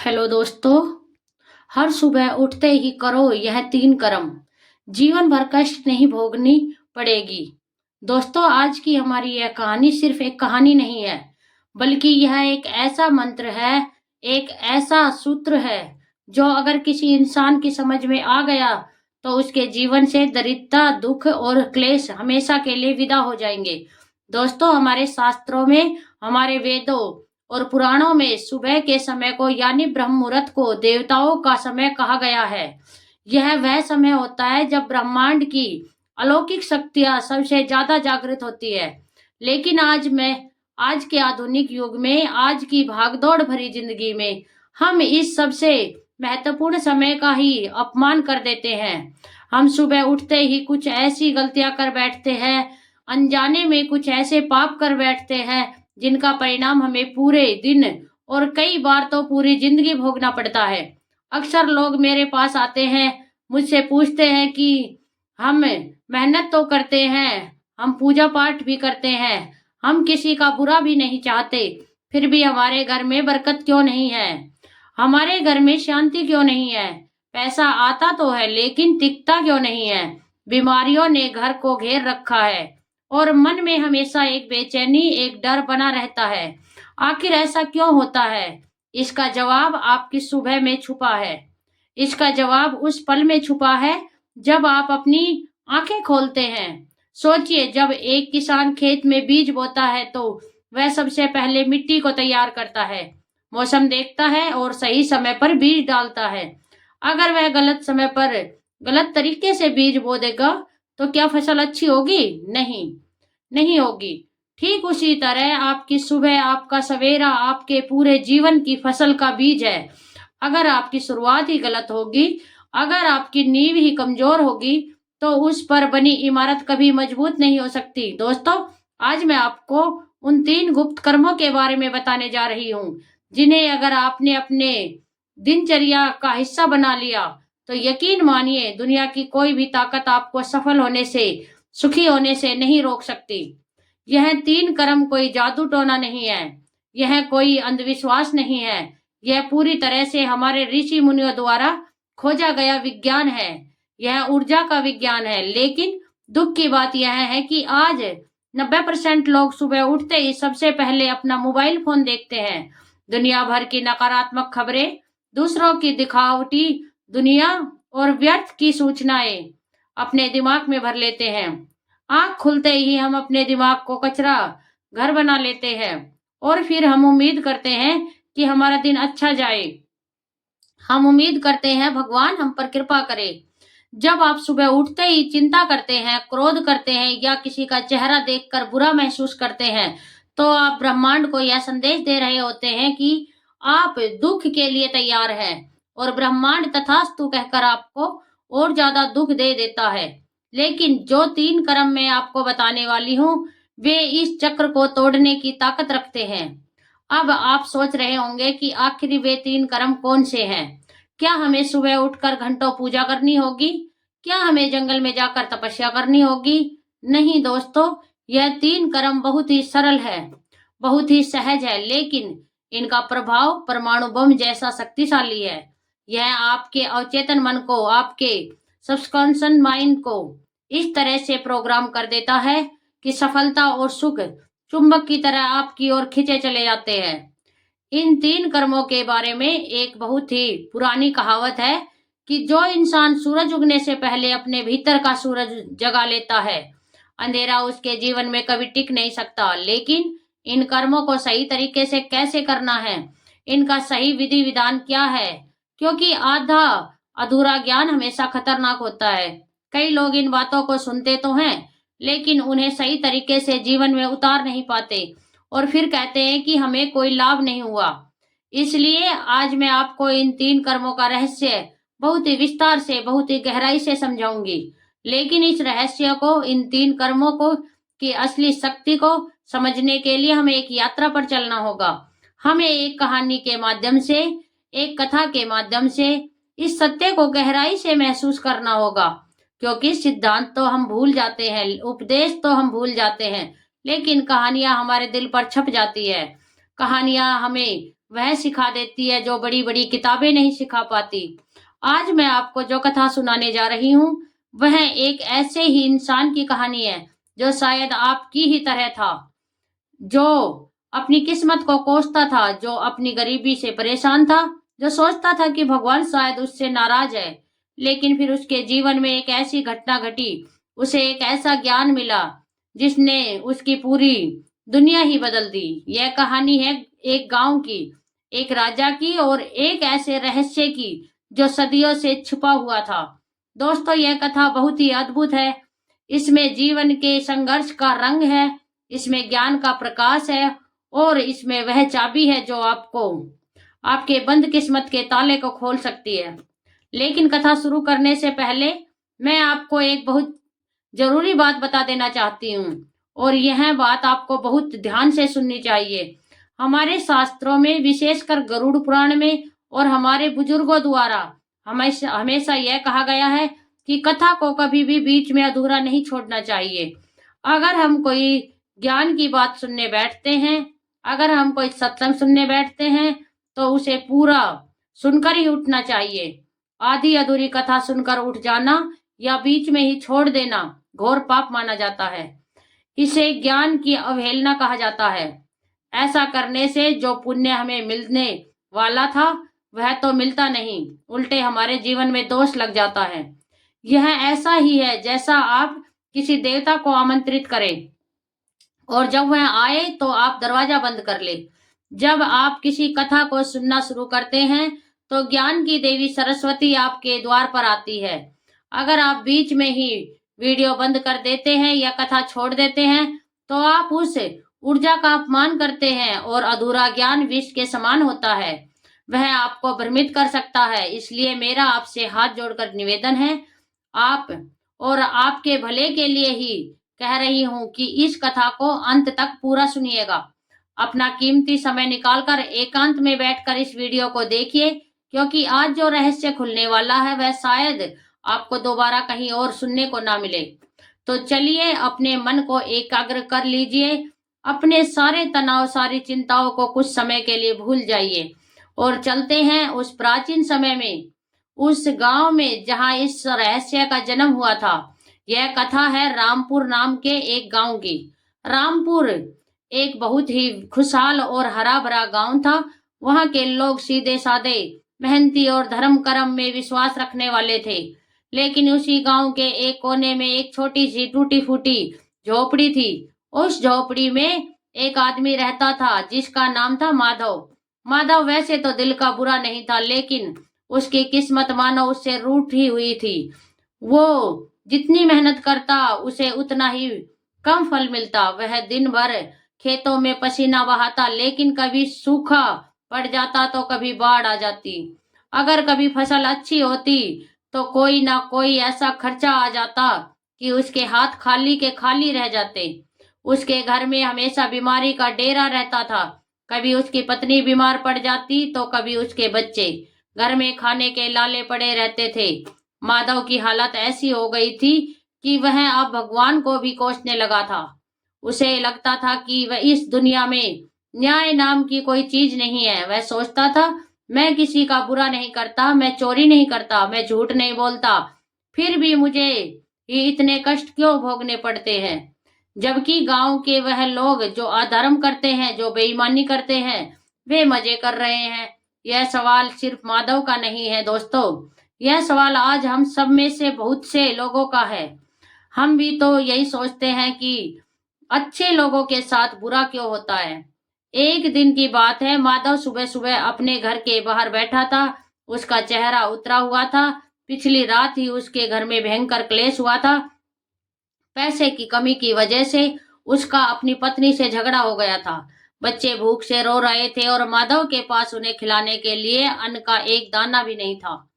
Hello दोस्तों। हर सुबह उठते ही करो यह 3 कर्म। जीवन भर कष्ट नहीं भोगनी पड़ेगी। दोस्तों, आज की हमारी यह कहानी सिर्फ एक कहानी नहीं है, बल्कि यह एक ऐसा मंत्र है, एक ऐसा सूत्र है जो अगर किसी इंसान की समझ में आ गया तो उसके जीवन से दरिद्रता, दुख और क्लेश हमेशा के लिए विदा हो जाएंगे। दोस्तों, हमारे शास्त्रों में, हमारे वेदों और पुराणों में सुबह के समय को यानी ब्रह्म मुहूर्त को देवताओं का समय कहा गया है। यह वह समय होता है जब ब्रह्मांड की अलौकिक शक्तियां सबसे ज्यादा जागृत होती है। लेकिन आज के आधुनिक युग में, आज की भागदौड़ भरी जिंदगी में हम इस सबसे महत्वपूर्ण समय का ही अपमान कर देते हैं। हम सुबह उठते ही कुछ ऐसी गलतियां कर बैठते हैं, अनजाने में कुछ ऐसे पाप कर बैठते हैं जिनका परिणाम हमें पूरे दिन और कई बार तो पूरी जिंदगी भोगना पड़ता है। अक्सर लोग मेरे पास आते हैं, मुझसे पूछते हैं कि हम मेहनत तो करते हैं, हम पूजा पाठ भी करते हैं, हम किसी का बुरा भी नहीं चाहते, फिर भी हमारे घर में बरकत क्यों नहीं है? हमारे घर में शांति क्यों नहीं है? पैसा आता तो है लेकिन टिकता क्यों नहीं है? बीमारियों ने घर को घेर रखा है और मन में हमेशा एक बेचैनी, एक डर बना रहता है। आखिर ऐसा क्यों होता है? इसका जवाब आपकी सुबह में छुपा है। इसका जवाब उस पल में छुपा है जब आप अपनी आंखें खोलते हैं। सोचिए, जब एक किसान खेत में बीज बोता है तो वह सबसे पहले मिट्टी को तैयार करता है, मौसम देखता है और सही समय पर बीज डालता है। अगर वह गलत समय पर गलत तरीके से बीज बो देगा तो क्या फसल अच्छी होगी? नहीं, नहीं होगी। ठीक उसी तरह आपकी सुबह, आपका सवेरा आपके पूरे जीवन की फसल का बीज है। अगर आपकी शुरुआत ही गलत होगी, अगर आपकी नींव ही कमजोर होगी, तो उस पर बनी इमारत कभी मजबूत नहीं हो सकती। दोस्तों, आज मैं आपको उन 3 गुप्त कर्मों के बारे में बताने जा रही हूँ, जिन्हें अगर आपने अपने दिनचर्या का हिस्सा बना लिया तो यकीन मानिए दुनिया की कोई भी ताकत आपको सफल होने से, सुखी होने से नहीं रोक सकती। यह 3 कर्म कोई जादू टोना नहीं है, यह कोई अंधविश्वास नहीं है, यह पूरी तरह से हमारे ऋषि मुनियों द्वारा खोजा गया विज्ञान है। यह ऊर्जा का विज्ञान है। लेकिन दुख की बात यह है कि आज 90% लोग सुबह उठते ही सबसे पहले अपना मोबाइल फोन देखते हैं। दुनिया भर की नकारात्मक खबरें, दूसरों की दिखावटी दुनिया और व्यर्थ की सूचनाएं अपने दिमाग में भर लेते हैं। आँख खुलते ही हम अपने दिमाग को कचरा घर बना लेते हैं और फिर हम उम्मीद करते हैं कि हमारा दिन अच्छा जाए। हम उम्मीद करते हैं भगवान हम पर कृपा करे। जब आप सुबह उठते ही चिंता करते हैं, क्रोध करते हैं या किसी का चेहरा देखकर बुरा महसूस करते हैं, तो आप ब्रह्मांड को यह संदेश दे रहे होते हैं कि आप दुख के लिए तैयार हैं और ब्रह्मांड तथास्तु कहकर आपको और ज्यादा दुख दे देता है। लेकिन जो 3 कर्म मैं आपको बताने वाली हूँ, वे इस चक्र को तोड़ने की ताकत रखते हैं। अब आप सोच रहे होंगे कि आखिर वे 3 कर्म कौन से हैं? क्या हमें सुबह उठकर घंटों पूजा करनी होगी? क्या हमें जंगल में जाकर तपस्या करनी होगी? नहीं दोस्तों, यह 3 कर्म बहुत ही सरल है, बहुत ही सहज है, लेकिन इनका प्रभाव परमाणु बम जैसा शक्तिशाली है। यह आपके अवचेतन मन को, आपके सबकॉन्शियस माइंड को इस तरह से प्रोग्राम कर देता है कि सफलता और सुख चुंबक की तरह आपकी ओर खींचे चले जाते हैं। इन 3 कर्मों के बारे में एक बहुत ही पुरानी कहावत है कि जो इंसान सूरज उगने से पहले अपने भीतर का सूरज जगा लेता है, अंधेरा उसके जीवन में कभी टिक नहीं सकता। लेकिन इन कर्मों को सही तरीके से कैसे करना है, इनका सही विधि विधान क्या है? क्योंकि आधा अधूरा ज्ञान हमेशा खतरनाक होता है। कई लोग इन बातों को सुनते तो हैं, लेकिन उन्हें सही तरीके से जीवन में उतार नहीं पाते और फिर कहते हैं कि हमें कोई लाभ नहीं हुआ। इसलिए आज मैं आपको इन 3 कर्मों का रहस्य बहुत ही विस्तार से, बहुत ही गहराई से समझाऊंगी। लेकिन इस रहस्य को, इन 3 कर्मों को की असली शक्ति को समझने के लिए हमें एक यात्रा पर चलना होगा। हमें एक कहानी के माध्यम से, एक कथा के माध्यम से इस सत्य को गहराई से महसूस करना होगा। क्योंकि सिद्धांत तो हम भूल जाते हैं, उपदेश तो हम भूल जाते हैं, लेकिन कहानियां हमारे दिल पर छप जाती है। कहानियां हमें वह सिखा देती है जो बड़ी-बड़ी किताबें नहीं सिखा पाती। आज मैं आपको जो कथा सुनाने जा रही हूँ, वह एक ऐसे ही इंसान की कहानी है, जो शायद आपकी ही तरह था, जो अपनी किस्मत को कोसता था, जो अपनी गरीबी से परेशान था, जो सोचता था कि भगवान शायद उससे नाराज़ है। लेकिन फिर उसके जीवन में एक ऐसी घटना घटी, उसे एक ऐसा ज्ञान मिला, जिसने उसकी पूरी दुनिया ही बदल दी। यह कहानी है एक गाँव की, एक राजा की और एक ऐसे रहस्य की, जो सदियों से छुपा हुआ था। दोस्तों, यह कथा बहुत ही अद्भुत है। इसमें जीवन के संघर्ष का रंग है, इसमें ज्ञान का प्रकाश है और इसमें वह चाबी है जो आपको आपके बंद किस्मत के ताले को खोल सकती है। लेकिन कथा शुरू करने से पहले मैं आपको एक बहुत ज़रूरी बात बता देना चाहती हूँ और यह बात आपको बहुत ध्यान से सुननी चाहिए। हमारे शास्त्रों में, विशेषकर गरुड़ पुराण में और हमारे बुजुर्गों द्वारा हमेशा हमेशा यह कहा गया है कि कथा को कभी भी बीच में अधूरा नहीं छोड़ना चाहिए। अगर हम कोई ज्ञान की बात सुनने बैठते हैं, अगर हम कोई सत्संग सुनने बैठते हैं, तो उसे पूरा सुनकर ही उठना चाहिए। आधी अधूरी कथा सुनकर उठ जाना या बीच में ही छोड़ देना घोर पाप माना जाता है। इसे ज्ञान की अवहेलना कहा जाता है। ऐसा करने से जो पुण्य हमें मिलने वाला था, वह तो मिलता नहीं, उल्टे हमारे जीवन में दोष लग जाता है। यह ऐसा ही है जैसा आप किसी देवता को आमंत्रित करें और जब वह आए तो आप दरवाजा बंद कर ले। जब आप किसी कथा को सुनना शुरू करते हैं, तो ज्ञान की देवी सरस्वती आपके द्वार पर आती है। अगर आप बीच में ही वीडियो बंद कर देते हैं या कथा छोड़ देते हैं, तो आप उस ऊर्जा का अपमान करते हैं और अधूरा ज्ञान विष के समान होता है। वह आपको भ्रमित कर सकता है। इसलिए मेरा आपसे हाथ जोड़कर निवेदन है, आप और आपके भले के लिए ही कह रही हूँ कि इस कथा को अंत तक पूरा सुनिएगा। अपना कीमती समय निकालकर एकांत में बैठकर इस वीडियो को देखिए, क्योंकि आज जो रहस्य खुलने वाला है, वह शायद आपको दोबारा कहीं और सुनने को ना मिले। तो चलिए, अपने मन को एकाग्र कर लीजिए, अपने सारे तनाव, सारी चिंताओं को कुछ समय के लिए भूल जाइए और चलते हैं उस प्राचीन समय में, उस गांव में जहां इस रहस्य का जन्म हुआ था। यह कथा है रामपुर नाम के एक गांव की। रामपुर एक बहुत ही खुशहाल और हरा भरा गांव था। वहां के लोग सीधे साधे, मेहनती और धर्म कर्म में विश्वास रखने वाले थे। लेकिन उसी गांव के एक कोने में एक छोटी सी टूटी फूटी झोपड़ी थी। उस झोपड़ी में एक आदमी रहता था जिसका नाम था माधव। माधव वैसे तो दिल का बुरा नहीं था, लेकिन उसकी किस्मत मानो उससे रूठी हुई थी। वो जितनी मेहनत करता, उसे उतना ही कम फल मिलता। वह दिन भर खेतों में पसीना बहाता, लेकिन कभी सूखा पड़ जाता तो कभी बाढ़ आ जाती। अगर कभी फसल अच्छी होती तो कोई ना कोई ऐसा खर्चा आ जाता कि उसके हाथ खाली के खाली रह जाते। उसके घर में हमेशा बीमारी का डेरा रहता था। कभी उसकी पत्नी बीमार पड़ जाती तो कभी उसके बच्चे। घर में खाने के लाले पड़े रहते थे। माधव की हालत ऐसी हो गई थी कि वह अब भगवान को भी कोसने लगा था। उसे लगता था कि वह इस दुनिया में न्याय नाम की कोई चीज नहीं है। वह सोचता था, मैं किसी का बुरा नहीं करता, मैं चोरी नहीं करता, मैं झूठ नहीं बोलता, फिर भी मुझे ये इतने कष्ट क्यों भोगने पड़ते हैं। जबकि गांव के वह लोग जो अधर्म करते हैं, जो बेईमानी करते हैं, वे मजे कर रहे हैं। यह सवाल सिर्फ माधव का नहीं है दोस्तों, यह सवाल आज हम सब में से बहुत से लोगों का है। हम भी तो यही सोचते हैं कि अच्छे लोगों के साथ बुरा क्यों होता है। एक दिन की बात है, माधव सुबह सुबह अपने घर के बाहर बैठा था। उसका चेहरा उतरा हुआ था। पिछली रात ही उसके घर में भयंकर क्लेश हुआ था। पैसे की कमी की वजह से उसका अपनी पत्नी से झगड़ा हो गया था। बच्चे भूख से रो रहे थे और माधव के पास उन्हें खिलाने के लिए अन्न का एक दाना भी नहीं था।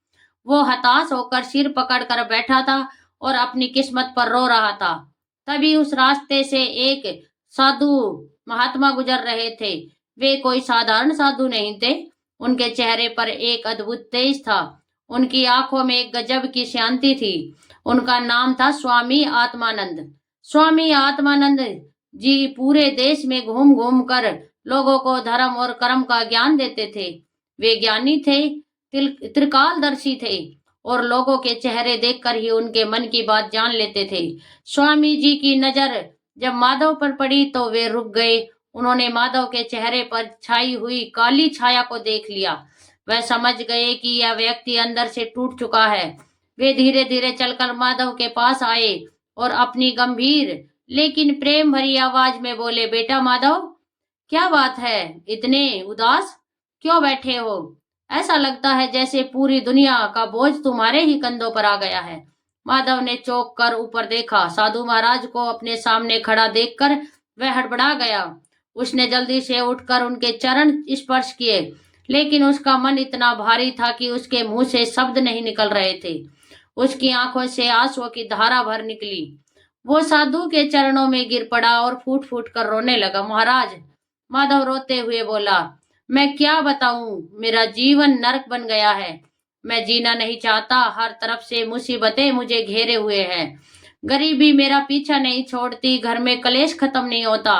वो हताश होकर सिर पकड़कर बैठा था और अपनी किस्मत पर रो रहा था। तभी उस रास्ते से एक साधु महात्मा गुजर रहे थे। वे कोई साधारण साधु नहीं थे। उनके चेहरे पर एक अद्भुत तेज था। उनकी आंखों में एक गजब की शांति थी। उनका नाम था स्वामी आत्मानंद। स्वामी आत्मानंद जी पूरे देश में घूम घूम कर लोगों को धर्म और कर्म का ज्ञान देते थे। वे ज्ञानी थे, त्रिकालदर्शी थे और लोगों के चेहरे देखकर ही उनके मन की बात जान लेते थे। स्वामी जी की नजर जब माधव पर पड़ी तो वे रुक गए। उन्होंने माधव के चेहरे पर छाई हुई काली छाया को देख लिया। वह समझ गए कि यह व्यक्ति अंदर से टूट चुका है। वे धीरे धीरे चलकर माधव के पास आए और अपनी गंभीर लेकिन प्रेम भरी आवाज में बोले, बेटा माधव, क्या बात है, इतने उदास क्यों बैठे हो? ऐसा लगता है जैसे पूरी दुनिया का बोझ तुम्हारे ही कंधों पर आ गया है। माधव ने चौंक कर ऊपर देखा। साधु महाराज को अपने सामने खड़ा देखकर वह हड़बड़ा गया। उसने जल्दी से उठकर उनके चरण स्पर्श किए, लेकिन उसका मन इतना भारी था कि उसके मुंह से शब्द नहीं निकल रहे थे। उसकी आंखों से आंसुओं की धारा भर निकली। वो साधु के चरणों में गिर पड़ा और फूट फूट कर रोने लगा। महाराज, माधव रोते हुए बोला, मैं क्या बताऊं, मेरा जीवन नरक बन गया है। मैं जीना नहीं चाहता। हर तरफ से मुसीबतें मुझे घेरे हुए हैं। गरीबी मेरा पीछा नहीं छोड़ती, घर में कलेश खत्म नहीं होता।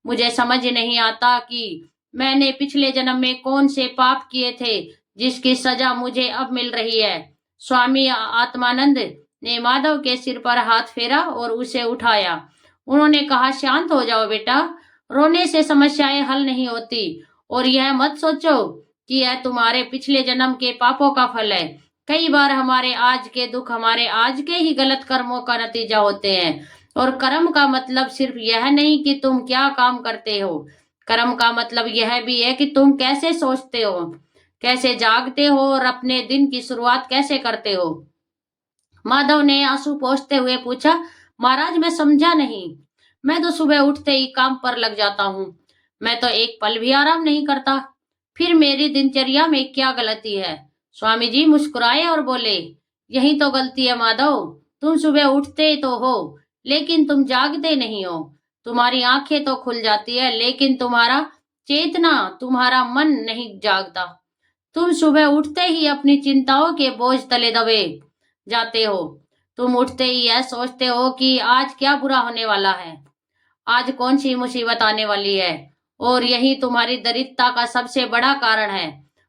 मुझे समझ नहीं आता कि मैंने पिछले जन्म में कौन से पाप किए थे जिसकी सजा मुझे अब मिल रही है। स्वामी आत्मानंद ने माधव के सिर पर हाथ फेरा और उसे उठाया। उन्होंने कहा, शांत हो जाओ बेटा, रोने से समस्याएं हल नहीं होती और यह मत सोचो कि यह तुम्हारे पिछले जन्म के पापों का फल है। कई बार हमारे आज के दुख हमारे आज के ही गलत कर्मों का नतीजा होते हैं। और कर्म का मतलब सिर्फ यह नहीं कि तुम क्या काम करते हो। कर्म का मतलब यह भी है कि तुम कैसे सोचते हो, कैसे जागते हो और अपने दिन की शुरुआत कैसे करते हो। माधव ने आंसू पोंछते हुए पूछा, महाराज, मैं समझा नहीं। मैं तो सुबह उठते ही काम पर लग जाता हूँ। मैं तो एक पल भी आराम नहीं करता। फिर मेरी दिनचर्या में क्या गलती है? स्वामी जी मुस्कुराए और बोले, यही तो गलती है माधव। तुम सुबह उठते तो हो, लेकिन तुम जागते नहीं हो। तुम्हारी आंखें तो खुल जाती है, लेकिन तुम्हारा चेतना, तुम्हारा मन नहीं जागता। तुम सुबह उठते ही अपनी चिंताओं के बोझ तले दबे जाते हो। तुम उठते ही यह सोचते हो कि आज क्या बुरा होने वाला है, आज कौन सी मुसीबत आने वाली है, और यही तुम्हारी दरिद्रता का सबसे बड़ा कारण है।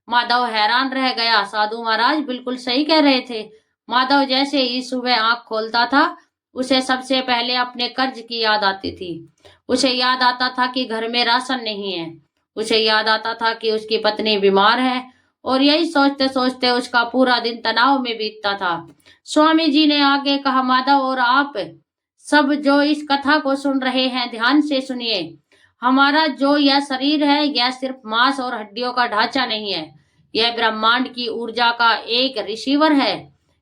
माधव हैरान रह गया। साधु महाराज बिल्कुल सही कह रहे थे। माधव जैसे ही सुबह आंख खोलता था, उसे सबसे पहले अपने कर्ज की याद आती थी। उसे याद आता था कि घर में राशन नहीं है। उसे याद आता था कि उसकी पत्नी बीमार है, और यही सोचते सोचते उसका पूरा दिन तनाव में बीतता था। स्वामी जी ने आगे कहा, माधव और आप सब जो इस कथा को सुन रहे हैं, ध्यान से सुनिए। हमारा जो यह शरीर है, यह सिर्फ मांस और हड्डियों का ढांचा नहीं है। यह ब्रह्मांड की ऊर्जा का एक रिसीवर है,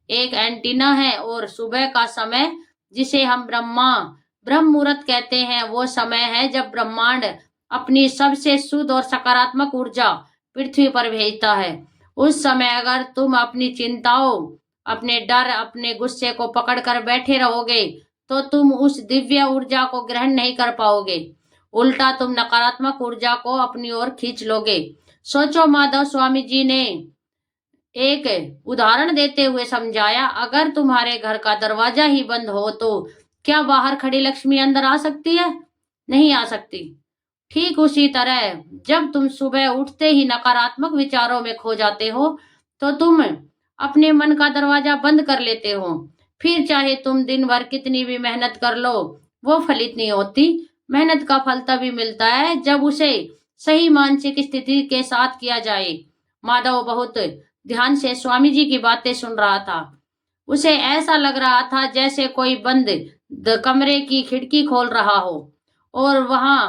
एक एंटीना है। और सुबह का समय, जिसे हम ब्रह्म मुहूर्त कहते हैं, वो समय है जब ब्रह्मांड अपनी सबसे शुद्ध और सकारात्मक ऊर्जा पृथ्वी पर भेजता है। उस समय अगर तुम अपनी चिंताओं, अपने डर, अपने गुस्से को पकड़कर बैठे रहोगे, तो तुम उस दिव्य ऊर्जा को ग्रहण नहीं कर पाओगे। उल्टा तुम नकारात्मक ऊर्जा को अपनी ओर खींच लोगे। सोचो माधव, स्वामी जी ने एक उदाहरण देते हुए समझाया, अगर तुम्हारे घर का दरवाजा ही बंद हो तो क्या बाहर खड़ी लक्ष्मी अंदर आ सकती है? नहीं आ सकती। ठीक उसी तरह जब तुम सुबह उठते ही नकारात्मक विचारों में खो जाते हो, तो तुम अपने मन का दरवाजा बंद कर लेते हो। फिर चाहे तुम दिन भर कितनी भी मेहनत कर लो, वो फलित नहीं होती। मेहनत का फल तभी मिलता है जब उसे सही मानसिक स्थिति के साथ किया जाए। माधव बहुत ध्यान से स्वामी जी की बातें सुन रहा था। उसे ऐसा लग रहा था जैसे कोई बंद कमरे की खिड़की खोल रहा हो और वहां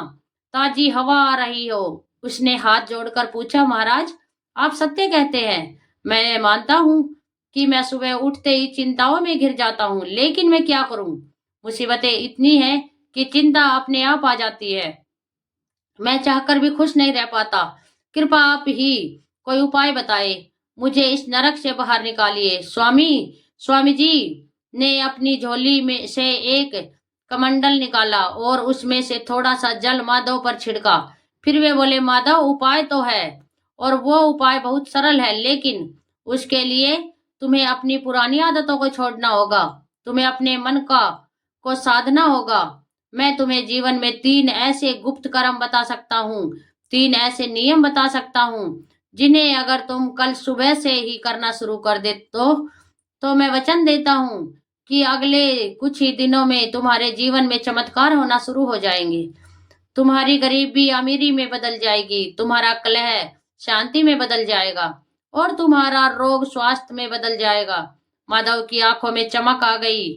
ताजी हवा आ रही हो। उसने हाथ जोड़कर पूछा, महाराज, आप सत्य कहते हैं। मैं मानता हूँ कि मैं सुबह उठते ही चिंताओं में घिर जाता हूँ, लेकिन मैं क्या करूँ? मुसीबतें इतनी हैं कि चिंता अपने आप आ जाती है। मैं चाहकर भी खुश नहीं रह पाता। कृपा आप ही कोई उपाय बताए, मुझे इस नरक से बाहर निकालिए। स्वामी जी ने अपनी झोली में से एक कमंडल निकाला और उसमें से थोड़ा सा जल माधव पर छिड़का। फिर वे बोले, माधव, उपाय तो है, और वो उपाय बहुत सरल है, लेकिन उसके लिए तुम्हें अपनी पुरानी आदतों को छोड़ना होगा। तुम्हें अपने मन को साधना होगा। मैं तुम्हें जीवन में 3 ऐसे गुप्त कर्म बता सकता हूँ 3 ऐसे नियम बता सकता हूँ जिन्हें अगर तुम कल सुबह से ही करना शुरू कर दे तो मैं वचन देता हूँ कि अगले कुछ ही दिनों में तुम्हारे जीवन में चमत्कार होना शुरू हो जाएंगे। तुम्हारी गरीबी अमीरी में बदल जाएगी, तुम्हारा कलह शांति में बदल जाएगा और तुम्हारा रोग स्वास्थ्य में बदल जाएगा। माधव की आंखों में चमक आ गई।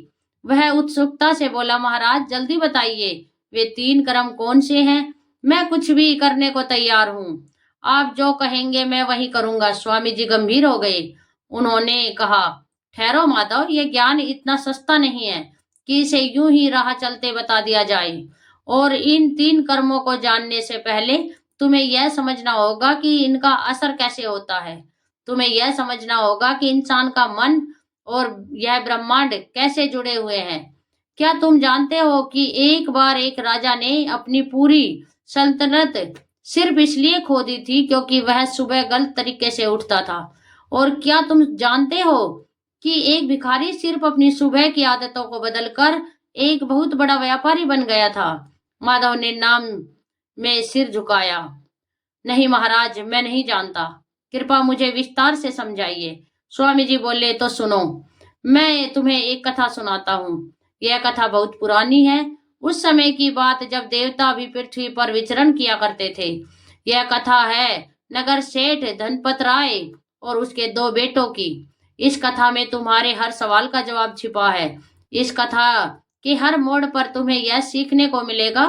वह उत्सुकता से बोला, महाराज जल्दी बताइए, वे 3 कर्म कौन से हैं? मैं कुछ भी करने को तैयार हूँ। आप जो कहेंगे मैं वही करूंगा। स्वामी जी गंभीर हो गए। उन्होंने कहा, ठहरो माधव, यह ज्ञान इतना सस्ता नहीं है कि इसे यूं ही राह चलते बता दिया जाए। और इन 3 कर्मों को जानने से पहले तुम्हें यह समझना होगा कि इनका असर कैसे होता है। तुम्हें यह समझना होगा कि इंसान का मन और यह ब्रह्मांड कैसे जुड़े हुए हैं। क्या तुम जानते हो कि एक बार एक राजा ने अपनी पूरी सल्तनत सिर्फ इसलिए खो दी थी क्योंकि वह सुबह गलत तरीके से उठता था? और क्या तुम जानते हो कि एक भिखारी सिर्फ अपनी सुबह की आदतों को बदलकर एक बहुत बड़ा व्यापारी बन गया था? माधव ने नाम में सिर झुकाया। नहीं महाराज, मैं नहीं जानता। कृपया मुझे विस्तार से समझाइए। स्वामी जी बोले, तो सुनो, मैं तुम्हें एक कथा सुनाता हूँ। यह कथा बहुत पुरानी है। उस समय की बात जब देवता भी पृथ्वी पर विचरण किया करते थे। यह कथा है नगर सेठ धनपत राय और उसके 2 बेटों की। इस कथा में तुम्हारे हर सवाल का जवाब छिपा है। इस कथा के हर मोड़ पर तुम्हें यह सीखने को मिलेगा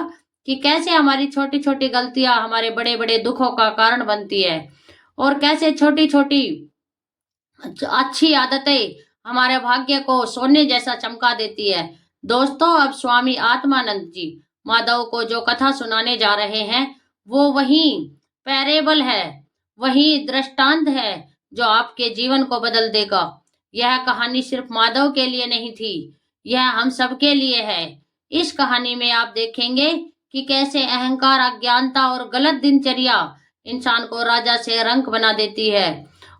कि कैसे हमारी छोटी छोटी गलतियां हमारे बड़े बड़े दुखों का कारण बनती है और कैसे छोटी छोटी अच्छी आदतें हमारे भाग्य को सोने जैसा चमका देती है। दोस्तों, अब स्वामी आत्मानंद जी माधव को जो कथा सुनाने जा रहे हैं वो वही पैरेबल है, वही दृष्टांत है जो आपके जीवन को बदल देगा। यह कहानी सिर्फ माधव के लिए नहीं थी, यह हम सबके लिए है। इस कहानी में आप देखेंगे कि कैसे अहंकार, अज्ञानता और गलत दिनचर्या इंसान को राजा से रंक बना देती है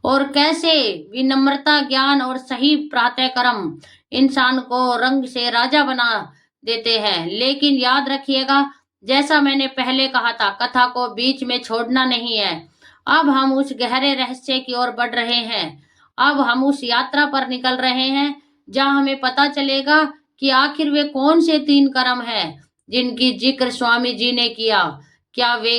और कैसे विनम्रता, ज्ञान और सही प्रातःकर्म इंसान को रंग से राजा बना देते हैं। लेकिन याद रखिएगा, जैसा मैंने पहले कहा था, कथा को बीच में छोड़ना नहीं है। अब हम उस गहरे रहस्य की ओर बढ़ रहे हैं। अब हम उस यात्रा पर निकल रहे हैं जहां हमें पता चलेगा कि आखिर वे कौन से 3 कर्म हैं जिनकी जिक्र स्वामी जी ने किया। क्या वे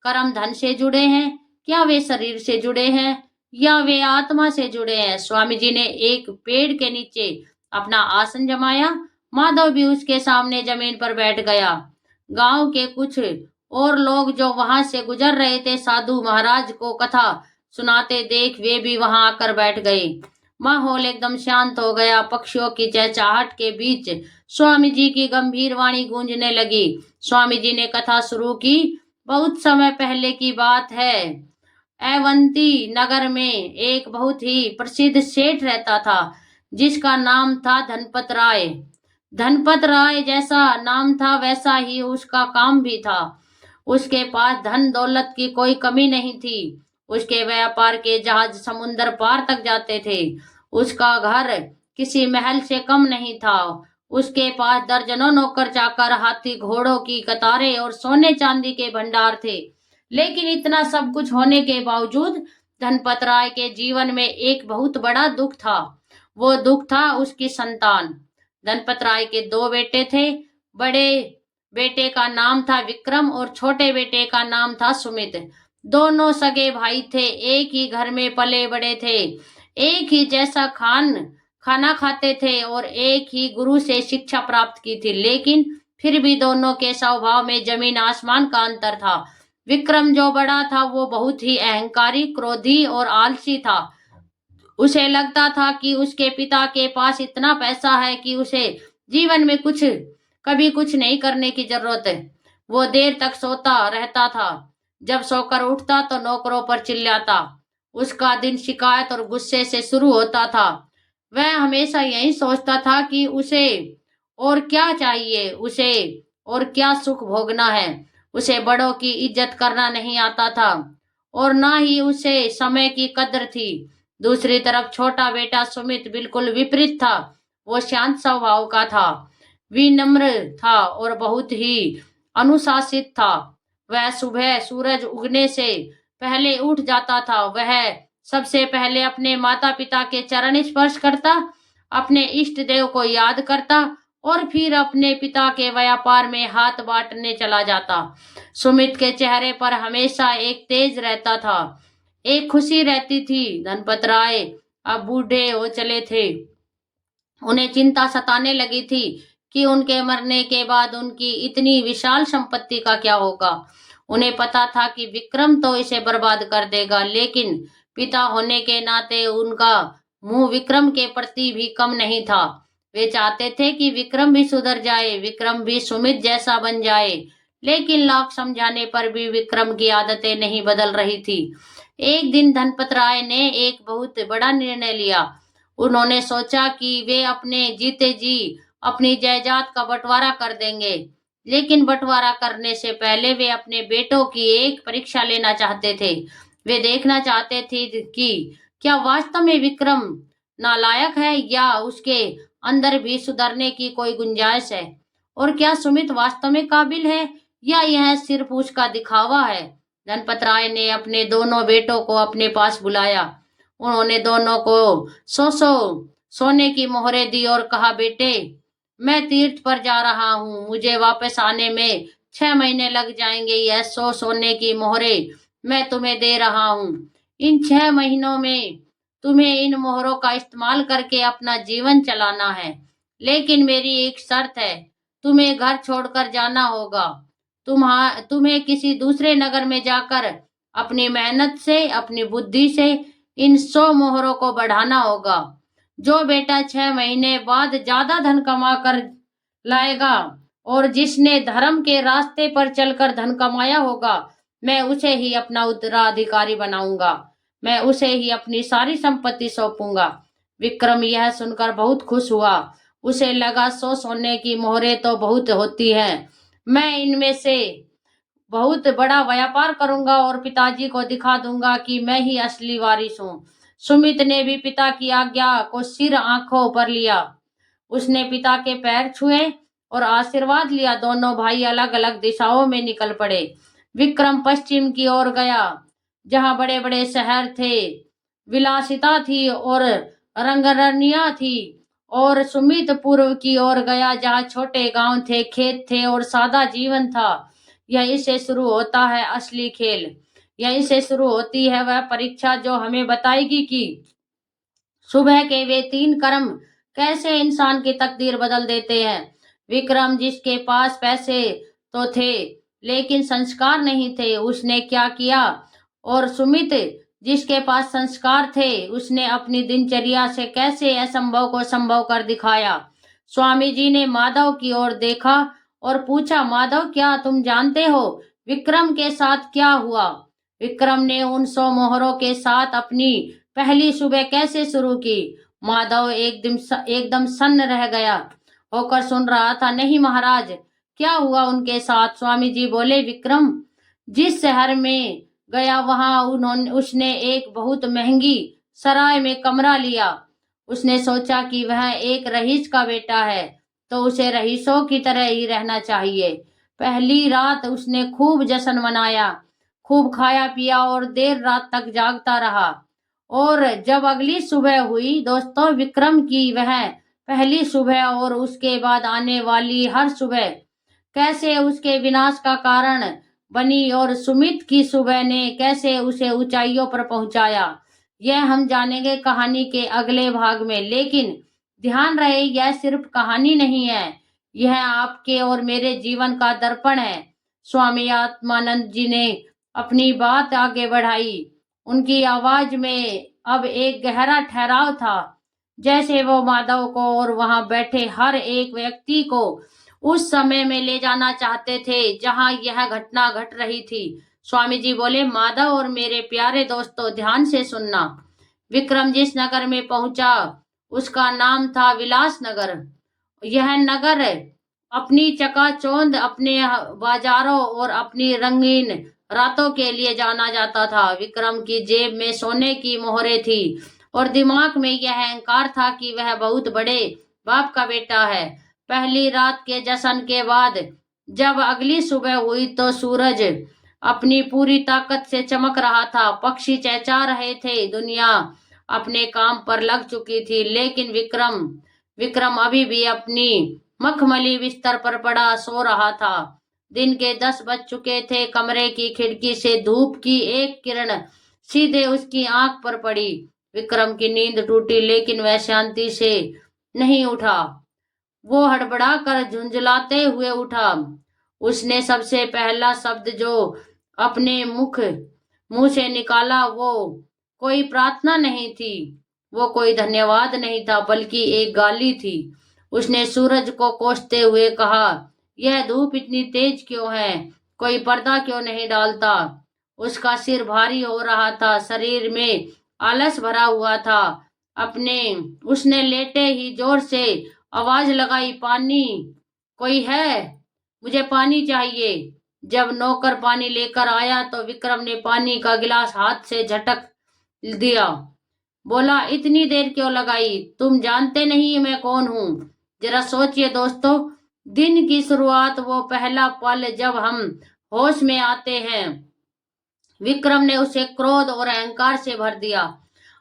कर्म धन से जुड़े हैं? क्या वे शरीर से जुड़े हैं? या वे आत्मा से जुड़े हैं? स्वामी जी ने एक पेड़ के नीचे अपना आसन जमाया। माधव भी उसके सामने जमीन पर बैठ गया। गांव के कुछ और लोग जो वहां से गुजर रहे थे, साधु महाराज को कथा सुनाते देख वे भी वहां आकर बैठ गए। माहौल एकदम शांत हो गया। पक्षियों की चहचहाट के बीच स्वामी जी की गंभीर वाणी गूंजने लगी। स्वामी जी ने कथा शुरू की। बहुत समय पहले की बात है। अवंती नगर में एक बहुत ही प्रसिद्ध सेठ रहता था जिसका नाम था धनपत राय। धनपत राय जैसा नाम था वैसा ही उसका काम भी था। उसके पास धन दौलत की कोई कमी नहीं थी। उसके व्यापार के जहाज समुंदर पार तक जाते थे। उसका घर किसी महल से कम नहीं था। उसके पास दर्जनों नौकर चाकर, हाथी घोड़ों की कतारें और सोने चांदी के भंडार थे। लेकिन इतना सब कुछ होने के बावजूद धनपत राय के जीवन में एक बहुत बड़ा दुख था। वो दुख था उसकी संतान। धनपत राय के 2 बेटे थे। बड़े बेटे का नाम था विक्रम और छोटे बेटे का नाम था सुमित। दोनों सगे भाई थे, एक ही घर में पले बड़े थे, एक ही जैसा खाना खाते थे और एक ही गुरु से शिक्षा प्राप्त की थी। लेकिन फिर भी दोनों के स्वभाव में जमीन आसमान का अंतर था। विक्रम जो बड़ा था वो बहुत ही अहंकारी, क्रोधी और आलसी था। उसे लगता था कि उसके पिता के पास इतना पैसा है कि उसे जीवन में कभी कुछ नहीं करने की जरूरत है। वो देर तक सोता रहता था। जब सोकर उठता तो नौकरों पर चिल्लाता। उसका दिन शिकायत और गुस्से से शुरू होता था। वह हमेशा यही सोचता था कि उसे और क्या चाहिए, उसे और क्या सुख भोगना है। उसे बड़ों की इज्जत करना नहीं आता था और ना ही उसे समय की कद्र थी। दूसरी तरफ छोटा बेटा सुमित बिल्कुल विपरीत था। वो शांत स्वभाव का था, विनम्र था और बहुत ही अनुशासित था। वह सुबह सूरज उगने से पहले उठ जाता था। वह सबसे पहले अपने माता पिता के चरण स्पर्श करता, अपने इष्ट देव को याद करता और फिर अपने पिता के व्यापार में हाथ बांटने चला जाता। सुमित के चेहरे पर हमेशा एक तेज रहता था, एक खुशी रहती थी। धनपत राय अब बूढ़े हो चले थे। उन्हें चिंता सताने लगी थी कि उनके मरने के बाद उनकी इतनी विशाल संपत्ति का क्या होगा। उन्हें पता था कि विक्रम तो इसे बर्बाद कर देगा, लेकिन पिता होने के नाते उनका मुंह विक्रम के प्रति भी कम नहीं था। वे चाहते थे कि विक्रम भी सुधर जाए, विक्रम भी सुमित जैसा बन जाए, लेकिन लाख समझाने पर भी विक्रम की आदतें नहीं बदल रही थी। एक दिन धनपत राय ने एक बहुत बड़ा निर्णय लिया। उन्होंने सोचा कि वे अपने जीते जी अपनी जायदाद का बंटवारा कर देंगे, लेकिन बंटवारा करने से पहले वे अपने बेटों की एक परीक्षा लेना चाहते थे। वे देखना चाहते थे कि क्या वास्तव में विक्रम नालायक है या उसके अंदर भी सुधरने की कोई गुंजाइश है, और क्या सुमित वास्तव में काबिल है या यह सिर्फ उसका दिखावा है। धनपत राय ने अपने दोनों बेटों को अपने पास बुलाया। उन्होंने दोनों को सौ सौ सोने की मोहरें दी और कहा, बेटे, मैं तीर्थ पर जा रहा हूँ, मुझे वापस आने में 6 महीने लग जाएंगे। यह 100 सोने की मोहरें मैं तुम्हें दे रहा हूँ। इन 6 महीनों में तुम्हें इन मोहरों का इस्तेमाल करके अपना जीवन चलाना है, लेकिन मेरी एक शर्त है, तुम्हें घर छोड़कर जाना होगा। तुम्हें किसी दूसरे नगर में जाकर अपनी मेहनत से, अपनी बुद्धि से इन 100 मोहरों को बढ़ाना होगा। जो बेटा 6 महीने बाद ज्यादा धन कमा कर लाएगा और जिसने धर्म के रास्ते पर चलकर धन कमाया होगा, मैं उसे ही अपना उत्तराधिकारी बनाऊंगा। मैं उसे ही अपनी सारी संपत्ति सौंपूंगा। विक्रम यह सुनकर बहुत खुश हुआ। उसे लगा 100 सोने की मोहरें तो बहुत होती हैं। मैं इनमें से बहुत बड़ा व्यापार करूंगा और पिताजी को दिखा दूंगा कि मैं ही असली वारिस हूँ। सुमित ने भी पिता की आज्ञा को सिर आंखों पर लिया। उसने पिता के पैर छुए और आशीर्वाद लिया। दोनों भाई अलग अलग दिशाओं में निकल पड़े। विक्रम पश्चिम की ओर गया, जहाँ बड़े बड़े शहर थे, विलासिता थी और रंगरनिया थी, और सुमित पूर्व की ओर गया, जहाँ छोटे गांव थे, खेत थे और सादा जीवन था। यहीं से शुरू होता है असली खेल। यहीं से शुरू होती है वह परीक्षा जो हमें बताएगी कि सुबह के वे 3 कर्म कैसे इंसान की तकदीर बदल देते हैं। विक्रम, जिसके पास पैसे तो थे लेकिन संस्कार नहीं थे, उसने क्या किया? और सुमित, जिसके पास संस्कार थे, उसने अपनी दिनचर्या से कैसे असंभव को संभव कर दिखाया। स्वामी जी ने माधव की ओर देखा और पूछा, माधव, क्या तुम जानते हो विक्रम के साथ क्या हुआ? विक्रम ने उन 100 मोहरों के साथ अपनी पहली सुबह कैसे शुरू की? माधव एकदम सन्न रह गया होकर सुन रहा था। नहीं महाराज, क्या हुआ उनके साथ? स्वामी जी बोले, विक्रम जिस शहर में गया वहां उसने एक बहुत महंगी सराय में कमरा लिया। उसने सोचा कि वह एक रईस का बेटा है तो उसे रईसों की तरह ही रहना चाहिए। पहली रात उसने खूब जश्न मनाया, खूब खाया पिया और देर रात तक जागता रहा। और जब अगली सुबह हुई दोस्तों, विक्रम की वह पहली सुबह और उसके बाद आने वाली हर सुबह कैसे उसके विनाश का कारण बनी और सुमित की सुबह ने कैसे उसे ऊंचाइयों पर पहुंचाया, यह हम जानेंगे कहानी के अगले भाग में। लेकिन ध्यान रहे, यह सिर्फ कहानी नहीं है, यह आपके और मेरे जीवन का दर्पण है। स्वामी आत्मानंद जी ने अपनी बात आगे बढ़ाई। उनकी आवाज में अब एक गहरा ठहराव था, जैसे वो माधव को और वहां बैठे हर एक व्यक्ति को उस समय में ले जाना चाहते थे जहां यह घटना घट रही थी। स्वामी जी बोले, माधव और मेरे प्यारे दोस्तों, ध्यान से सुनना। विक्रम जिस नगर में पहुंचा उसका नाम था विलास नगर। यह नगर अपनी चकाचौंध, अपने बाजारों और अपनी रंगीन रातों के लिए जाना जाता था। विक्रम की जेब में सोने की मोहरें थी और दिमाग में यह अहंकार था कि वह बहुत बड़े बाप का बेटा है। पहली रात के जश्न के बाद जब अगली सुबह हुई तो सूरज अपनी पूरी ताकत से चमक रहा था। पक्षी चहचहा रहे थे। दुनिया अपने काम पर लग चुकी थी, लेकिन विक्रम विक्रम अभी भी अपनी मखमली बिस्तर पर पड़ा सो रहा था। दिन के 10 बज चुके थे। कमरे की खिड़की से धूप की एक किरण सीधे उसकी आंख पर पड़ी। विक्रम की नींद टूटी, लेकिन वह शांति से नहीं उठा। वो हड़बड़ा कर झुंझलाते हुए उठा। उसने सबसे पहला शब्द जो अपने मुंह से निकाला वो कोई प्रार्थना नहीं थी, वो कोई धन्यवाद नहीं था, बल्कि एक गाली थी। उसने सूरज को कोसते हुए कहा, यह धूप इतनी तेज क्यों है? कोई पर्दा क्यों नहीं डालता? उसका सिर भारी हो रहा था, शरीर में आलस भरा हुआ था। अपने उसने लेटे ही जोर से आवाज लगाई, पानी कोई है? मुझे पानी चाहिए। जब नौकर पानी लेकर आया तो विक्रम ने पानी का गिलास हाथ से झटक दिया। बोला, इतनी देर क्यों लगाई? तुम जानते नहीं मैं कौन हूं? जरा सोचिए दोस्तों, दिन की शुरुआत, वो पहला पल जब हम होश में आते हैं। विक्रम ने उसे क्रोध और अहंकार से भर दिया।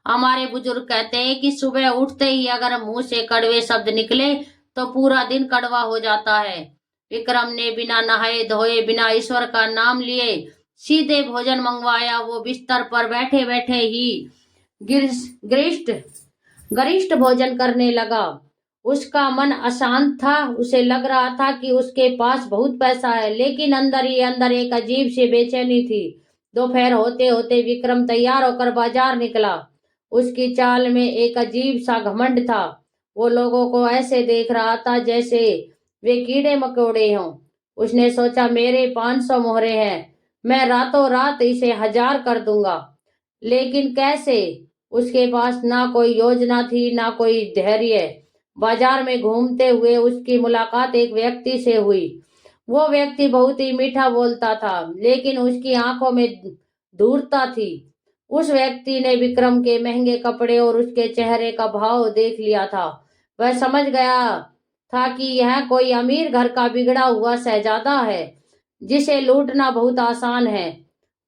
हमारे बुजुर्ग कहते हैं कि सुबह उठते ही अगर मुंह से कड़वे शब्द निकले तो पूरा दिन कड़वा हो जाता है। विक्रम ने बिना नहाए धोए, बिना ईश्वर का नाम लिए सीधे भोजन मंगवाया। वो बिस्तर पर बैठे बैठे ही गरिष्ठ गरिष्ठ भोजन करने लगा। उसका मन अशांत था। उसे लग रहा था कि उसके पास बहुत पैसा है, लेकिन अंदर ही अंदर एक अजीब सी बेचैनी थी। दोपहर होते होते विक्रम तैयार होकर बाजार निकला। उसकी चाल में एक अजीब सा घमंड था। वो लोगों को ऐसे देख रहा था जैसे वे कीड़े मकोड़े हों। उसने सोचा, मेरे 500 मोहरे हैं, मैं रातों रात इसे 1000 कर दूंगा। लेकिन कैसे? उसके पास ना कोई योजना थी, ना कोई धैर्य। बाजार में घूमते हुए उसकी मुलाकात एक व्यक्ति से हुई। वो व्यक्ति बहुत ही मीठा बोलता था, लेकिन उसकी आंखों में धूर्तता थी। उस व्यक्ति ने विक्रम के महंगे कपड़े और उसके चेहरे का भाव देख लिया था। वह समझ गया था कि यह कोई अमीर घर का बिगड़ा हुआ शहजादा है, जिसे लूटना बहुत आसान है।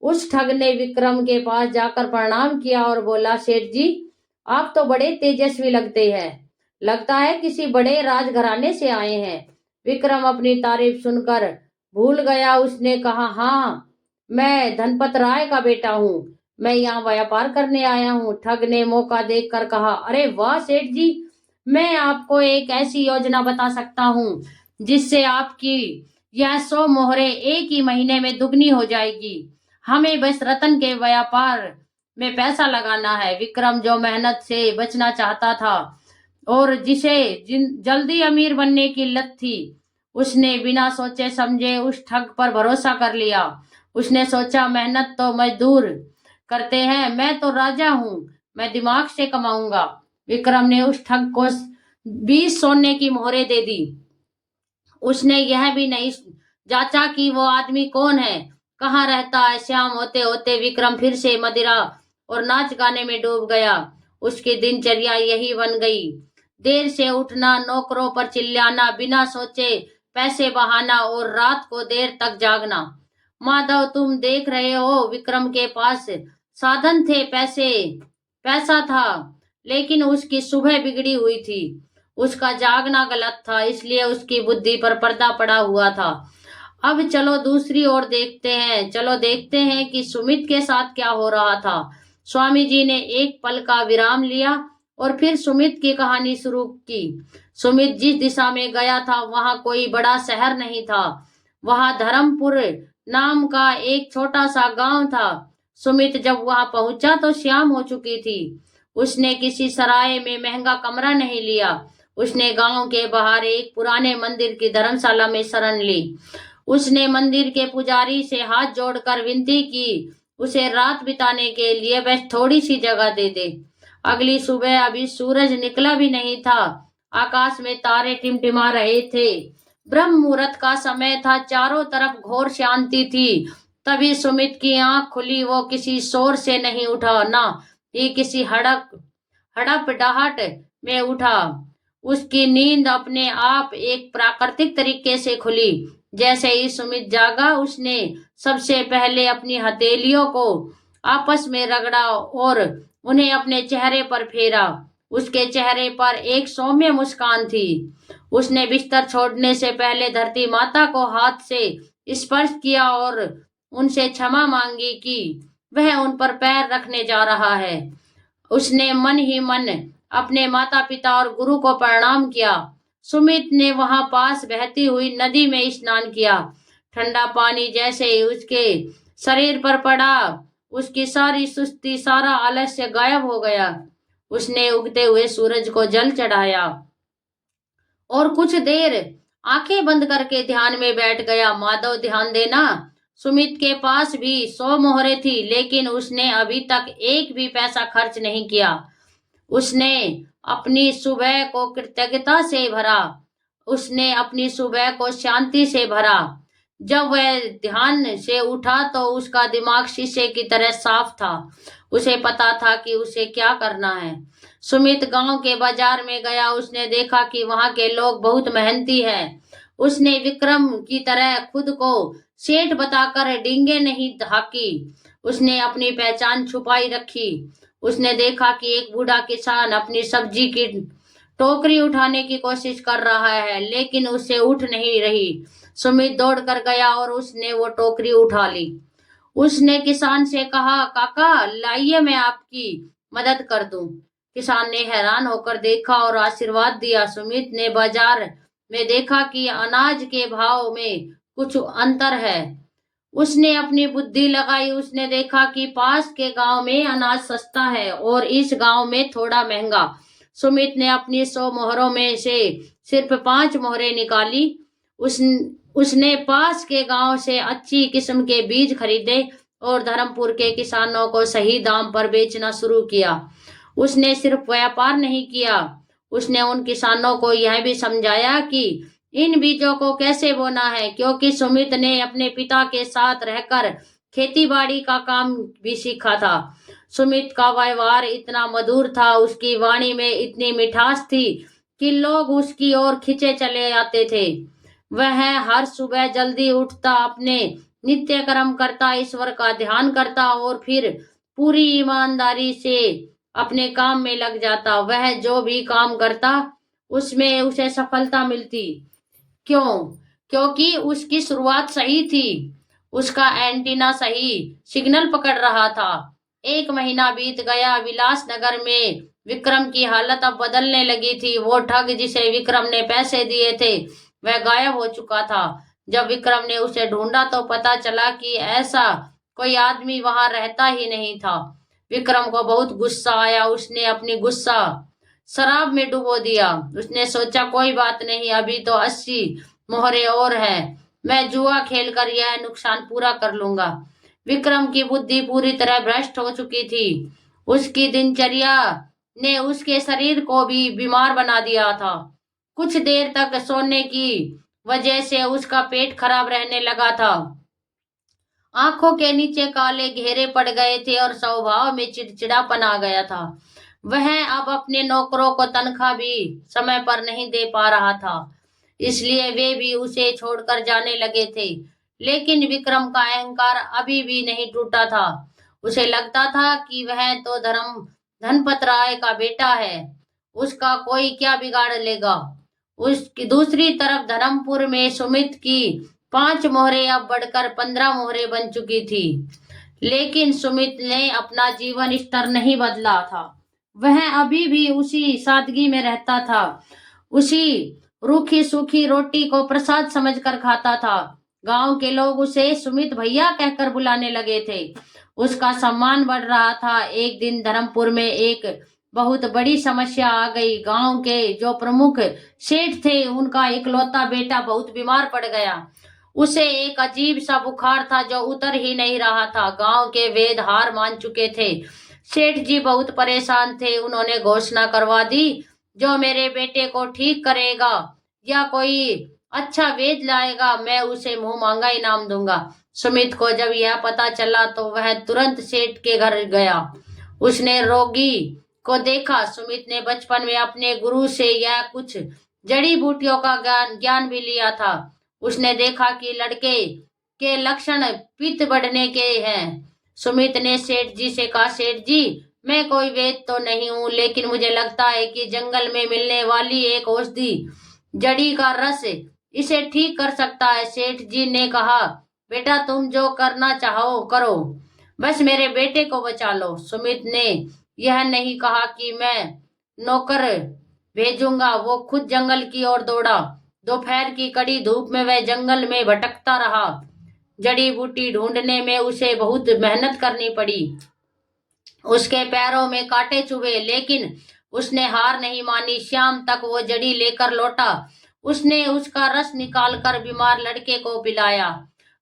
उस ठग ने विक्रम के पास जाकर प्रणाम किया और बोला, सेठ जी, आप तो बड़े तेजस्वी लगते हैं, लगता है किसी बड़े राजघराने से आए हैं। विक्रम अपनी तारीफ सुनकर भूल गया। उसने कहा, हाँ, मैं धनपत राय का बेटा हूँ, मैं यहाँ व्यापार करने आया हूँ। ठग ने मौका देखकर कहा, अरे वाह सेठ जी, मैं आपको एक ऐसी योजना बता सकता हूँ जिससे आपकी यह 100 मोहरे एक ही महीने में दुगनी हो जाएगी। हमें बस रतन के व्यापार में पैसा लगाना है। विक्रम, जो मेहनत से बचना चाहता था और जिसे जल्दी अमीर बनने की लत थी, उसने बिना सोचे समझे उस ठग पर भरोसा कर लिया। उसने सोचा, मेहनत तो मजदूर करते हैं, मैं तो राजा हूँ, मैं दिमाग से कमाऊंगा। विक्रम ने उस ठग को 20 सोने की मोहरे दे दी। उसने यह भी नहीं जांचा कि वो आदमी कौन है, कहाँ रहता है। शाम होते होते विक्रम फिर से मदिरा और नाच गाने में डूब गया। उसकी दिनचर्या यही बन गई, देर से उठना, नौकरों पर चिल्लाना, बिना सोचे पैसे बहाना और रात को देर तक जागना। माधव, तुम देख रहे हो, विक्रम के पास साधन थे, पैसा था, लेकिन उसकी सुबह बिगड़ी हुई थी। उसका जागना गलत था, इसलिए उसकी बुद्धि पर पर्दा पड़ा हुआ था। अब चलो दूसरी ओर देखते हैं। चलो देखते हैं कि सुमित के साथ क्या हो रहा था। स्वामी जी ने एक पल का विराम लिया और फिर सुमित की कहानी शुरू की। सुमित जिस दिशा में गया था वहां कोई बड़ा शहर नहीं था। वहां धर्मपुर नाम का एक छोटा सा गांव था। सुमित जब वहां पहुंचा तो शाम हो चुकी थी। उसने किसी सराय में महंगा कमरा नहीं लिया। उसने गांव के बाहर एक पुराने मंदिर की धर्मशाला में शरण ली। उसने मंदिर के पुजारी से हाथ जोड़कर विनती की, उसे रात बिताने के लिए बस थोड़ी सी जगह दे दे। अगली सुबह अभी सूरज निकला भी नहीं था। आकाश में तारे टिमटिमा रहे थे। ब्रह्म मुहूर्त का समय था। चारों तरफ घोर शांति थी। तभी सुमित की आंख खुली। वो किसी शोर से नहीं उठा, ना ही किसी हड़प डहाट में उठा। उसकी नींद अपने आप एक प्राकृतिक तरीके से खुली, जैसे ही सुमित जागा, उसने सबसे पहले अपनी हथेलियों को आपस में रगड़ा और उन्हें अपने चेहरे पर फेरा। उसके चेहरे पर एक सौम्य मुस्कान थी। उसने बिस्तर छोड़ने से पहले धरती माता को हाथ से स्पर्श किया और उनसे क्षमा मांगी कि वह उन पर पैर रखने जा रहा है। उसने मन ही मन अपने माता पिता और गुरु को प्रणाम किया। सुमित ने वहां पास बहती हुई नदी में स्नान किया। ठंडा पानी जैसे ही उसके शरीर पर पड़ा, उसकी सारी सुस्ती, सारा आलस्य गायब हो गया। उसने उगते हुए सूरज को जल चढ़ाया और कुछ देर आंखें बंद करके ध्यान में बैठ गया। माधव, ध्यान देना। सुमित के पास भी 100 मोहरें थी, लेकिन उसने अभी तक एक भी पैसा खर्च नहीं किया। उसने अपनी सुबह को कृतज्ञता से भरा। उसने अपनी सुबह को शांति से भरा। जब वह ध्यान से उठा तो उसका दिमाग शीशे की तरह साफ था। उसे पता था कि उसे क्या करना है। सुमित गांव के बाजार में गया। उसने देखा कि वहां के लोग बहुत मेहनती हैं। उसने विक्रम की तरह खुद को सेठ बताकर डींगे नहीं हाँकी। उसने अपनी पहचान छुपाई रखी। उसने देखा कि एक बूढ़ा किसान अपनी सब्जी की टोकरी उठाने की कोशिश कर रहा है, लेकिन उससे उठ नहीं रही। सुमित दौड़ कर गया और उसने वो टोकरी उठा ली। उसने किसान से कहा, काका लाइए, मैं आपकी मदद कर दूं। किसान ने हैरान होकर देखा और आशीर्वाद दिया। सुमित ने बाजार में देखा कि अनाज के भाव में कुछ अंतर है। उसने अपनी बुद्धि लगाई। उसने देखा कि पास के गांव में अनाज सस्ता है और इस गांव में थोड़ा महंगा। सुमित ने अपनी 100 मोहरों में से सिर्फ 5 मोहरें निकाली। उस उसने पास के गांव से अच्छी किस्म के बीज खरीदे और धर्मपुर के किसानों को सही दाम पर बेचना शुरू किया। उसने सिर्फ व्यापार नहीं किया, उसने उन किसानों को यह भी समझाया कि इन बीजों को कैसे बोना है, क्योंकि सुमित ने अपने पिता के साथ रहकर खेती बाड़ी का काम भी सीखा था। सुमित का व्यवहार इतना मधुर था, उसकी वाणी में इतनी मिठास थी कि लोग उसकी ओर खिंचे चले आते थे। वह हर सुबह जल्दी उठता, अपने नित्य कर्म करता, ईश्वर का ध्यान करता और फिर पूरी ईमानदारी से अपने काम में लग जाता। वह जो भी काम करता उसमें उसे सफलता मिलती। क्यों? क्योंकि उसकी शुरुआत सही थी। उसका एंटीना सही सिग्नल पकड़ रहा था। 1 महीना बीत गया। विलासनगर में विक्रम की हालत अब बदलने लगी थी। वो ठग जिसे विक्रम ने पैसे दिए थे वह गायब हो चुका था। जब विक्रम ने उसे ढूंढा तो पता चला कि ऐसा कोई आदमी वहां रहता ही नहीं था। विक्रम को बहुत गुस्सा आया। उसने अपनी गुस्सा शराब में डुबो दिया। उसने सोचा, कोई बात नहीं, अभी तो 80 मोहरे और है, मैं जुआ खेलकर यह नुकसान पूरा कर लूंगा। विक्रम की बुद्धि पूरी तरह भ्रष्ट हो चुकी थी। उसकी दिनचर्या ने उसके शरीर को भी बीमार बना दिया था। कुछ देर तक सोने की वजह से उसका पेट खराब रहने लगा था। आंखों के नीचे काले घेरे पड़ गए थे और स्वभाव में चिड़चिड़ापन आ गया था। वह अब अपने नौकरों को तनख्वाह भी समय पर नहीं दे पा रहा था, इसलिए वे भी उसे छोड़कर जाने लगे थे। लेकिन विक्रम का अहंकार अभी भी नहीं टूटा था। उसे लगता था कि वह तो धनपत राय का बेटा है, उसका कोई क्या बिगाड़ लेगा। उसकी दूसरी तरफ धर्मपुर में सुमित की 5 मोहरें अब बढ़कर 15 मोहरें बन चुकी थी। लेकिन सुमित ने अपना जीवन स्तर नहीं बदला था। वह अभी भी उसी सादगी में रहता था, उसी रूखी सूखी रोटी को प्रसाद समझकर खाता था। गांव के लोग उसे सुमित भैया कहकर बुलाने लगे थे। उसका सम्मान बढ़ रहा था। एक दिन धर्मपुर में एक बहुत बड़ी समस्या आ गई। गांव के जो प्रमुख सेठ थे, उनका इकलौता बेटा बहुत बीमार पड़ गया। उसे एक अजीब सा बुखार था जो उतर ही नहीं रहा था। गांव के वेद हार मान चुके थे। सेठ जी बहुत परेशान थे। उन्होंने घोषणा करवा दी, जो मेरे बेटे को ठीक करेगा या कोई अच्छा वेद लाएगा, मैं उसे मुंह मांगा इनाम दूंगा। सुमित को जब यह पता चला तो वह तुरंत सेठ के घर गया। उसने रोगी को देखा। सुमित ने बचपन में अपने गुरु से यह कुछ जड़ी बूटियों का ज्ञान भी लिया था। उसने देखा कि लड़के के लक्षण पित्त बढ़ने के हैं। सुमित ने सेठ जी से कहा, सेठ जी, मैं कोई वैद्य तो नहीं हूँ, लेकिन मुझे लगता है कि जंगल में मिलने वाली एक औषधि जड़ी का रस इसे ठीक कर सकता है। सेठ जी ने कहा, बेटा, तुम जो करना चाहो करो, बस मेरे बेटे को बचा लो। सुमित ने यह नहीं कहा कि मैं नौकर भेजूंगा। वो खुद जंगल की ओर दौड़ा। दोपहर की कड़ी धूप में वह जंगल में भटकता रहा। जड़ी बूटी ढूंढने में उसे बहुत मेहनत करनी पड़ी। उसके पैरों में कांटे चुभे, लेकिन उसने हार नहीं मानी। शाम तक वो जड़ी लेकर लौटा। उसने उसका रस निकालकर बीमार लड़के को पिलाया।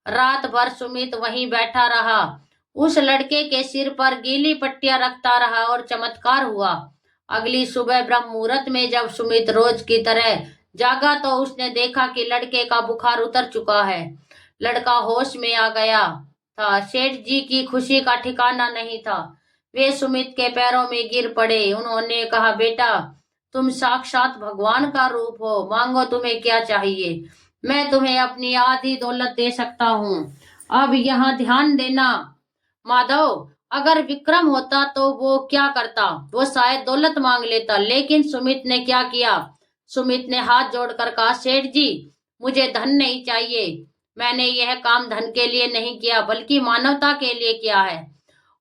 रात भर सुमित वहीं बैठा रहा, उस लड़के के सिर पर गीली पट्टियां रखता रहा, और चमत्कार हुआ। अगली सुबह ब्रह्म मुहूर्त में जब सुमित रोज की तरह जागा तो उसने देखा कि लड़के का बुखार उतर चुका है। लड़का होश में आ गया था। सेठ जी की खुशी का ठिकाना नहीं था। वे सुमित के पैरों में गिर पड़े। उन्होंने कहा, बेटा, तुम साक्षात भगवान का रूप हो, मांगो, तुम्हें क्या चाहिए, मैं तुम्हें अपनी आधी दौलत दे सकता हूँ। अब यहाँ ध्यान देना माधव, अगर विक्रम होता तो वो क्या करता? वो शायद दौलत मांग लेता, लेकिन सुमित ने क्या किया? सुमित ने हाथ जोड़कर कहा, सेठ जी, मुझे धन नहीं चाहिए। मैंने यह काम धन के लिए नहीं किया, बल्कि मानवता के लिए किया है।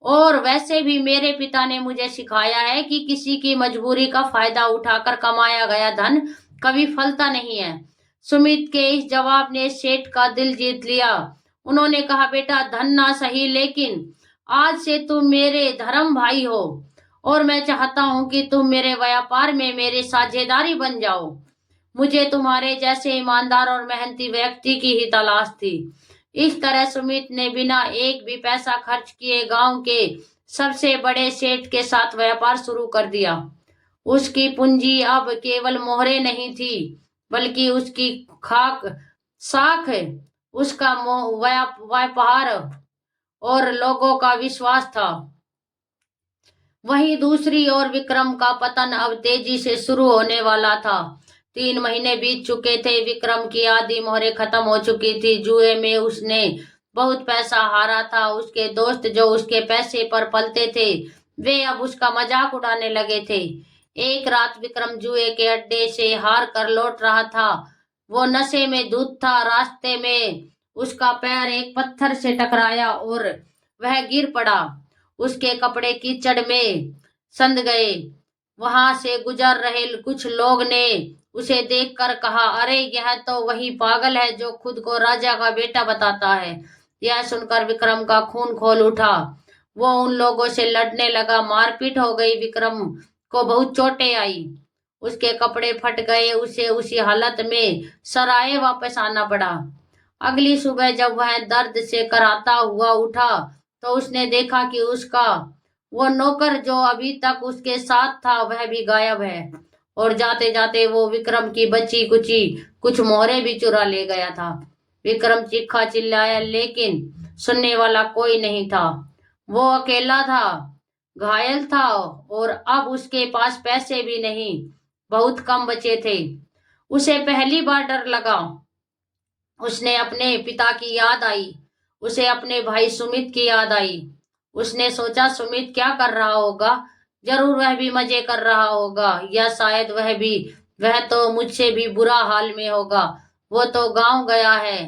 और वैसे भी मेरे पिता ने मुझे सिखाया है कि किसी की मजबूरी का फायदा उठाकर कमाया गया धन कभी फलता नहीं है। सुमित के इस जवाब ने सेठ का दिल जीत लिया। उन्होंने कहा, बेटा, धन ना सही, लेकिन आज से तुम मेरे धर्म भाई हो, और मैं चाहता हूं कि तुम मेरे व्यापार में मेरे साझेदारी बन जाओ। मुझे तुम्हारे जैसे ईमानदार और मेहनती व्यक्ति की ही तलाश थी। इस तरह सुमित ने बिना एक भी पैसा खर्च किए गांव के सबसे बड़े सेठ के साथ व्यापार शुरू कर दिया। उसकी पूंजी अब केवल मोहरे नहीं थी, बल्कि उसकी खाक साख, उसका व्यापार और लोगों का विश्वास था। वहीं दूसरी ओर विक्रम का पतन अब तेजी से शुरू होने वाला था। 3 महीने बीत चुके थे। विक्रम की आधी मोहरे खत्म हो चुकी थी। जुए में उसने बहुत पैसा हारा था। उसके दोस्त जो उसके पैसे पर पलते थे, वे अब उसका मजाक उड़ाने लगे थे। एक रात विक्रम जुए के अड्डे से हार कर लौट रहा था। वो नशे में धुत था। रास्ते में उसका पैर एक पत्थर से टकराया और वह गिर पड़ा। उसके कपड़े कीचड़ में संध गए। वहां से गुजर रहे कुछ लोग ने उसे देखकर कहा, अरे, यह तो वही पागल है जो खुद को राजा का बेटा बताता है। यह सुनकर विक्रम का खून खौल उठा। वो उन लोगों से लड़ने लगा। मारपीट हो गई। विक्रम को बहुत चोटें आई। उसके कपड़े फट गए। उसे उसी हालत में सराय वापस आना पड़ा। अगली सुबह जब वह दर्द से कराहता हुआ उठा तो उसने देखा कि उसका वो नौकर जो अभी तक उसके साथ था, वह भी गायब है, और जाते जाते वो विक्रम की बची कुची कुछ मोहरे भी चुरा ले गया था। विक्रम चीखा चिल्लाया, लेकिन सुनने वाला कोई नहीं था। वो अकेला था, घायल था, और अब उसके पास पैसे भी नहीं, बहुत कम बचे थे। उसे पहली बार डर लगा। उसने अपने पिता की याद आई। उसे अपने भाई सुमित की याद आई। उसने सोचा, सुमित क्या कर रहा होगा? जरूर वह भी मजे कर रहा होगा, या शायद वह तो मुझसे भी बुरा हाल में होगा। वो तो गांव गया है,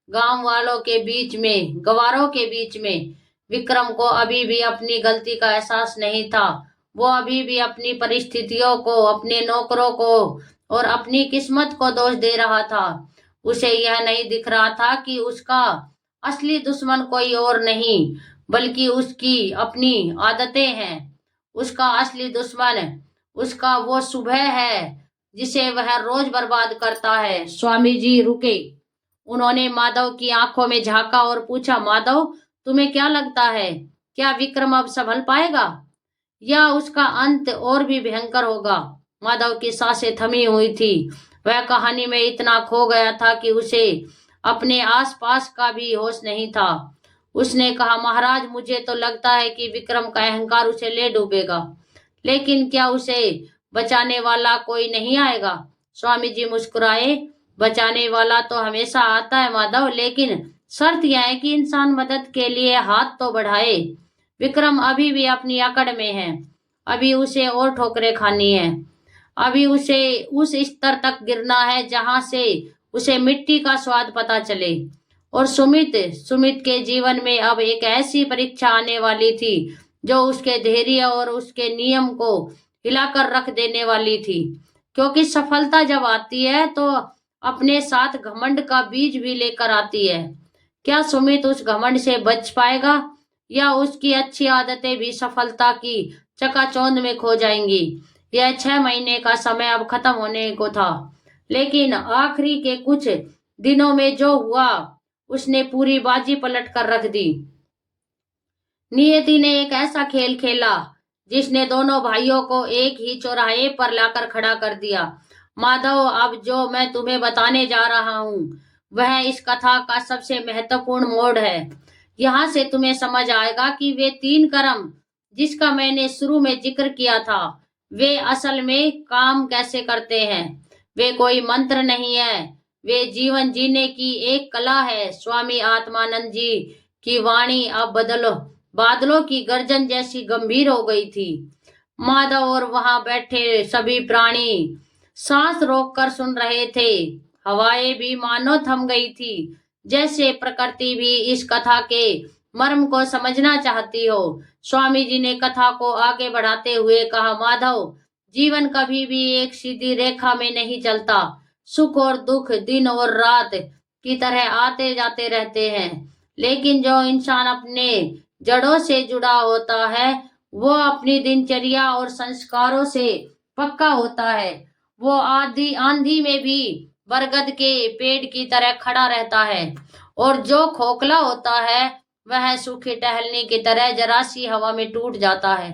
गांव वालों के बीच में, गवारों के बीच में। विक्रम को अभी भी अपनी गलती का एहसास नहीं था। वो अभी भी अपनी परिस्थितियों को, अपने नौकरों को और अपनी किस्मत को दोष दे रहा था। उसे यह नहीं दिख रहा था कि उसका असली दुश्मन कोई और नहीं, बल्कि उसकी अपनी आदतें हैं। उसका असली दुश्मन उसका वो सुबह है जिसे वह रोज बर्बाद करता है। स्वामी जी रुके। उन्होंने माधव की आंखों में झांका और पूछा, माधव, तुम्हें क्या लगता है, क्या विक्रम अब संभल पाएगा, या उसका अंत और भी भयंकर होगा? माधव की सांसें थमी हुई थी। वह कहानी में इतना खो गया था कि उसे अपने आसपास का भी होश नहीं था। उसने कहा, महाराज, मुझे तो लगता है कि विक्रम का अहंकार उसे ले डूबेगा, लेकिन क्या उसे बचाने वाला कोई नहीं आएगा? स्वामी जी मुस्कुराए। बचाने वाला तो हमेशा आता है माधव, लेकिन शर्त यह है कि इंसान मदद के लिए हाथ तो बढ़ाए। विक्रम अभी भी अपनी अकड़ में है। अभी उसे और ठोकरें खानी है। अभी उसे उस स्तर तक गिरना है जहां से उसे मिट्टी का स्वाद पता चले। और सुमित सुमित के जीवन में अब एक ऐसी परीक्षा आने वाली थी जो उसके धैर्य और उसके नियम को हिलाकर रख देने वाली थी। क्योंकि सफलता जब आती है तो अपने साथ घमंड का बीज भी लेकर आती है। क्या सुमित उस घमंड से बच पाएगा, या उसकी अच्छी आदतें भी सफलता की चकाचौंध में खो जाएंगी? यह 6 महीने का समय अब खत्म होने को था, लेकिन आखिरी के कुछ दिनों में जो हुआ उसने पूरी बाजी पलट कर रख दी। नियति ने एक ऐसा खेल खेला जिसने दोनों भाइयों को एक ही चौराहे पर लाकर खड़ा कर दिया। माधव, अब जो मैं तुम्हें बताने जा रहा हूँ वह इस कथा का सबसे महत्वपूर्ण मोड़ है। यहाँ से तुम्हें समझ आएगा कि वे 3 कर्म जिसका मैंने शुरू में जिक्र किया था वे असल में काम कैसे करते हैं। वे कोई मंत्र नहीं है, वे जीवन जीने की एक कला है। स्वामी आत्मानंद जी की वाणी अब बादलों की गर्जन जैसी गंभीर हो गई थी। माधव और वहां बैठे सभी प्राणी सांस रोककर सुन रहे थे। हवाएं भी मानो थम गई थी, जैसे प्रकृति भी इस कथा के मर्म को समझना चाहती हो। स्वामी जी ने कथा को आगे बढ़ाते हुए कहा, माधव, जीवन कभी भी एक सीधी रेखा में नहीं चलता। सुख और दुख दिन और रात की तरह आते जाते रहते हैं, लेकिन जो इंसान अपने जड़ों से जुड़ा होता है वो अपनी दिनचर्या और संस्कारों से पक्का होता है। वो आधी आंधी में भी बरगद के पेड़ की तरह खड़ा रहता है, और जो खोखला होता है वह सूखी टहलनी की तरह जरा सी हवा में टूट जाता है।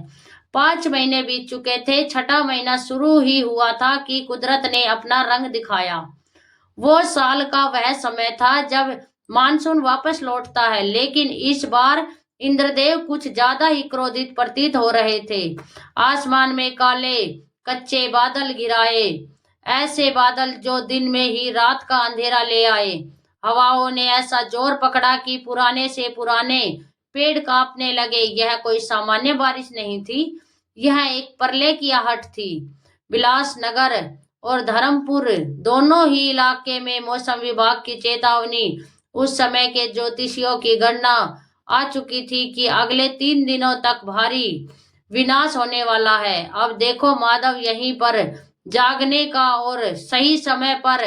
5 महीने बीत चुके थे। 6ठा महीना शुरू ही हुआ था कि कुदरत ने अपना रंग दिखाया। वो साल का वह समय था जब मानसून वापस लौटता है, लेकिन इस बार इंद्रदेव कुछ ज्यादा ही क्रोधित प्रतीत हो रहे थे। आसमान में काले कच्चे बादल घिराए, ऐसे बादल जो दिन में ही रात का अंधेरा ले आए। हवाओं ने ऐसा जोर पकड़ा कि पुराने से पुराने पेड़ कांपने लगे। यह कोई सामान्य बारिश नहीं थी, यह एक प्रलय की आहट थी। बिलासनगर और धर्मपुर दोनों ही इलाके में मौसम विभाग की चेतावनी उस समय के ज्योतिषियों की गणना आ चुकी थी कि अगले 3 दिनों तक भारी विनाश होने वाला है। अब देखो माधव, यहीं पर जागने का और सही समय पर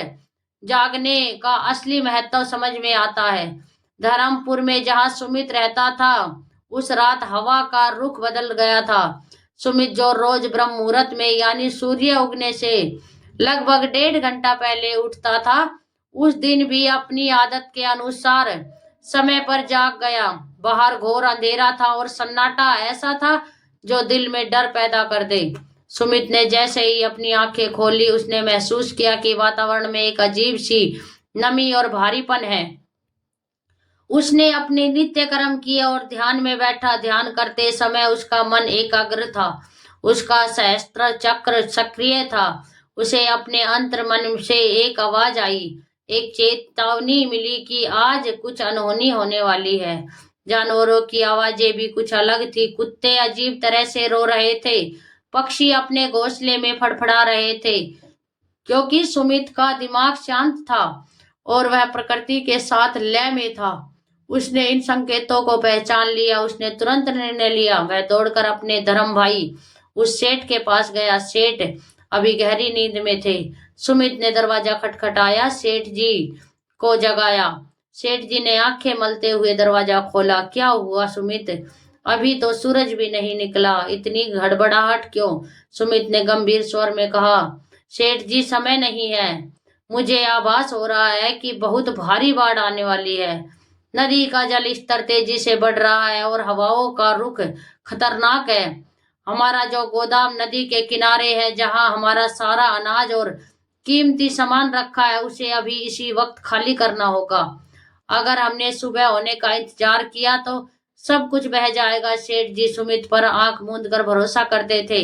जागने का असली महत्व समझ में आता है। धर्मपुर में जहां सुमित रहता था उस रात हवा का रुख बदल गया था। सुमित जो रोज ब्रह्म मुहूर्त में यानी सूर्य उगने से लगभग 1.5 घंटा पहले उठता था, उस दिन भी अपनी आदत के अनुसार समय पर जाग गया। बाहर घोर अंधेरा था और सन्नाटा ऐसा था जो दिल में डर पैदा कर दे। सुमित ने जैसे ही अपनी आंखें खोली उसने महसूस किया कि वातावरण में एक अजीब सी नमी और भारीपन है। उसने अपने नित्य कर्म किए और ध्यान में बैठा। ध्यान करते समय उसका मन एकाग्र था, उसका सहस्त्र चक्र सक्रिय था। उसे अपने अंतर मन से एक आवाज आई, एक चेतावनी मिली कि आज कुछ अनहोनी होने वाली है। जानवरों की आवाजें भी कुछ अलग थी। कुत्ते अजीब तरह से रो रहे थे, पक्षी अपने घोंसले में फड़फड़ा रहे थे, क्योंकि सुमित का दिमाग शांत था और वह प्रकृति के साथ लय में था। उसने इन संकेतों को पहचान लिया। उसने तुरंत निर्णय लिया। वह दौड़कर अपने धर्म भाई उस सेठ के पास गया। सेठ अभी गहरी नींद में थे। सुमित ने दरवाजा खटखटाया, सेठ जी को जगाया। सेठ जी ने आंखें मलते हुए दरवाजा खोला। क्या हुआ सुमित? अभी तो सूरज भी नहीं निकला, इतनी गड़बड़ाहट क्यों? सुमित ने गंभीर स्वर में कहा। सेठ जी, समय नहीं है। मुझे आभास हो रहा है कि बहुत भारी बाढ़ आने वाली है। नदी का जल स्तर तेजी से बढ़ रहा है और हवाओं का रुख खतरनाक है। हमारा जो गोदाम नदी के किनारे है, जहां हमारा सारा अनाज और कीमती सामान रखा है, उसे अभी इसी वक्त खाली करना होगा। अगर हमने सुबह होने का इंतजार किया तो सब कुछ बह जाएगा। सेठ जी सुमित पर आंख मूंद कर भरोसा करते थे।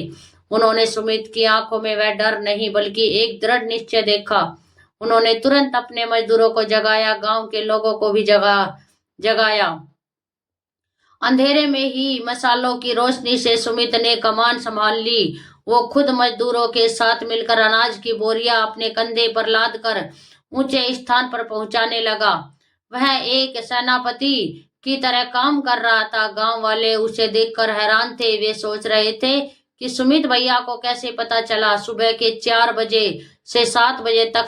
उन्होंने सुमित की आंखों में वह डर नहीं बल्कि एक दृढ़ निश्चय देखा। उन्होंने तुरंत अपने मजदूरों को जगाया, गांव के लोगों को भी जगाया। अंधेरे में ही मसालों की रोशनी से सुमित ने कमान संभाल ली। वो खुद मजदूरों के साथ मिलकर अनाज की बोरियां अपने कंधे पर लाद कर ऊंचे स्थान पर पहुंचाने लगा। वह एक सेनापति की तरह काम कर रहा था। गांव वाले उसे देखकर हैरान थे। वे सोच रहे थे कि सुमित भैया को कैसे पता चला। सुबह के 4 बजे से 7 बजे तक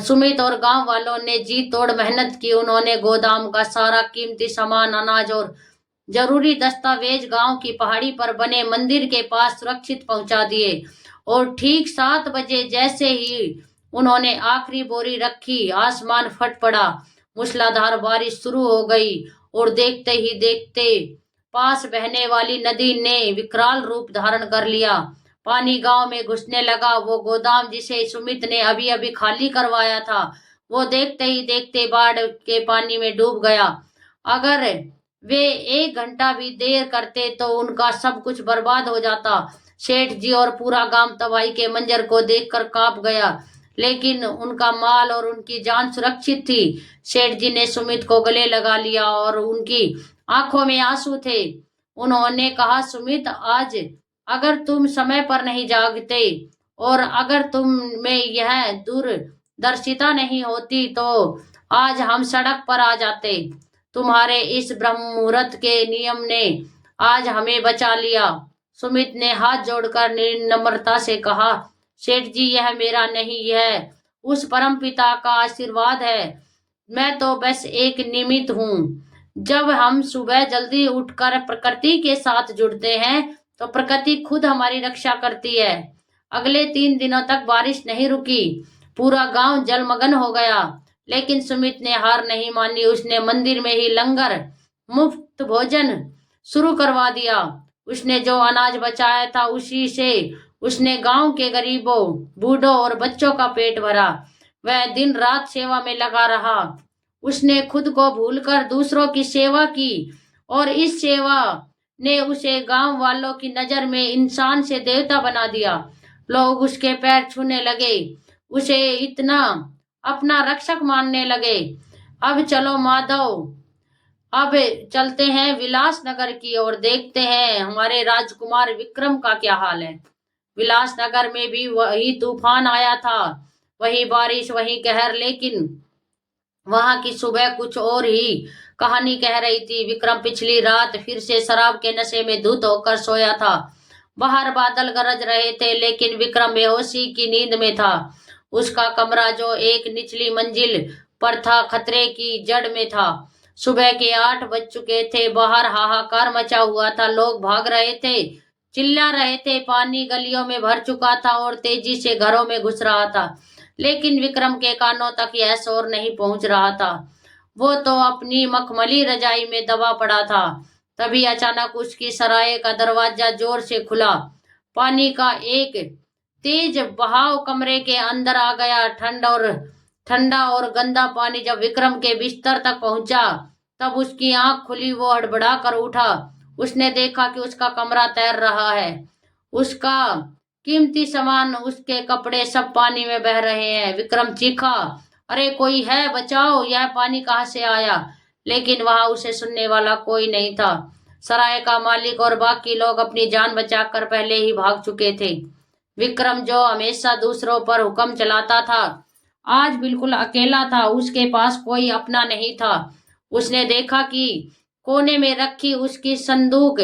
सुमित और गांव वालों ने जी तोड़ मेहनत की। उन्होंने गोदाम का सारा कीमती सामान, अनाज और जरूरी दस्तावेज गांव की पहाड़ी पर बने मंदिर के पास सुरक्षित पहुंचा दिए। और ठीक 7 बजे जैसे ही उन्होंने आखिरी बोरी रखी, आसमान फट पड़ा। मूसलाधार बारिश शुरू हो गई और देखते ही देखते पास बहने वाली नदी ने विकराल रूप धारण कर लिया। पानी गांव में घुसने लगा। वो गोदाम जिसे सुमित ने अभी अभी खाली करवाया था, वो देखते ही देखते बाढ़ के पानी में डूब गया। अगर वे 1 घंटा भी देर करते तो उनका सब कुछ बर्बाद हो जाता। सेठ जी और पूरा गांव तबाही के मंजर को देखकर कांप गया, लेकिन उनका माल और उनकी जान सुरक्षित थी। सेठ जी ने सुमित को गले लगा लिया और उनकी आंखों में आंसू थे। उन्होंने कहा, सुमित, आज अगर तुम समय पर नहीं जागते और अगर तुम में यह दूरदर्शिता नहीं होती तो आज हम सड़क पर आ जाते। तुम्हारे इस ब्रह्म मुहूर्त के नियम ने आज हमें बचा लिया। सुमित ने हाथ जोड़कर नम्रता से कहा, सेठ जी, यह मेरा नहीं, यह उस परम पिता का आशीर्वाद है। मैं तो बस एक निमित्त हूँ। जब हम सुबह जल्दी उठकर प्रकृति के साथ जुड़ते हैं तो प्रकृति खुद हमारी रक्षा करती है। अगले 3 दिनों तक बारिश नहीं रुकी। पूरा गांव जलमग्न हो गया, लेकिन सुमित ने हार नहीं मानी। उसने मंदिर में ही लंगर, मुफ्त भोजन शुरू करवा दिया। उसने जो अनाज बचाया था उसी से उसने गांव के गरीबों, बूढ़ों और बच्चों का पेट भरा। वह दिन रात सेवा में लगा रहा। उसने खुद को भूलकर दूसरों की सेवा की और इस सेवा ने उसे गांव वालों की नजर में इंसान से देवता बना दिया। लोग उसके पैर छूने लगे, उसे इतना अपना रक्षक मानने लगे। अब चलो माधव, अब चलते हैं विलासनगर की ओर, देखते हैं हमारे राजकुमार विक्रम का क्या हाल है। विलासनगर में भी वही तूफान आया था, वही बारिश, वही कहर, लेकिन वहां की सुबह कुछ और ही कहानी कह रही थी। विक्रम पिछली रात फिर से शराब के नशे में धुत होकर सोया था। बाहर बादल गरज रहे थे, लेकिन विक्रम बेहोशी की नींद में था। उसका कमरा जो एक निचली मंजिल पर था, खतरे की जड़ में था। सुबह के 8 बज चुके थे। बाहर हाहाकार मचा हुआ था। लोग भाग रहे थे, चिल्ला रहे थे। पानी गलियों में भर चुका था और तेजी से घरों में घुस रहा था, लेकिन विक्रम के कानों तक यह शोर नहीं पहुंच रहा था। वो तो अपनी मखमली रजाई में दबा पड़ा था। तभी अचानक उसकी सराय का दरवाजा जोर से खुला। पानी का एक तेज बहाव कमरे के अंदर आ गया। ठंडा और गंदा पानी जब विक्रम के बिस्तर तक पहुंचा, तब उसकी आंख खुली। वो हड़बड़ा कर उठा। उसने देखा कि उसका कमरा तैर रहा है। उसका कीमती सामान, उसके कपड़े सब पानी में बह रहे हैं। विक्रम चीखा, अरे कोई है, बचाओ, यह पानी कहाँ से आया? लेकिन वहां उसे सुनने वाला कोई नहीं था। सराय का मालिक और बाकी लोग अपनी जान बचाकर पहले ही भाग चुके थे। विक्रम, जो हमेशा दूसरों पर हुक्म चलाता था, आज बिल्कुल अकेला था। उसके पास कोई अपना नहीं था। उसने देखा कि कोने में रखी उसकी संदूक,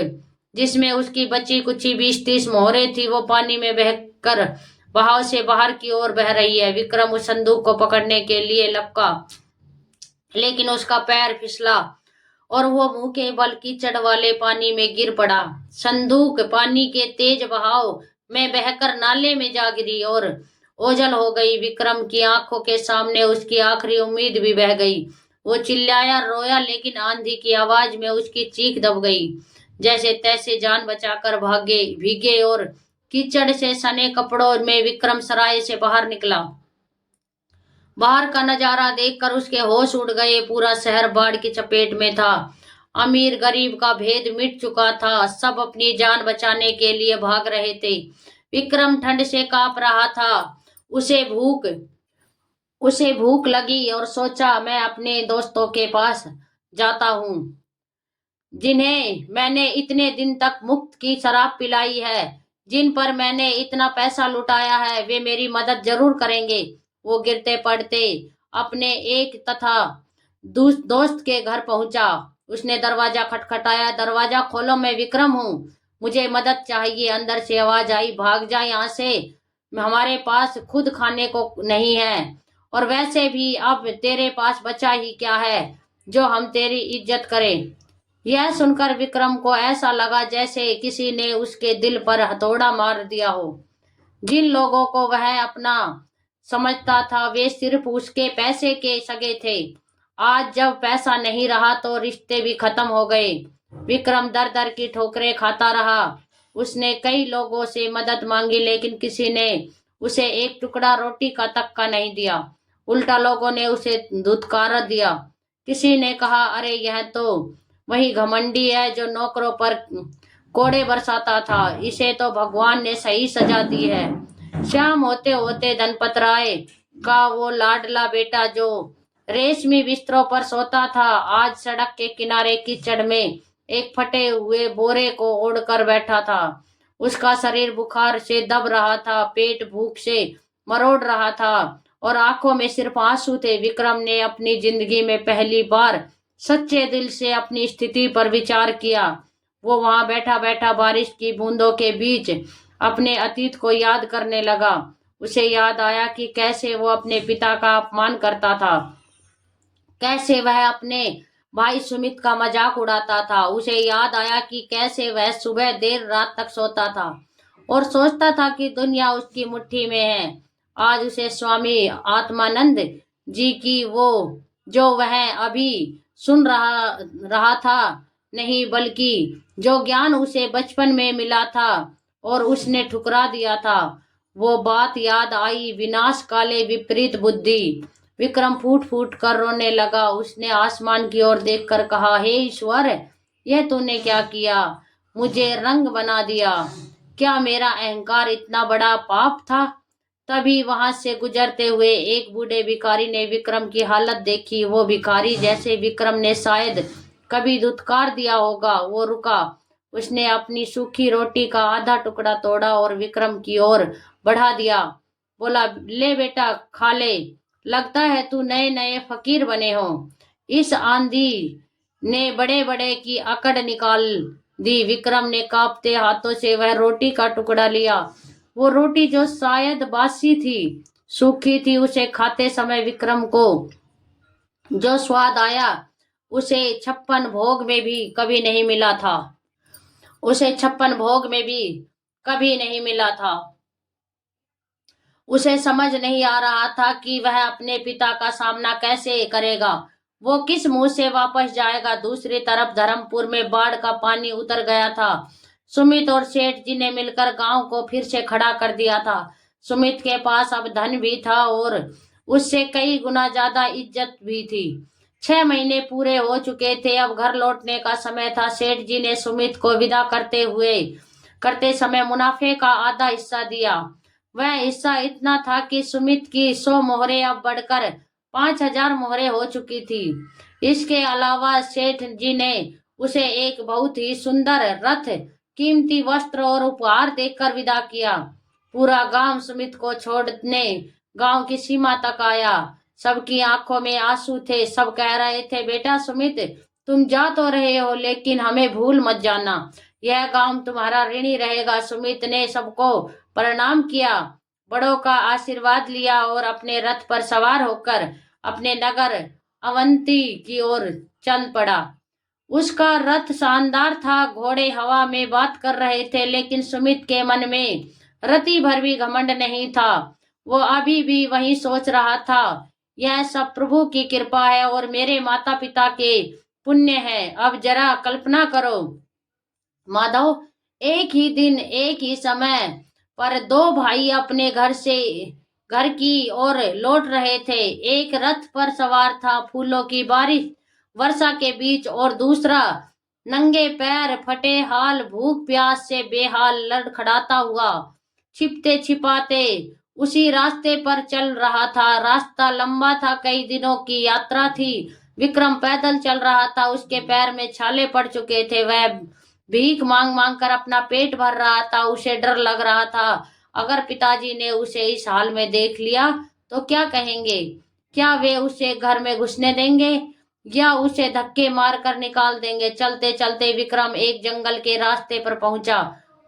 जिसमें उसकी बची कुची 20-30 मोहरें थी, वो पानी में बहकर बहाव से बाहर की ओर बह रही है। विक्रम उस संदूक को पकड़ने के लिए लपका, लेकिन उसका पैर फिसला और वो मुंह के बल कीचड़ वाले पानी में गिर पड़ा। संदूक पानी के तेज बहाव में बहकर नाले में जा गिरी और ओझल हो गई। विक्रम की आंखों के सामने उसकी आखिरी उम्मीद भी बह गई। वो चिल्लाया, रोया, लेकिन आंधी की आवाज में उसकी चीख दब गई। जैसे तैसे जान बचाकर भीगे और कीचड़ से सने कपड़ों में विक्रम सराय से बाहर निकला। बाहर का नजारा देखकर उसके होश उड़ गए। पूरा शहर बाढ़ की चपेट में था। अमीर गरीब का भेद मिट चुका था। सब अपनी जान बचाने के लिए भाग रहे थे। विक्रम ठंड से कांप रहा था। उसे भूख उसे भूख लगी और सोचा मैं अपने दोस्तों के पास जाता हूँ, जिन्हें मैंने इतने दिन तक मुफ्त की शराब पिलाई है, जिन पर मैंने इतना पैसा लुटाया है, वे मेरी मदद जरूर करेंगे। वो गिरते पड़ते अपने एक तथा दोस्त के घर पहुंचा। उसने दरवाजा खटखटाया। दरवाजा खोलो, मैं विक्रम हूँ, मुझे मदद चाहिए। अंदर से आवाज आई, भाग जा यहाँ से, हमारे पास खुद खाने को नहीं है, और वैसे भी अब तेरे पास बचा ही क्या है जो हम तेरी इज्जत करें। यह सुनकर विक्रम को ऐसा लगा जैसे किसी ने उसके दिल पर हथौड़ा मार दिया हो। जिन लोगों को वह अपना समझता था वे सिर्फ उसके पैसे के सगे थे। आज जब पैसा नहीं रहा तो रिश्ते भी खत्म हो गए। विक्रम दर दर की ठोकरें खाता रहा। उसने कई लोगों से मदद मांगी, लेकिन किसी ने उसे एक टुकड़ा रोटी का तक का नहीं दिया। उल्टा लोगों ने उसे धुतकार दिया। किसी ने कहा, अरे यह तो वही घमंडी है जो नौकरों पर कोड़े बरसाता था, इसे तो भगवान ने सही सजा दी है। शाम होते होते धनपत राय का वो लाडला बेटा जो रेशमी बिस्तरों पर सोता था, आज सड़क के किनारे कीचड़ में एक फटे हुए बोरे को ओढ़कर बैठा था। उसका शरीर बुखार से दब रहा था, पेट भूख से मरोड़ रहा था और आंखों में सिर्फ आंसू थे। विक्रम ने अपनी जिंदगी में पहली बार सच्चे दिल से अपनी स्थिति पर विचार किया। वो वहां बैठा बैठा बारिश की बूंदों के बीच अपने अतीत को याद करने लगा। उसे याद आया कि कैसे वो अपने पिता का अपमान करता था, कैसे वह अपने भाई सुमित का मजाक उड़ाता था। उसे याद आया कि कैसे वह सुबह देर रात तक सोता था और सोचता था कि दुनिया उसकी मुट्ठी में है। आज उसे स्वामी आत्मानंद जी की वो जो वह अभी सुन रहा रहा था नहीं, बल्कि जो ज्ञान उसे बचपन में मिला था और उसने ठुकरा दिया था, वो बात याद आई, विनाश काले विपरीत बुद्धि। विक्रम फूट फूट कर रोने लगा। उसने आसमान की ओर देखकर कहा, हे ईश्वर, यह तूने क्या किया? मुझे रंग बना दिया। क्या मेरा अहंकार इतना बड़ा पाप था? तभी वहां से गुजरते हुए एक बूढ़े भिखारी ने विक्रम की हालत देखी। वो भिखारी जैसे विक्रम ने शायद कभी धुतकार दिया होगा। वो रुका। उसने अपनी सूखी रोटी का आधा टुकड़ा तोड़ा और विक्रम की ओर बढ़ा दिया। बोला, ले बेटा, खा ले, लगता है तू नए नए फकीर बने हो। इस आंधी ने बड़े बड़े की अकड़ निकाल दी। विक्रम ने कांपते हाथों से वह रोटी का टुकड़ा लिया। वो रोटी जो शायद बासी थी, सूखी थी, उसे खाते समय विक्रम को जो स्वाद आया उसे 56 भोग में भी कभी नहीं मिला था। उसे 56 भोग में भी कभी नहीं मिला था। उसे समझ नहीं आ रहा था कि वह अपने पिता का सामना कैसे करेगा। वो किस मुंह से वापस जाएगा। दूसरी तरफ धर्मपुर में बाढ़ का पानी उतर गया था। सुमित और सेठ जी ने मिलकर गांव को फिर से खड़ा कर दिया था। सुमित के पास अब धन भी था और उससे कई गुना ज्यादा इज्जत भी थी। 6 महीने पूरे हो चुके थे। अब घर लौटने का समय था। सेठ जी ने सुमित को विदा करते समय मुनाफे का आधा हिस्सा दिया। वह हिस्सा इतना था कि सुमित की 100 मोहरें अब बढ़कर 5,000 मोहरें हो चुकी थी। इसके अलावा सेठ जी ने उसे एक बहुत ही सुंदर रथ, कीमती वस्त्र और उपहार देकर विदा किया। पूरा गांव सुमित को छोड़ने गांव की सीमा तक आया। सबकी आंखों में आंसू थे। सब कह रहे थे, बेटा सुमित, तुम जा तो रहे हो, लेकिन हमें भूल मत जाना। यह गांव तुम्हारा ऋणी रहेगा। सुमित ने सबको प्रणाम किया, बड़ों का आशीर्वाद लिया और अपने रथ पर सवार होकर अपने नगर अवंती की ओर चल पड़ा। उसका रथ शानदार था। घोड़े हवा में बात कर रहे थे, लेकिन सुमित के मन में रति भर भी घमंड नहीं था। वो अभी भी वही सोच रहा था, यह सब प्रभु की कृपा है और मेरे माता पिता के पुण्य है। अब जरा कल्पना करो माधव, एक ही दिन एक ही समय पर दो भाई अपने घर की ओर लौट रहे थे। एक रथ पर सवार था फूलों की बारिश वर्षा के बीच, और दूसरा नंगे पैर, फटे हाल, भूख प्यास से बेहाल लड़खड़ाता हुआ छिपते छिपाते उसी रास्ते पर चल रहा था। रास्ता लंबा था, कई दिनों की यात्रा थी। विक्रम पैदल चल रहा था, उसके पैर में छाले पड़ चुके थे। वह भीख मांग मांग कर अपना पेट भर रहा था। उसे डर लग रहा था, अगर पिताजी ने उसे इस हाल में देख लिया तो क्या कहेंगे? क्या वे उसे घर में घुसने देंगे या उसे धक्के मार कर निकाल देंगे? चलते चलते विक्रम एक जंगल के रास्ते पर पहुंचा।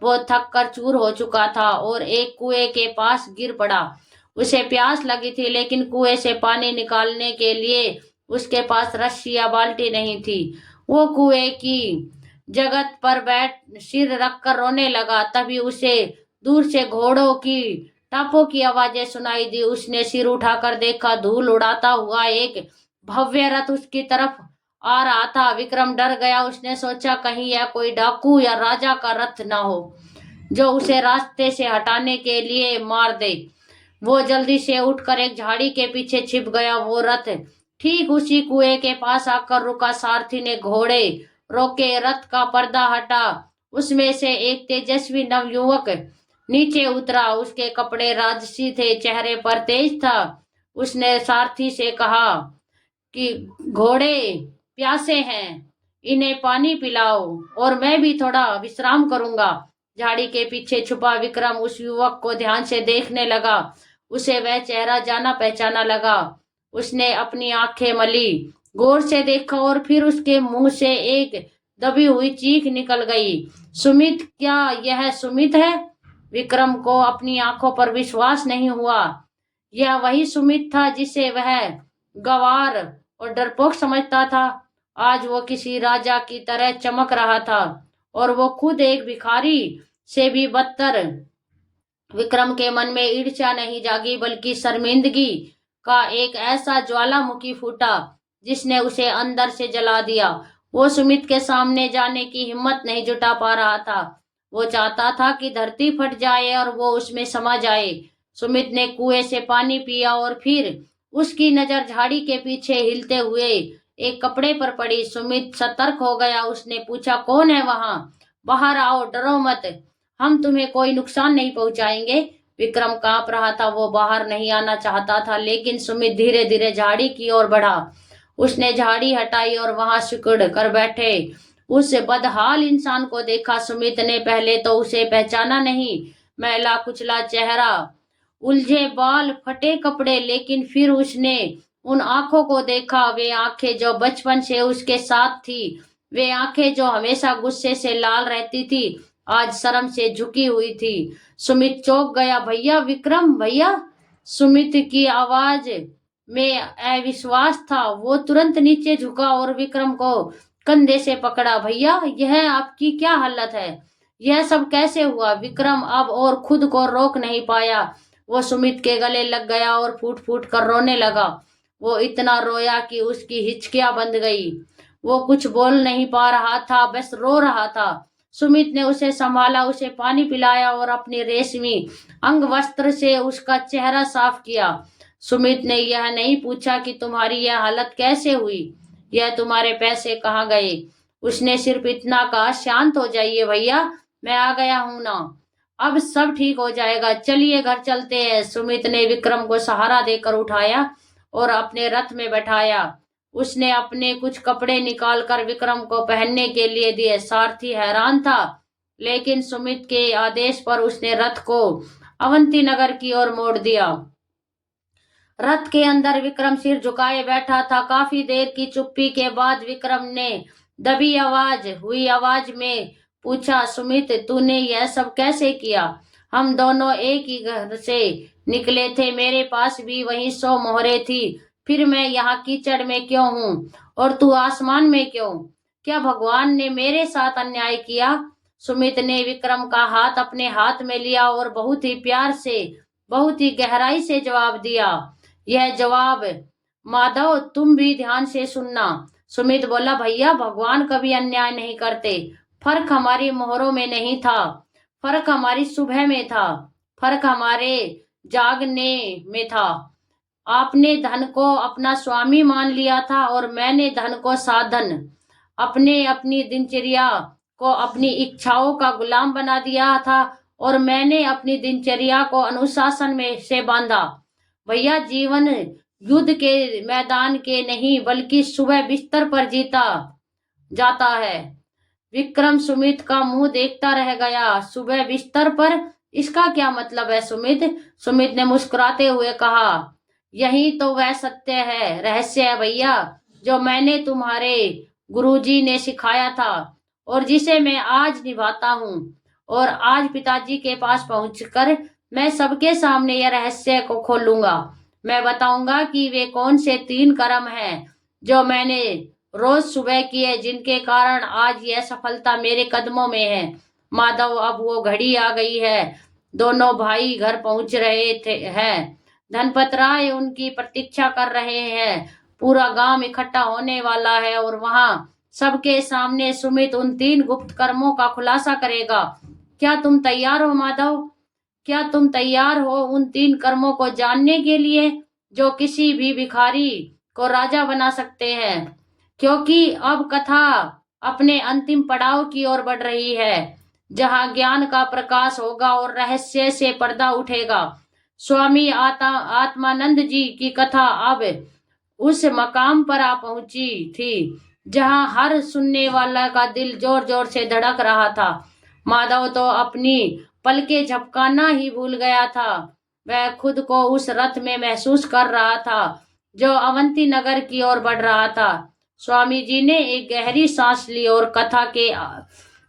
वो थक कर चूर हो चुका था और एक कुएं के पास गिर पड़ा। उसे प्यास लगी थी, लेकिन कुएं से पानी निकालने के लिए उसके पास रस्सी या बाल्टी नहीं थी। वो कुएं की जगत पर बैठ सिर रखकर रोने लगा। तभी उसे दूर से घोड़ों की टापों की आवाजें सुनाई दी। उसने सिर उठाकर देखा, धूल उड़ाता हुआ एक भव्य रथ उसकी तरफ आ रहा था। विक्रम डर गया। उसने सोचा, कहीं यह कोई डाकू या राजा का रथ ना हो जो उसे रास्ते से हटाने के लिए मार दे। वो जल्दी से उठकर एक झाड़ी के पीछे छिप गया। वो रथ ठीक उसी कुएं के पास आकर रुका। सारथी ने घोड़े रोके, रथ का पर्दा हटा। उसमें से एक तेजस्वी नवयुवक नीचे उतरा। उसके कपड़े राजसी थे, चेहरे पर तेज था। उसने सारथी से कहा कि घोड़े प्यासे हैं, इन्हें पानी पिलाओ और मैं भी थोड़ा विश्राम करूंगा। झाड़ी के पीछे छुपा विक्रम उस युवक को ध्यान से देखने लगा। उसे वह चेहरा जाना पहचाना लगा। उसने अपनी आंखें मली, गौर से देखा और फिर उसके मुंह से एक दबी हुई चीख निकल गई। सुमित! क्या यह सुमित है? विक्रम को अपनी आंखों पर विश्वास नहीं हुआ। यह वही सुमित था जिसे वह गंवार और डरपोक समझता था। आज वो किसी राजा की तरह चमक रहा था और वो खुद एक भिखारी से भी बदतर। विक्रम के मन में ईर्ष्या नहीं जागी, बल्कि शर्मिंदगी का एक ऐसा ज्वालामुखी फूटा जिसने उसे अंदर से जला दिया। वो सुमित के सामने जाने की हिम्मत नहीं जुटा पा रहा था। वो चाहता था कि धरती फट जाए और वो उसमें समा जाए। सुमित ने कुएं से पानी पिया और फिर उसकी नजर झाड़ी के पीछे हिलते हुए एक कपड़े पर पड़ी। सुमित सतर्क हो गया। उसने पूछा, कौन है वहां? बाहर आओ, डरो मत, हम तुम्हें कोई नुकसान नहीं पहुंचाएंगे। विक्रम कांप रहा था। वो बाहर नहीं आना चाहता था, लेकिन सुमित धीरे धीरे झाड़ी की ओर बढ़ा। उसने झाड़ी हटाई और वहां सिकुड़ कर बैठे उस बदहाल इंसान को देखा। सुमित ने पहले तो उसे पहचाना नहीं। मैला कुचला चेहरा, उलझे बाल, फटे कपड़े, लेकिन फिर उसने उन आंखों को देखा। वे आंखें जो बचपन से उसके साथ थी, वे आंखें जो हमेशा गुस्से से लाल रहती थी, आज शर्म से झुकी हुई थी। सुमित चौंक गया। भैया! विक्रम भैया! सुमित की आवाज में अविश्वास था। वो तुरंत नीचे झुका और विक्रम को कंधे से पकड़ा। भैया, यह आपकी क्या हालत है? यह सब कैसे हुआ? विक्रम अब और खुद को रोक नहीं पाया। वो सुमित के गले लग गया और फूट फूट कर रोने लगा। वो इतना रोया कि उसकी हिचकियां बंध गई। वो कुछ बोल नहीं पा रहा था, बस रो रहा था। सुमित ने उसे संभाला, उसे पानी पिलाया और अपनी रेशमी अंग वस्त्र से उसका चेहरा साफ किया। सुमित ने यह नहीं पूछा कि तुम्हारी यह हालत कैसे हुई, यह तुम्हारे पैसे कहाँ गए। उसने सिर्फ इतना कहा, शांत हो जाइए भैया, मैं आ गया हूं ना, अब सब ठीक हो जाएगा, चलिए घर चलते हैं। सुमित ने विक्रम को सहारा देकर उठाया और अपने रथ में बैठाया। उसने अपने कुछ कपड़े निकालकर विक्रम को पहनने के लिए दिए। सारथी हैरान था, लेकिन सुमित के आदेश पर उसने रथ को अवंती नगर की ओर मोड़ दिया। रथ के अंदर विक्रम सिर झुकाए बैठा था। काफी देर की चुप्पी के बाद विक्रम ने दबी हुई आवाज में पूछा, सुमित, तूने यह सब कैसे किया? हम दोनों एक ही घर से निकले थे, मेरे पास भी वही 100 मोहरे थी। फिर मैं यहाँ कीचड़ में क्यों हूँ और तू आसमान में क्यों? क्या भगवान ने मेरे साथ अन्याय किया? सुमित ने विक्रम का हाथ अपने हाथ में लिया और बहुत ही प्यार से, बहुत ही गहराई से जवाब दिया। यह जवाब, माधव, तुम भी ध्यान से सुनना। सुमित बोला, भैया, भगवान कभी अन्याय नहीं करते। फर्क हमारी मोहरों में नहीं था, फर्क हमारी सुबह में था, फर्क हमारे जागने में था। आपने धन को अपना स्वामी मान लिया था और मैंने धन को साधन। अपने अपनी दिनचर्या को अपनी इच्छाओं का गुलाम बना दिया था और मैंने अपनी दिनचर्या को अनुशासन में से बांधा। भैया, जीवन युद्ध के मैदान के नहीं बल्कि सुबह बिस्तर पर जीता जाता है। विक्रम सुमित का मुंह देखता रह गया। सुबह बिस्तर पर, इसका क्या मतलब है सुमित? सुमित ने मुस्कुराते हुए कहा, यही तो वह सत्य है, रहस्य है भैया, जो मैंने तुम्हारे गुरुजी ने सिखाया था और जिसे मैं आज निभाता हूँ। और आज पिताजी के पास पहुंचकर मैं सबके सामने यह रहस्य को खोलूंगा। मैं बताऊंगा कि वे कौन से 3 कर्म हैं जो मैंने रोज सुबह किए, जिनके कारण आज यह सफलता मेरे कदमों में है। माधव, अब वो घड़ी आ गई है। दोनों भाई घर पहुंच रहे थे हैं। धनपत राय उनकी प्रतीक्षा कर रहे हैं। पूरा गांव इकट्ठा होने वाला है और वहां सबके सामने सुमित उन 3 गुप्त कर्मों का खुलासा करेगा। क्या तुम तैयार हो माधव? क्या तुम तैयार हो उन 3 कर्मों को जानने के लिए जो किसी भी भिखारी को राजा बना सकते हैं? क्योंकि अब कथा अपने अंतिम पड़ाव की ओर बढ़ रही है, जहां ज्ञान का प्रकाश होगा और रहस्य से पर्दा उठेगा। स्वामी आत्मानंद जी की कथा अब उस मकाम पर आ पहुंची थी जहां हर सुनने वाला का दिल जोर जोर से धड़क रहा था। माधव तो अपनी पलकें झपकाना ही भूल गया था। वह खुद को उस रथ में महसूस कर रहा था जो अवंती नगर की ओर बढ़ रहा था। स्वामी जी ने एक गहरी सांस ली और कथा के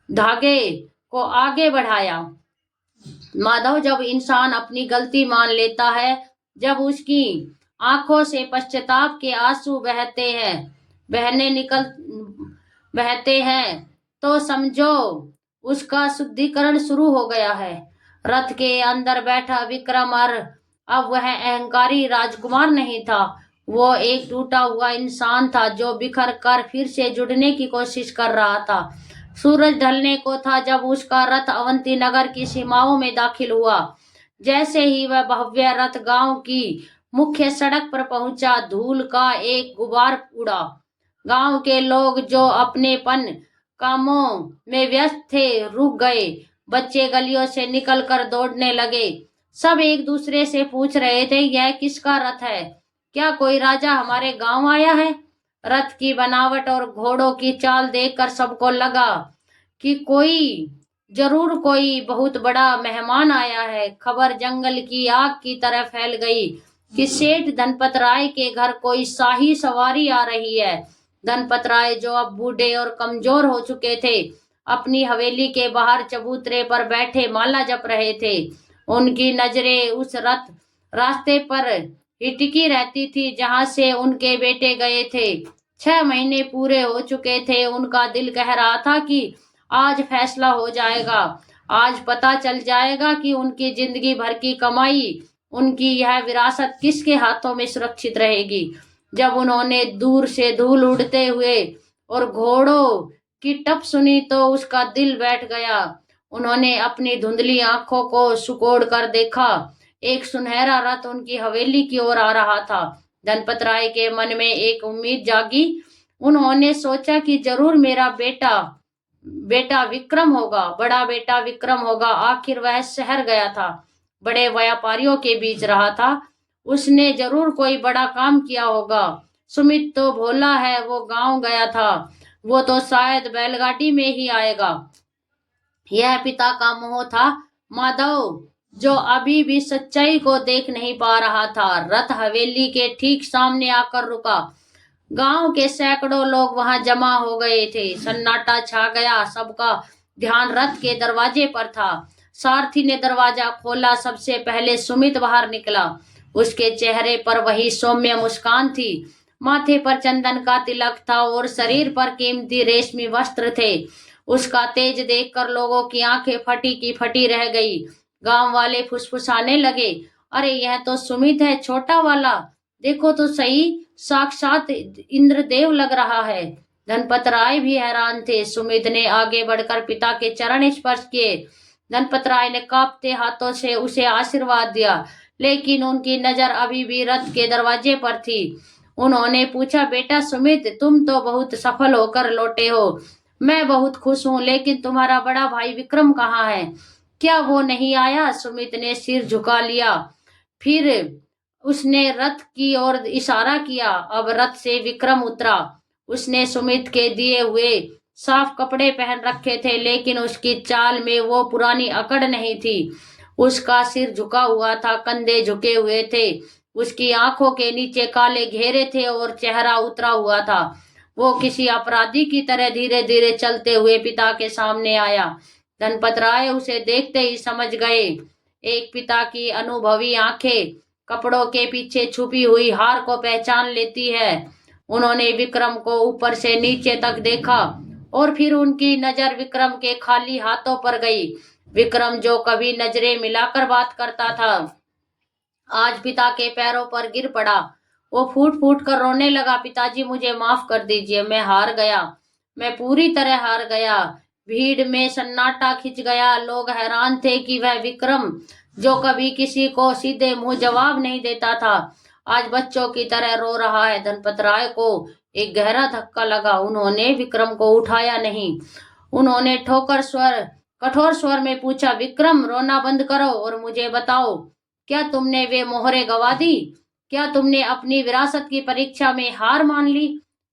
धागे को आगे बढ़ाया। माधव, जब इंसान अपनी गलती मान लेता है, जब उसकी आंखों से पश्चाताप के आंसू बहते हैं, तो समझो उसका शुद्धिकरण शुरू हो गया है। रथ के अंदर बैठा विक्रम अब वह अहंकारी राजकुमार नहीं था। वो एक टूटा हुआ इंसान था जो बिखर कर फिर से जुड़ने की कोशिश कर रहा था। सूरज ढलने को था जब उसका रथ अवंती नगर की सीमाओं में दाखिल हुआ। जैसे ही वह भव्य रथ गांव की मुख्य सड़क पर पहुंचा, धूल का एक गुबार उड़ा। गांव के लोग जो अपनेपन कामों में व्यस्त थे रुक गए। बच्चे गलियों से निकलकर दौड़ने लगे। सब एक दूसरे से पूछ रहे थे, यह किसका रथ है? क्या कोई राजा हमारे गांव आया है? रथ की बनावट और घोड़ों की चाल देखकर सबको लगा कि जरूर कोई बहुत बड़ा मेहमान आया है। खबर जंगल की आग की तरह फैल गई कि सेठ धनपत राय के घर कोई शाही सवारी आ रही है। धनपत राय, जो अब बूढ़े और कमजोर हो चुके थे, अपनी हवेली के बाहर चबूतरे पर बैठे माला जप रहे थे। उनकी नजरें उस रास्ते पर ही टिकी रहती थी जहां से उनके बेटे गए थे। 6 महीने पूरे हो चुके थे। उनका दिल कह रहा था कि आज फैसला हो जाएगा। आज पता चल जाएगा कि उनकी जिंदगी भर की कमाई, उनकी यह विरासत किसके हाथों में सुरक्षित रहेगी। जब उन्होंने दूर से धूल उड़ते हुए और घोड़ों की टप सुनी तो उसका दिल बैठ गया। उन्होंने अपनी धुंधली आंखों को सुकोड़ कर देखा। एक सुनहरा रथ उनकी हवेली की ओर आ रहा था। धनपत राय के मन में एक उम्मीद जागी। उन्होंने सोचा कि जरूर मेरा बेटा विक्रम होगा, बड़ा बेटा विक्रम होगा। आखिर वह शहर गया था, बड़े व्यापारियों के बीच रहा था। उसने जरूर कोई बड़ा काम किया होगा। सुमित तो भोला है, वो गांव गया था, वो तो शायद बैलगाड़ी में ही आएगा। यह पिता का मोह था। माधव, जो अभी भी सच्चाई को देख नहीं पा रहा था, रथ हवेली के ठीक सामने आकर रुका। गांव के सैकड़ों लोग वहां जमा हो गए थे। सन्नाटा छा गया। सबका ध्यान रथ के दरवाजे पर था। सारथी ने दरवाजा खोला। सबसे पहले सुमित बाहर निकला। उसके चेहरे पर वही सौम्य मुस्कान थी। माथे पर चंदन का तिलक था और शरीर पर कीमती रेशमी वस्त्र थे। उसका तेज देखकर लोगों की आंखें फटी की फटी रह गई। गांव वाले फुसफुसाने लगे, अरे यह तो सुमित है, छोटा वाला, देखो तो सही, साक्षात इंद्रदेव लग रहा है। धनपत राय भी हैरान थे। सुमित ने आगे बढ़कर पिता के चरण स्पर्श किए। धनपत राय ने कांपते हाथों से उसे आशीर्वाद दिया, लेकिन उनकी नजर अभी भी रथ के दरवाजे पर थी। उन्होंने पूछा, बेटा सुमित, तुम तो बहुत सफल होकर लौटे हो। मैं बहुत खुश हूँ, लेकिन तुम्हारा बड़ा भाई विक्रम कहाँ है? क्या वो नहीं आया? सुमित ने सिर झुका लिया। फिर उसने रथ की ओर इशारा किया। अब रथ से विक्रम उतरा। उसने सुमित के दिए हुए साफ कपड़े पहन रखे थे, लेकिन उसकी चाल में वो पुरानी अकड़ नहीं थी। उसका सिर झुका हुआ था, कंधे झुके हुए थे, उसकी आंखों के नीचे काले घेरे थे और चेहरा उतरा हुआ था। वो किसी अपराधी की तरह धीरे धीरे चलते हुए पिता के सामने आया। धनपत राय उसे देखते ही समझ गए। एक पिता की अनुभवी आंखें कपड़ों के पीछे छुपी हुई हार को पहचान लेती है। उन्होंने विक्रम को ऊपर से नीचे तक देखा और फिर उनकी नजर विक्रम के खाली हाथों पर गई। विक्रम, जो कभी नजरें मिलाकर बात करता था, आज पिता के पैरों पर गिर पड़ा। वो फूट फूट कर रोने लगा। पिताजी, मुझे माफ कर दीजिए, मैं हार गया, मैं पूरी तरह हार गया। भीड़ में सन्नाटा खिंच गया। लोग हैरान थे कि वह विक्रम, जो कभी किसी को सीधे मुंह जवाब नहीं देता था, आज बच्चों की तरह रो रहा है। धनपत राय को एक गहरा धक्का लगा। उन्होंने विक्रम को उठाया नहीं। उन्होंने कठोर स्वर में पूछा, विक्रम, रोना बंद करो और मुझे बताओ, क्या तुमने वे मोहरें गवा दी? क्या तुमने अपनी विरासत की परीक्षा में हार मान ली?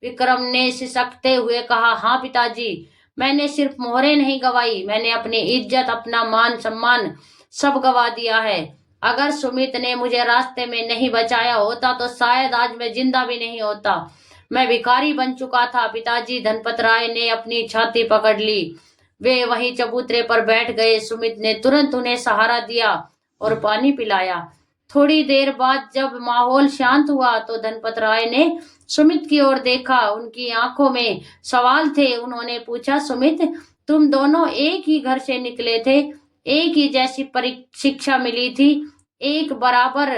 विक्रम ने सिसकते हुए कहा, हाँ पिताजी, मैंने सिर्फ मोहरें नहीं गवाई, मैंने अपनी इज्जत, अपना मान सम्मान सब गवा दिया है। अगर सुमित ने मुझे रास्ते में नहीं बचाया होता तो शायद आज मैं जिंदा भी नहीं होता। मैं भिखारी बन चुका था। पिताजी, धनपत राय ने अपनी छाती पकड़ ली। वे वहीं चबूतरे पर बैठ गए। सुमित ने तुरंत उन्हें सहारा दिया और पानी पिलाया। थोड़ी देर बाद जब माहौल शांत हुआ तो धनपत राय ने सुमित की ओर देखा। उनकी आंखों में सवाल थे। उन्होंने पूछा, सुमित, तुम दोनों एक ही घर से निकले थे, एक ही जैसी शिक्षा मिली थी, एक बराबर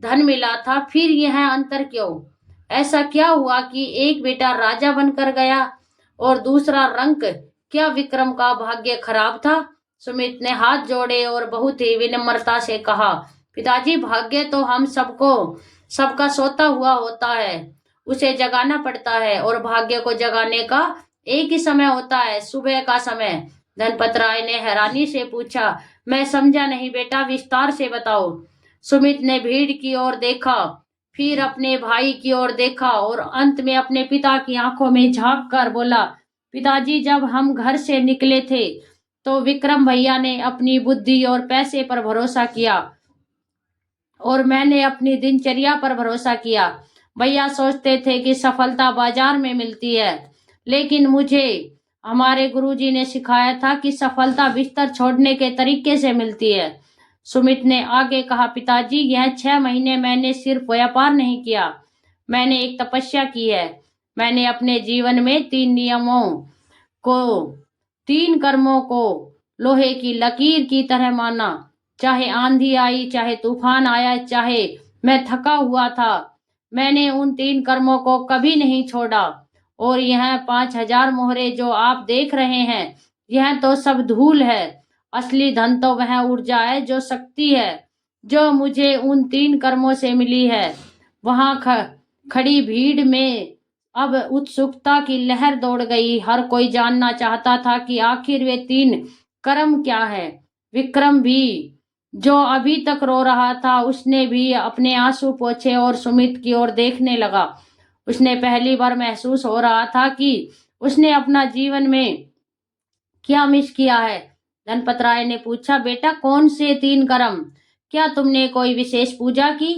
धन मिला था, फिर यह अंतर क्यों? ऐसा क्या हुआ कि एक बेटा राजा बनकर गया और दूसरा रंक? क्या विक्रम का भाग्य खराब था? सुमित ने हाथ जोड़े और बहुत ही विनम्रता से कहा, पिताजी, भाग्य तो हम सबका सोता हुआ होता है, उसे जगाना पड़ता है और भाग्य को जगाने का एक ही समय होता है, सुबह का समय। धनपत राय ने हैरानी से पूछा, मैं समझा नहीं बेटा, विस्तार से बताओ। सुमित ने भीड़ की ओर देखा, फिर अपने भाई की ओर देखा और अंत में अपने पिता की आंखों में झांक कर बोला, पिताजी, जब हम घर से निकले थे तो विक्रम भैया ने अपनी बुद्धि और पैसे पर भरोसा किया और मैंने अपनी दिनचर्या पर भरोसा किया। भैया सोचते थे कि सफलता बाजार में मिलती है, लेकिन मुझे हमारे गुरुजी ने सिखाया था कि सफलता बिस्तर छोड़ने के तरीके से मिलती है। सुमित ने आगे कहा, पिताजी, यह 6 महीने मैंने सिर्फ व्यापार नहीं किया, मैंने एक तपस्या की है। मैंने अपने जीवन में 3 कर्मों को लोहे की लकीर की तरह माना। चाहे आंधी आई, चाहे तूफान आया, चाहे मैं थका हुआ था, मैंने उन 3 कर्मों को कभी नहीं छोड़ा। और यह 5,000 मोहरे जो आप देख रहे हैं, यह तो सब धूल है। असली धन तो वह ऊर्जा है, जो शक्ति है, जो मुझे उन 3 कर्मों से मिली है। वहां खड़ी भीड़ में अब उत्सुकता की लहर दौड़ गई। हर कोई जानना चाहता था कि आखिर वे 3 कर्म क्या है। विक्रम भी, जो अभी तक रो रहा था, उसने भी अपने आंसू पोंछे और सुमित की ओर देखने लगा। उसने पहली बार महसूस हो रहा था कि उसने अपना जीवन में क्या मिस किया है। धनपत राय ने पूछा, बेटा, कौन से 3 कर्म? क्या तुमने कोई विशेष पूजा की?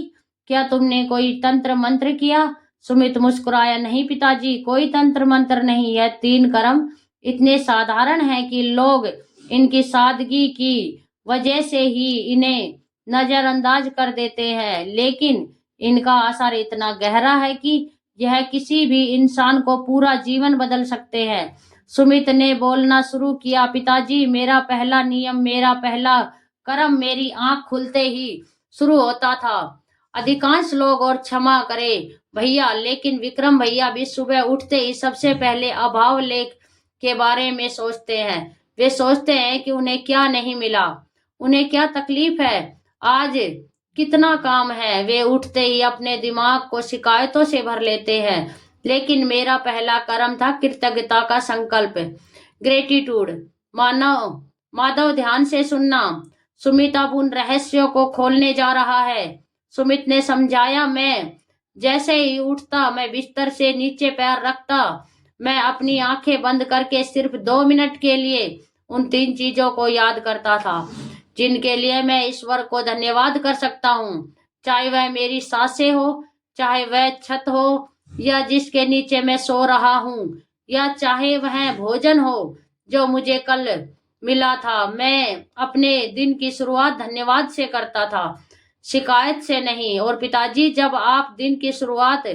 क्या तुमने कोई तंत्र मंत्र किया? सुमित मुस्कुराया, नहीं पिताजी, कोई तंत्र मंत्र नहीं। यह 3 कर्म इतने साधारण हैं कि लोग इनकी सादगी की वजह से ही इन्हें नजरअंदाज कर देते हैं, लेकिन इनका असर इतना गहरा है कि यह किसी भी इंसान को पूरा जीवन बदल सकते हैं। सुमित ने बोलना शुरू किया, पिताजी, मेरा पहला नियम, मेरा पहला कर्म मेरी आंख खुलते ही शुरू होता था। अधिकांश लोग, और क्षमा करें भैया, लेकिन विक्रम भैया भी सुबह उठते ही सबसे पहले अभाव लेख के बारे में सोचते हैं। वे सोचते हैं कि उन्हें क्या नहीं मिला, उन्हें क्या तकलीफ है, आज कितना काम है। वे उठते ही अपने दिमाग को शिकायतों से भर लेते हैं। लेकिन मेरा पहला कर्म था कृतज्ञता का संकल्प, ग्रेटिट्यूड। मानो माधव ध्यान से सुनना, सुमित अब उन रहस्यों को खोलने जा रहा है। सुमित ने समझाया। मैं जैसे ही उठता, मैं बिस्तर से नीचे पैर रखता, मैं अपनी आंखें बंद करके सिर्फ 2 मिनट के लिए उन 3 चीजों को याद करता था जिनके लिए मैं ईश्वर को धन्यवाद कर सकता हूँ। चाहे वह मेरी सांसें हो, चाहे वह छत हो या जिसके नीचे मैं सो रहा हूँ, या चाहे वह भोजन हो जो मुझे कल मिला था। मैं अपने दिन की शुरुआत धन्यवाद से करता था, शिकायत से नहीं। और पिताजी, जब आप दिन की शुरुआत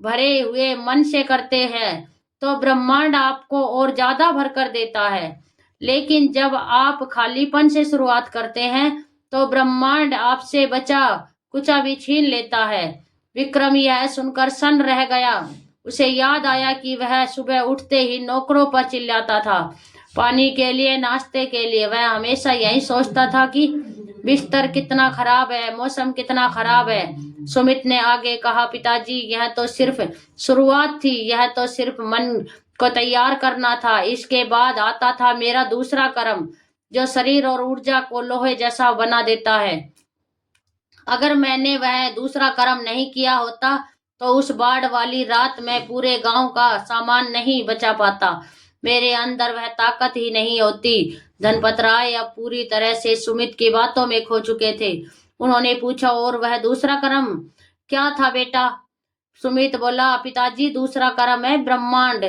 भरे हुए मन से करते हैं तो ब्रह्मांड आपको और ज्यादा भर कर देता है, लेकिन जब आप खालीपन से शुरुआत करते हैं तो ब्रह्मांड आपसे बचा कुचा भी छीन लेता है। विक्रम यह सुनकर सन्न रह गया। उसे याद आया कि वह सुबह उठते ही नौकरों पर चिल्लाता था, पानी के लिए, नाश्ते के लिए। वह हमेशा यही सोचता था कि बिस्तर कितना खराब है, मौसम कितना खराब है। सुमित ने आगे कहा, पिताजी, यह तो सिर्फ शुरुआत थी, यह तो सिर्फ मन को तैयार करना था। इसके बाद आता था मेरा दूसरा कर्म, जो शरीर और ऊर्जा को लोहे जैसा बना देता है। अगर मैंने वह दूसरा कर्म नहीं किया होता तो उस बाढ़ वाली रात में पूरे गांव का सामान नहीं बचा पाता। मेरे अंदर वह ताकत ही नहीं होती। धनपत राय अब पूरी तरह से सुमित की बातों में खो चुके थे। उन्होंने पूछा, और वह दूसरा कर्म क्या था बेटा? सुमित बोला, पिताजी, दूसरा कर्म है ब्रह्मांड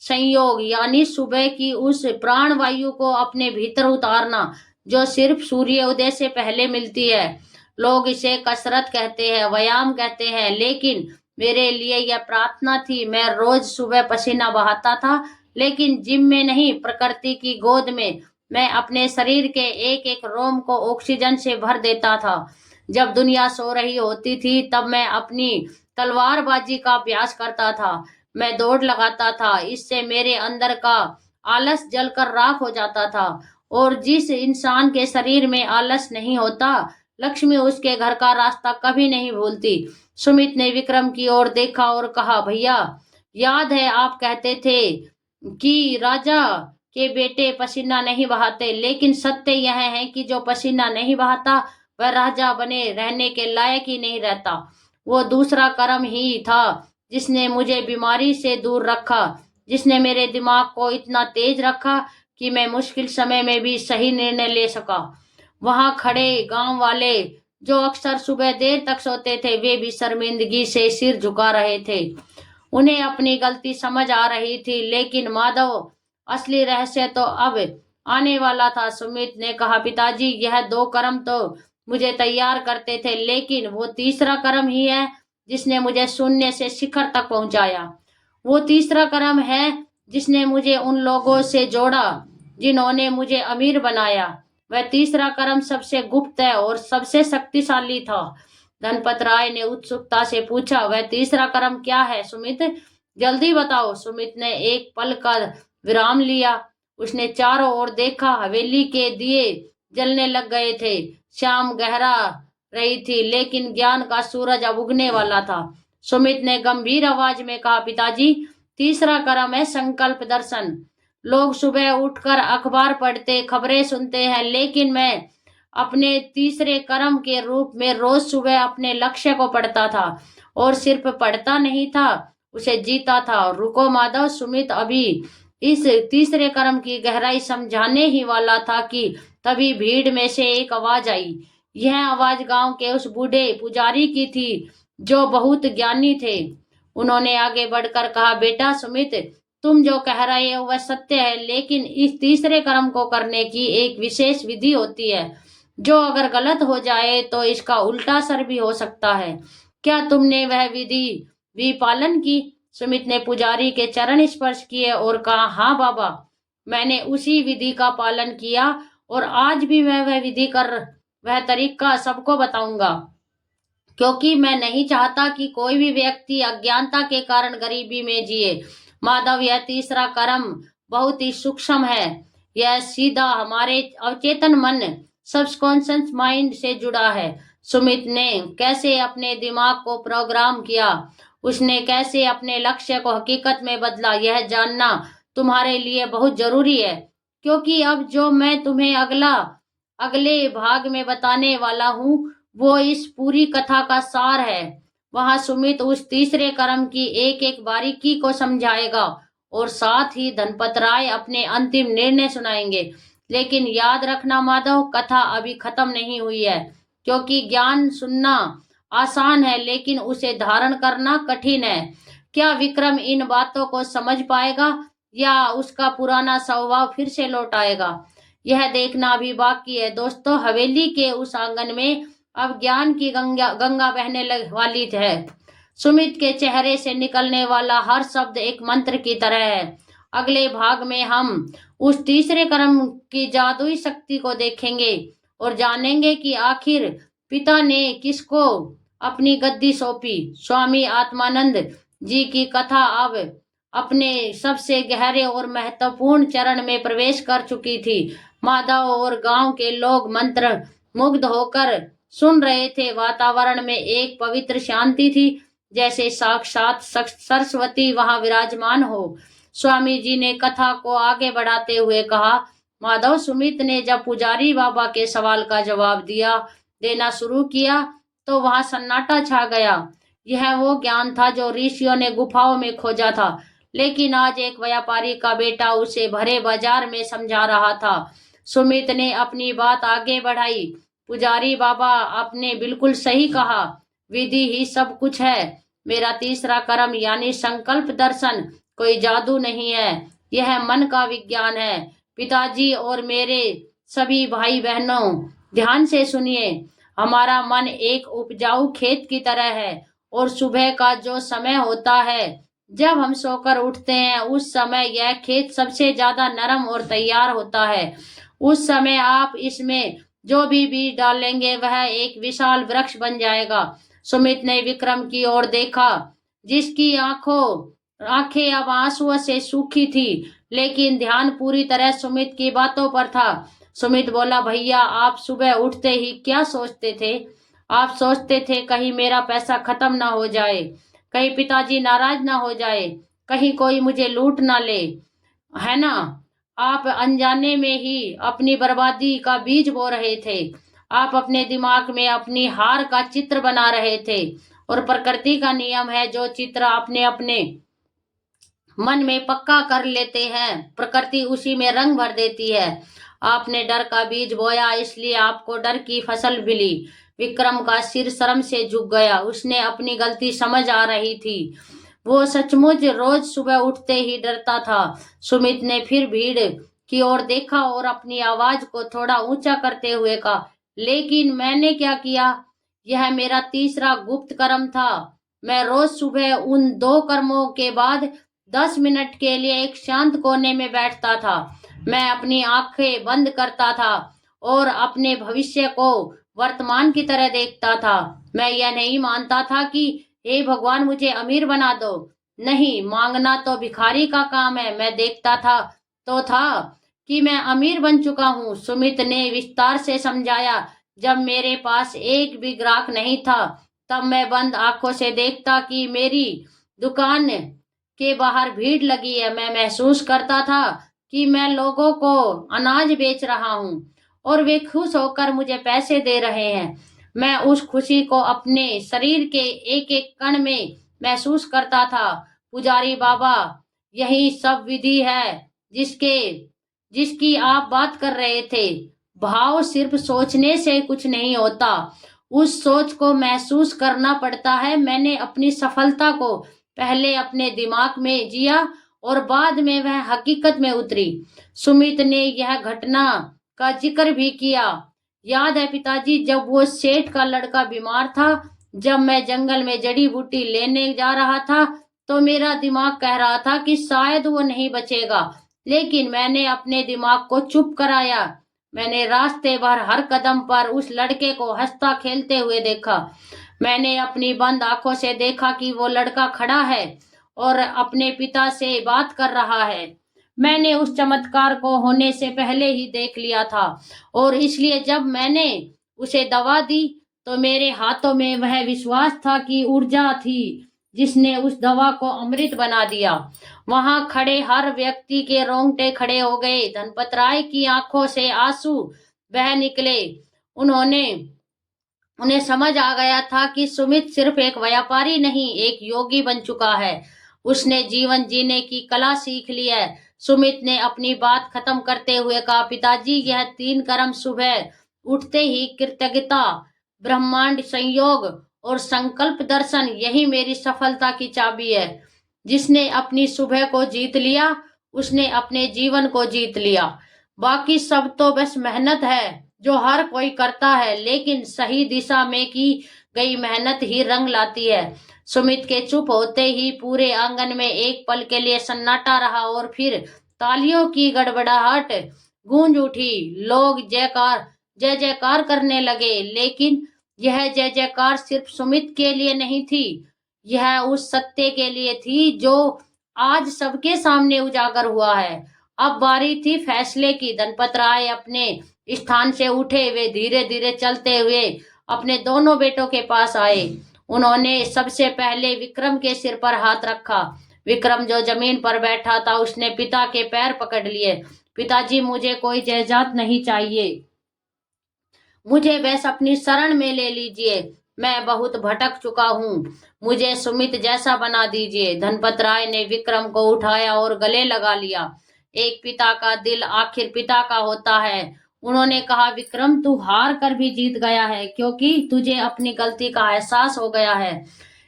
संयोग, यानी सुबह की उस प्राण वायु को अपने भीतर उतारना जो सिर्फ सूर्योदय से पहले मिलती है। लोग इसे कसरत कहते हैं, व्यायाम कहते हैं, लेकिन मेरे लिए यह प्रार्थना थी। मैं रोज सुबह पसीना बहाता था, लेकिन जिम में नहीं, प्रकृति की गोद में। मैं अपने शरीर के एक एक रोम को ऑक्सीजन से भर देता था। जब दुनिया सो रही होती थी तब मैं अपनी तलवारबाजी का अभ्यास करता था। मैं दौड़ लगाता था, इससे मेरे अंदर का आलस जलकर राख हो जाता था। और जिस इंसान के शरीर में आलस नहीं होता, लक्ष्मी उसके घर का रास्ता कभी नहीं भूलती। सुमित ने विक्रम की ओर देखा और कहा, भैया, याद है आप कहते थे कि राजा के बेटे पसीना नहीं बहाते, लेकिन सत्य यह है कि जो पसीना नहीं बहाता वह राजा बने रहने के लायक ही नहीं रहता। वो दूसरा कर्म ही था जिसने मुझे बीमारी से दूर रखा, जिसने मेरे दिमाग को इतना तेज रखा कि मैं मुश्किल समय में भी सही निर्णय ले सका। वहां खड़े गांव वाले जो अक्सर सुबह देर तक सोते थे, वे भी शर्मिंदगी से सिर झुका रहे थे। उन्हें अपनी गलती समझ आ रही थी, लेकिन माधव, असली रहस्य तो अब आने वाला था। सुमित ने कहा, पिताजी, यह 2 कर्म तो मुझे तैयार करते थे, लेकिन वो तीसरा कर्म ही है जिसने मुझे शून्य से शिखर तक पहुंचाया। वो तीसरा कर्म है जिसने मुझे उन लोगों से जोड़ा जिन्होंने मुझे अमीर बनाया। वह तीसरा कर्म सबसे गुप्त है और सबसे शक्तिशाली था। धनपत राय ने उत्सुकता से पूछा, वह तीसरा कर्म क्या है सुमित? जल्दी बताओ। सुमित ने एक पल का विराम लिया। उसने चारों ओर देखा। हवेली के दिए जलने लग गए थे। शाम गहरा रही थी, लेकिन ज्ञान का सूरज अब उगने वाला था। सुमित ने गंभीर आवाज में कहा, पिताजी, तीसरा कर्म है संकल्प दर्शन। लोग सुबह उठकर अखबार पढ़ते, खबरें सुनते हैं, लेकिन मैं अपने तीसरे कर्म के रूप में रोज सुबह अपने लक्ष्य को पढ़ता था, और सिर्फ पढ़ता नहीं था, उसे जीता था। रुको माधव, सुमित अभी इस तीसरे कर्म की गहराई समझाने ही वाला था कि तभी भीड़ में से एक आवाज आई। यह आवाज गांव के उस बूढ़े पुजारी की थी जो बहुत ज्ञानी थे। उन्होंने आगे बढ़कर कहा, बेटा सुमित, तुम जो कह रहे हो वह सत्य है, लेकिन इस तीसरे कर्म को करने की एक विशेष विधि होती है जो अगर गलत हो जाए तो इसका उल्टा असर भी हो सकता है। क्या तुमने वह विधि भी पालन की? सुमित ने पुजारी के चरण स्पर्श किए और कहा, हाँ बाबा, मैंने उसी विधि का पालन किया, और आज भी मैं वह विधि कर वह तरीका सबको बताऊंगा, क्योंकि मैं नहीं चाहता कि कोई भी व्यक्ति अज्ञानता के कारण गरीबी में जिए। माधव, यह तीसरा कर्म बहुत ही सूक्ष्म है। यह सीधा हमारे अवचेतन मन, सबकॉन्शियस माइंड से जुड़ा है। सुमित ने कैसे अपने दिमाग को प्रोग्राम किया, उसने कैसे अपने लक्ष्य को हकीकत में बदला, यह जानना तुम्हारे लिए बहुत जरूरी है। क्योंकि अब जो मैं तुम्हें अगले भाग में बताने वाला हूँ, वो इस पूरी कथा का सार है। वहां सुमित उस तीसरे कर्म की एक एक बारीकी को समझाएगा और साथ ही धनपत राय अपने अंतिम निर्णय सुनाएंगे। लेकिन याद रखना माधव, कथा अभी खत्म नहीं हुई है, क्योंकि ज्ञान सुनना आसान है लेकिन उसे धारण करना कठिन है। क्या विक्रम इन बातों को समझ पाएगा या उसका पुराना स्वभाव फिर से लौट आएगा, यह देखना अभी बाकी है। दोस्तों, हवेली के उस आंगन में अब ज्ञान की गंगा गंगा बहने वाली है। सुमित के चेहरे से निकलने वाला हर शब्द एक मंत्र की तरह है। अगले भाग में हम उस तीसरे कर्म की जादुई शक्ति को देखेंगे और जानेंगे कि आखिर पिता ने किसको अपनी गद्दी सौंपी। स्वामी आत्मानंद जी की कथा अब अपने सबसे गहरे और महत्वपूर्ण चरण में प्रवेश कर चुकी थी। माधव और गांव के लोग मंत्र मुग्ध होकर सुन रहे थे। वातावरण में एक पवित्र शांति थी, जैसे साक्षात सरस्वती वहां विराजमान हो। स्वामी जी ने कथा को आगे बढ़ाते हुए कहा, माधव, सुमित ने जब पुजारी बाबा के सवाल का जवाब देना शुरू किया तो वहां सन्नाटा छा गया। यह वो ज्ञान था जो ऋषियों ने गुफाओं में खोजा था, लेकिन आज एक व्यापारी का बेटा उसे भरे बाजार में समझा रहा था। सुमित ने अपनी बात आगे बढ़ाई, पुजारी बाबा, आपने बिल्कुल सही कहा, विधि ही सब कुछ है। मेरा तीसरा कर्म यानी संकल्प दर्शन कोई जादू नहीं है, यह मन का विज्ञान है। पिताजी और मेरे सभी भाई बहनों, ध्यान से सुनिए। हमारा मन एक उपजाऊ खेत की तरह है और सुबह का जो समय होता है जब हम सोकर उठते हैं, उस समय यह खेत सबसे ज्यादा नरम और तैयार होता है। उस समय आप इसमें जो भी बीज डालेंगे वह एक विशाल वृक्ष बन जाएगा। सुमित ने विक्रम की ओर देखा, जिसकी आंखें अब आंसुओं से सूखी थी, लेकिन ध्यान पूरी तरह सुमित की बातों पर था। सुमित बोला, भैया, आप सुबह उठते ही क्या सोचते थे? आप सोचते थे कहीं मेरा पैसा खत्म ना हो जाए, कहीं पिताजी नाराज ना हो जाए, कहीं कोई मुझे लूट ना ले, है ना? आप अनजाने में ही अपनी बर्बादी का बीज बो रहे थे। आप अपने दिमाग में अपनी हार का चित्र बना रहे थे, और प्रकृति का नियम है, जो चित्र आपने अपने मन में पक्का कर लेते हैं, प्रकृति उसी में रंग भर देती है। आपने डर का बीज बोया, इसलिए आपको डर की फसल मिली। विक्रम का सिर शर्म से झुक गया। उसने अपनी गलती समझ आ रही थी। वो सचमुच रोज सुबह उठते ही डरता था। सुमित ने फिर भीड़ की ओर देखा और अपनी आवाज को थोड़ा ऊंचा करते हुए कहा, लेकिन मैंने क्या किया? यह मेरा तीसरा गुप्त कर्म था। मैं रोज सुबह उन 2 कर्मों के बाद 10 मिनट के लिए एक शांत कोने में बैठता था। मैं अपनी आंखें बंद करता था और अपने भविष्य को वर्तमान की तरह देखता था। मैं यह नहीं मानता था कि हे भगवान, मुझे अमीर बना दो। नहीं, मांगना तो भिखारी का काम है। मैं देखता था कि मैं अमीर बन चुका हूँ। सुमित ने विस्तार से समझाया, जब मेरे पास एक भी ग्राहक नहीं था, तब मैं बंद आंखों से देखता कि मेरी दुकान के बाहर भीड़ लगी है। मैं महसूस करता था कि मैं लोगों को अनाज बेच रहा हूँ और वे खुश होकर मुझे पैसे दे रहे हैं। मैं उस खुशी को अपने शरीर के एक एक कण में महसूस करता था। पुजारी बाबा, यही सब विधि है जिसकी आप बात कर रहे थे। भाव सिर्फ सोचने से कुछ नहीं होता, उस सोच को महसूस करना पड़ता है। मैंने अपनी सफलता को पहले अपने दिमाग में जिया और बाद में वह हकीकत में उतरी। सुमित ने यह घटना का जिक्र भी किया। याद है पिताजी, जब वो सेठ का लड़का बीमार था, जब मैं जंगल में जड़ी बूटी लेने जा रहा था, तो मेरा दिमाग कह रहा था कि शायद वो नहीं बचेगा, लेकिन मैंने अपने दिमाग को चुप कराया। मैंने रास्ते भर हर कदम पर उस लड़के को हंसता खेलते हुए देखा। मैंने अपनी बंद आंखों से देखा कि वो लड़का खड़ा है और अपने पिता से बात कर रहा है। मैंने उस चमत्कार को होने से पहले ही देख लिया था, और इसलिए जब मैंने उसे दवा दी तो मेरे हाथों में वह विश्वास था कि ऊर्जा थी जिसने उस दवा को अमृत बना दिया। वहां खड़े हर व्यक्ति के रोंगटे खड़े हो गए। धनपत राय की आंखों से आंसू बह निकले। उन्होंने उन्हें समझ आ गया था कि सुमित सिर्फ एक व्यापारी नहीं, एक योगी बन चुका है। उसने जीवन जीने की कला सीख ली है। सुमित ने अपनी बात खत्म करते हुए कहा, पिताजी, यह 3 कर्म सुबह उठते ही कृतज्ञता, ब्रह्मांड संयोग और संकल्प दर्शन, यही मेरी सफलता की चाबी है। जिसने अपनी सुबह को जीत लिया, उसने अपने जीवन को जीत लिया। बाकी सब तो बस मेहनत है जो हर कोई करता है, लेकिन सही दिशा में की गई मेहनत ही रंग लाती है। सुमित के चुप होते ही पूरे आंगन में एक पल के लिए सन्नाटा रहा और फिर तालियों की गड़गड़ाहट गूंज उठी। लोग जय जयकार करने लगे, लेकिन यह जय जयकार सिर्फ सुमित के लिए नहीं थी, यह उस सत्य के लिए थी जो आज सबके सामने उजागर हुआ है। अब बारी थी फैसले की। धनपत राय अपने स्थान से उठे। वे धीरे धीरे चलते हुए अपने दोनों बेटों के पास आए। उन्होंने सबसे पहले विक्रम के सिर पर हाथ रखा। विक्रम जो जमीन पर बैठा था, उसने पिता के पैर पकड़ लिए। पिताजी, मुझे कोई जायदाद नहीं चाहिए, मुझे बस अपनी शरण में ले लीजिए। मैं बहुत भटक चुका हूँ, मुझे सुमित जैसा बना दीजिए। धनपत राय ने विक्रम को उठाया और गले लगा लिया। एक पिता का दिल आखिर पिता का होता है। उन्होंने कहा, विक्रम, तू हार कर भी जीत गया है, क्योंकि तुझे अपनी गलती का एहसास हो गया है।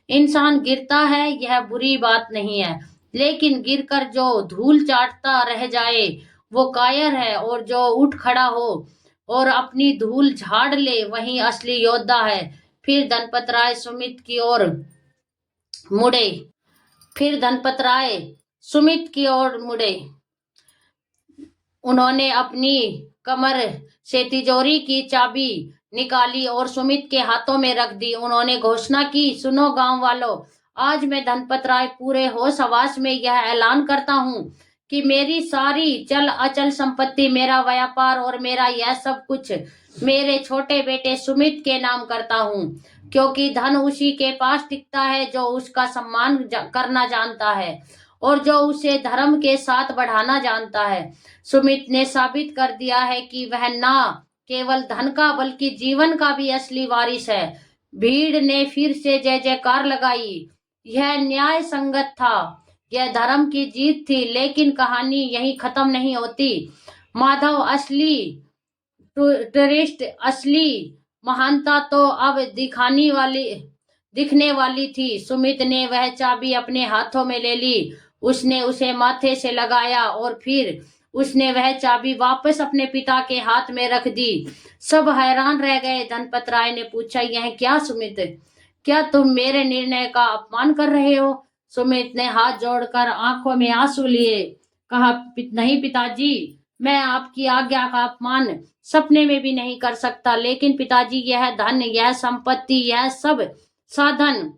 इंसान गिरता है, यह बुरी बात नहीं है, लेकिन गिरकर जो धूल चाटता रह जाए वो कायर है, और जो उठ खड़ा हो और अपनी धूल झाड़ ले वही असली योद्धा है। फिर धनपत राय सुमित की ओर मुड़े। फिर धनपत राय सुमित की ओर मुड़े। उन्होंने अपनी कमर से तिजोरी की चाबी निकाली और सुमित के हाथों में रख दी। उन्होंने घोषणा की, सुनो गांव वालों, आज मैं धनपत राय पूरे होश हवास में यह ऐलान करता हूँ कि मेरी सारी चल अचल संपत्ति, मेरा व्यापार और मेरा यह सब कुछ मेरे छोटे बेटे सुमित के नाम करता हूँ, क्योंकि धन उसी के पास टिकता है जो उसका सम्मान करना जानता है और जो उसे धर्म के साथ बढ़ाना जानता है। सुमित ने साबित कर दिया है कि वह ना केवल धन का बल्कि जीवन का भी असली वारिस है। भीड़ ने फिर से जय जयकार लगाई। यह न्याय संगत था, यह धर्म की जीत थी, लेकिन कहानी यही खत्म नहीं होती। माधव, असली टूरिस्ट, असली महानता तो अब दिखने वाली थी। सुमित ने वह चाबी अपने हाथों में ले ली। उसने उसे माथे से लगाया और फिर उसने वह चाबी वापस अपने पिता के हाथ में रख दी। सब हैरान रह गए। धनपत राय ने पूछा, यह क्या सुमित, क्या तुम मेरे निर्णय का अपमान कर रहे हो? सुमित ने हाथ जोड़कर आंखों में आंसू लिए कहा, नहीं पिताजी, मैं आपकी आज्ञा का अपमान सपने में भी नहीं कर सकता। लेकिन पिताजी, यह धन, यह संपत्ति, यह सब साधन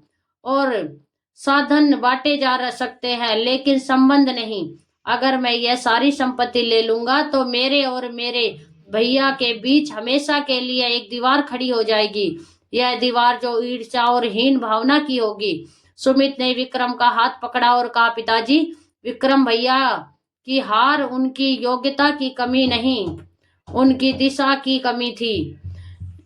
और साधन बांटे जा सकते हैं, लेकिन संबंध नहीं। अगर मैं यह सारी संपत्ति ले लूंगा तो मेरे और मेरे भैया के बीच हमेशा के लिए एक दीवार खड़ी हो जाएगी। यह दीवार जो ईर्ष्या और हीन भावना की होगी। सुमित ने विक्रम का हाथ पकड़ा और कहा, पिताजी, विक्रम भैया की हार उनकी योग्यता की कमी नहीं, उनकी दिशा की कमी थी।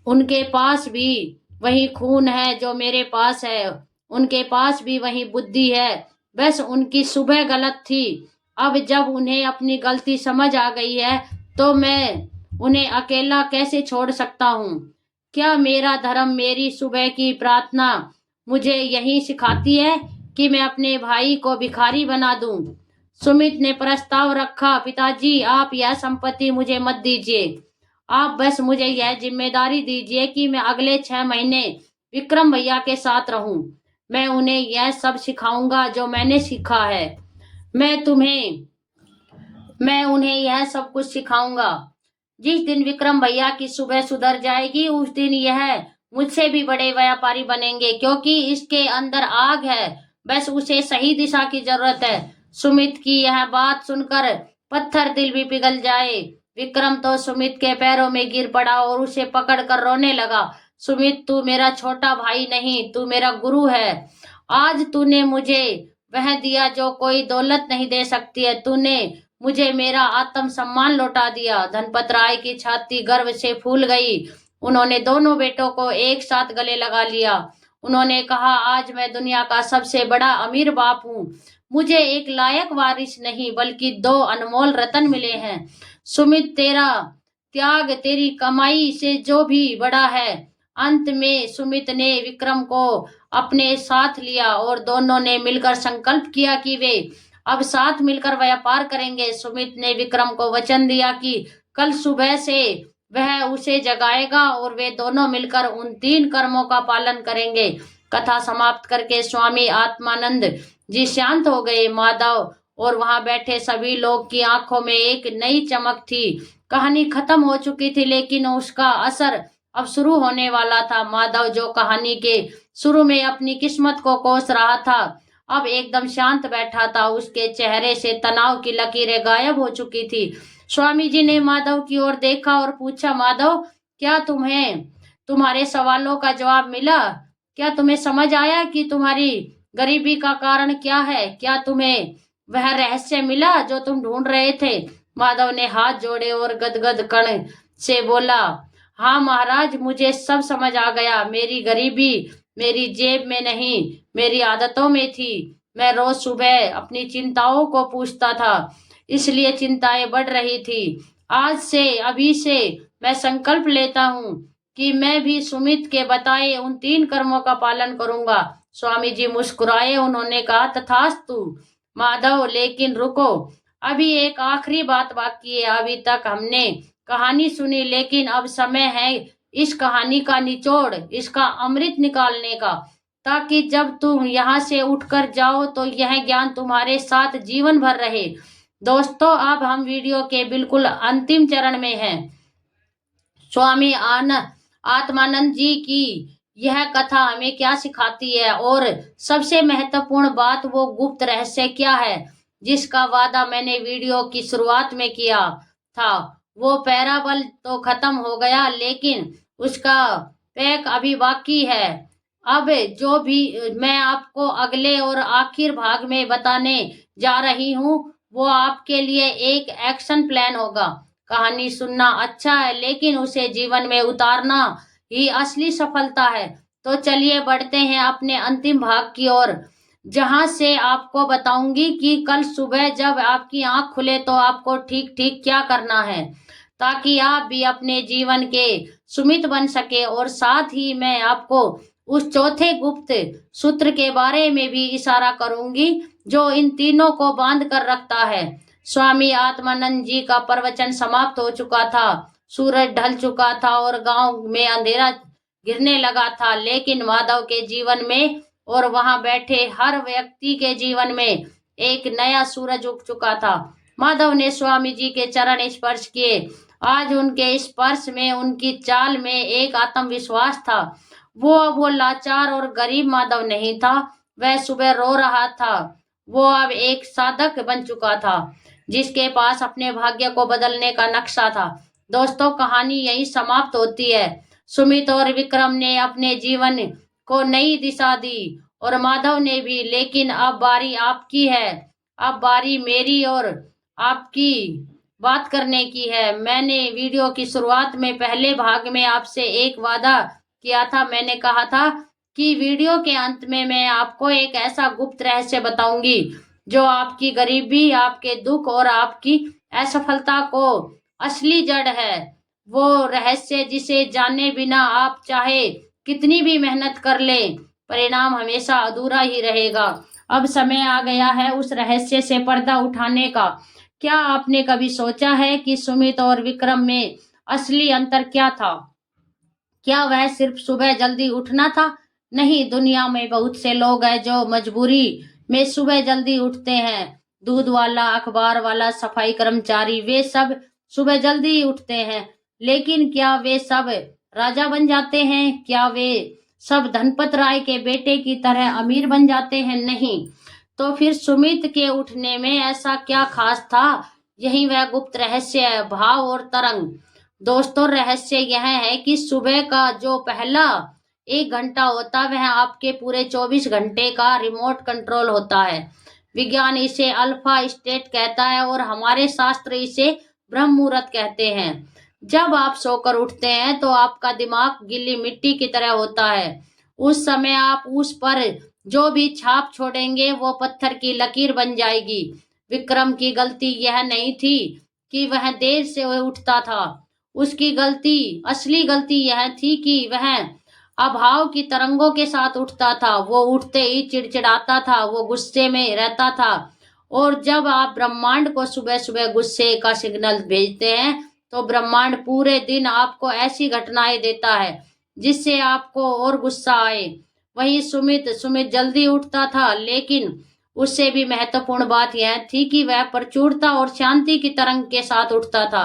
उनके पास भी वही खून है जो मेरे पास है, उनके पास भी वही बुद्धि है, बस उनकी सुबह गलत थी। अब जब उन्हें अपनी गलती समझ आ गई है तो मैं उन्हें अकेला कैसे छोड़ सकता हूँ? क्या मेरा धर्म, मेरी सुबह की प्रार्थना मुझे यही सिखाती है कि मैं अपने भाई को भिखारी बना दूं? सुमित ने प्रस्ताव रखा, पिताजी, आप यह संपत्ति मुझे मत दीजिए, आप बस मुझे यह जिम्मेदारी दीजिए कि मैं अगले 6 महीने विक्रम भैया के साथ रहूं। मैं उन्हें यह सब सिखाऊंगा जो मैंने सीखा है। मैं उन्हें यह सब कुछ सिखाऊंगा। जिस दिन विक्रम भैया की सुबह सुधर जाएगी, उस दिन यह मुझसे भी बड़े व्यापारी बनेंगे, क्योंकि इसके अंदर आग है, बस उसे सही दिशा की जरूरत है। सुमित की यह बात सुनकर पत्थर दिल भी पिघल जाए। विक्रम तो सुमित के पैरों में गिर पड़ा और उसे पकड़कर रोने लगा। सुमित, तू मेरा छोटा भाई नहीं, तू मेरा गुरु है। आज तूने मुझे वह दिया जो कोई दौलत नहीं दे सकती है। तूने मुझे मेरा आत्मसम्मान लौटा दिया। धनपत राय की छाती गर्व से फूल गई। उन्होंने दोनों बेटों को एक साथ गले लगा लिया। उन्होंने कहा, आज मैं दुनिया का सबसे बड़ा अमीर बाप हूँ। मुझे एक लायक वारिस नहीं बल्कि 2 अनमोल रतन मिले हैं। सुमित, तेरा त्याग, तेरी कमाई से जो भी बड़ा है। अंत में सुमित ने विक्रम को अपने साथ लिया और दोनों ने मिलकर संकल्प किया कि वे अब साथ मिलकर व्यापार करेंगे। सुमित ने विक्रम को वचन दिया कि कल सुबह से वह उसे जगाएगा और वे दोनों मिलकर उन 3 कर्मों का पालन करेंगे। कथा समाप्त करके स्वामी आत्मानंद जी शांत हो गए। माधव और वहां बैठे सभी लोग की आंखों में एक नई चमक थी। कहानी खत्म हो चुकी थी लेकिन उसका असर अब शुरू होने वाला था। माधव, जो कहानी के शुरू में अपनी किस्मत को कोस रहा था, अब एकदम शांत बैठा था। उसके चेहरे से तनाव की लकीरें गायब हो चुकी थी। स्वामी जी ने माधव की ओर देखा और पूछा, माधव, क्या तुम्हें तुम्हारे सवालों का जवाब मिला? क्या तुम्हें समझ आया कि तुम्हारी गरीबी का कारण क्या है? क्या तुम्हें वह रहस्य मिला जो तुम ढूंढ रहे थे? माधव ने हाथ जोड़े और गदगद कण से बोला, हाँ महाराज, मुझे सब समझ आ गया। मेरी गरीबी मेरी जेब में नहीं, मेरी आदतों में थी। मैं रोज सुबह अपनी चिंताओं को पूछता था, इसलिए चिंताएं बढ़ रही थी। आज से, अभी से मैं संकल्प लेता हूँ कि मैं भी सुमित के बताए उन 3 कर्मों का पालन करूंगा। स्वामी जी मुस्कुराए। उन्होंने कहा, तथास्तु माधव, लेकिन रुको, अभी एक आखिरी बात बाकी है। अभी तक हमने कहानी सुनी लेकिन अब समय है इस कहानी का निचोड़, इसका अमृत निकालने का, ताकि जब तुम यहाँ से उठकर जाओ तो यह ज्ञान तुम्हारे साथ जीवन भर रहे। दोस्तों, अब हम वीडियो के बिल्कुल अंतिम चरण में हैं। स्वामी आत्मानंद जी की यह कथा हमें क्या सिखाती है और सबसे महत्वपूर्ण बात, वो गुप्त रहस्य क्या है जिसका वादा मैंने वीडियो की शुरुआत में किया था। वो पैराबल तो खत्म हो गया लेकिन उसका पैक अभी बाकी है। अब जो भी मैं आपको अगले और आखिर भाग में बताने जा रही हूँ वो आपके लिए एक एक्शन प्लान होगा। कहानी सुनना अच्छा है लेकिन उसे जीवन में उतारना ही असली सफलता है। तो चलिए बढ़ते हैं अपने अंतिम भाग की ओर, जहां से आपको बताऊंगी कि कल सुबह जब आपकी आंख खुले तो आपको ठीक ठीक क्या करना है ताकि आप भी अपने जीवन के सुमित बन सके। और साथ ही मैं आपको उस चौथे गुप्त सूत्र के बारे में भी इशारा करूंगी जो इन तीनों को बांध कर रखता है। स्वामी आत्मानंद जी का प्रवचन समाप्त हो चुका था। सूरज ढल चुका था और गांव में अंधेरा गिरने लगा था, लेकिन माधव के जीवन में और वहां बैठे हर व्यक्ति के जीवन में एक नया सूरज उग चुका था। माधव ने स्वामी जी के चरण स्पर्श किए। आज उनके स्पर्श में, उनकी चाल में एक आत्मविश्वास था। वो लाचार और गरीब माधव नहीं था। वह सुबह रो रहा था। वो अब एक साधक बन चुका था जिसके पास अपने भाग्य को बदलने का नक्शा था। दोस्तों, कहानी यही समाप्त होती है। सुमित और विक्रम ने अपने जीवन को नई दिशा दी और माधव ने भी, लेकिन अब बारी आपकी है। अब बारी मेरी और आपकी बात करने की है। मैंने वीडियो की शुरुआत में पहले भाग में आपसे एक वादा किया था। मैंने कहा था कि वीडियो के अंत में मैं आपको एक ऐसा गुप्त रहस्य बताऊंगी जो आपकी गरीबी, आपके दुख और आपकी असफलता को असली जड़ है। वो रहस्य जिसे जाने बिना आप चाहे कितनी भी मेहनत कर लें, परिणाम हमेशा अधूरा ही रहेगा। अब समय आ गया है उस रहस्य से पर्दा उठाने का। क्या आपने कभी सोचा है कि सुमित और विक्रम में असली अंतर क्या था? क्या वह सिर्फ सुबह जल्दी उठना था? नहीं, दुनिया में बहुत से लोग हैं जो मजबूरी में सुबह जल्दी उठते हैं। दूध वाला, अखबार वाला, सफाई कर्मचारी, वे सब सुबह जल्दी उठते हैं। लेकिन क्या वे सब राजा बन जाते हैं? क्या वे सब धनपत राय के बेटे की तरह अमीर बन जाते हैं? नहीं। तो फिर सुमित के उठने में ऐसा क्या खास था? यही वह गुप्त रहस्य है, भाव और तरंग। दोस्तों, रहस्य यह है कि सुबह का जो पहला 1 घंटा होता वह आपके पूरे 24 घंटे का रिमोट कंट्रोल होता है। विज्ञान इसे अल्फा स्टेट कहता है और हमारे शास्त्र इसे ब्रह्म मुहूर्त कहते हैं। जब आप सोकर उठते हैं तो आपका दिमाग गीली मिट्टी की तरह होता है। उस समय आप उस पर जो भी छाप छोड़ेंगे वो पत्थर की लकीर बन जाएगी। विक्रम की गलती यह नहीं थी कि वह देर से वह उठता था। उसकी गलती, असली गलती यह थी कि वह अभाव की तरंगों के साथ उठता था। वो उठते ही चिड़चिड़ाता था, वो गुस्से में रहता था। और जब आप ब्रह्मांड को सुबह सुबह गुस्से का सिग्नल भेजते हैं तो ब्रह्मांड पूरे दिन आपको ऐसी घटनाएं देता है जिससे आपको और गुस्सा आए। वही सुमित सुमित जल्दी उठता था, लेकिन उससे भी महत्वपूर्ण बात यह थी कि वह प्रचुरता और शांति की तरंग के साथ उठता था।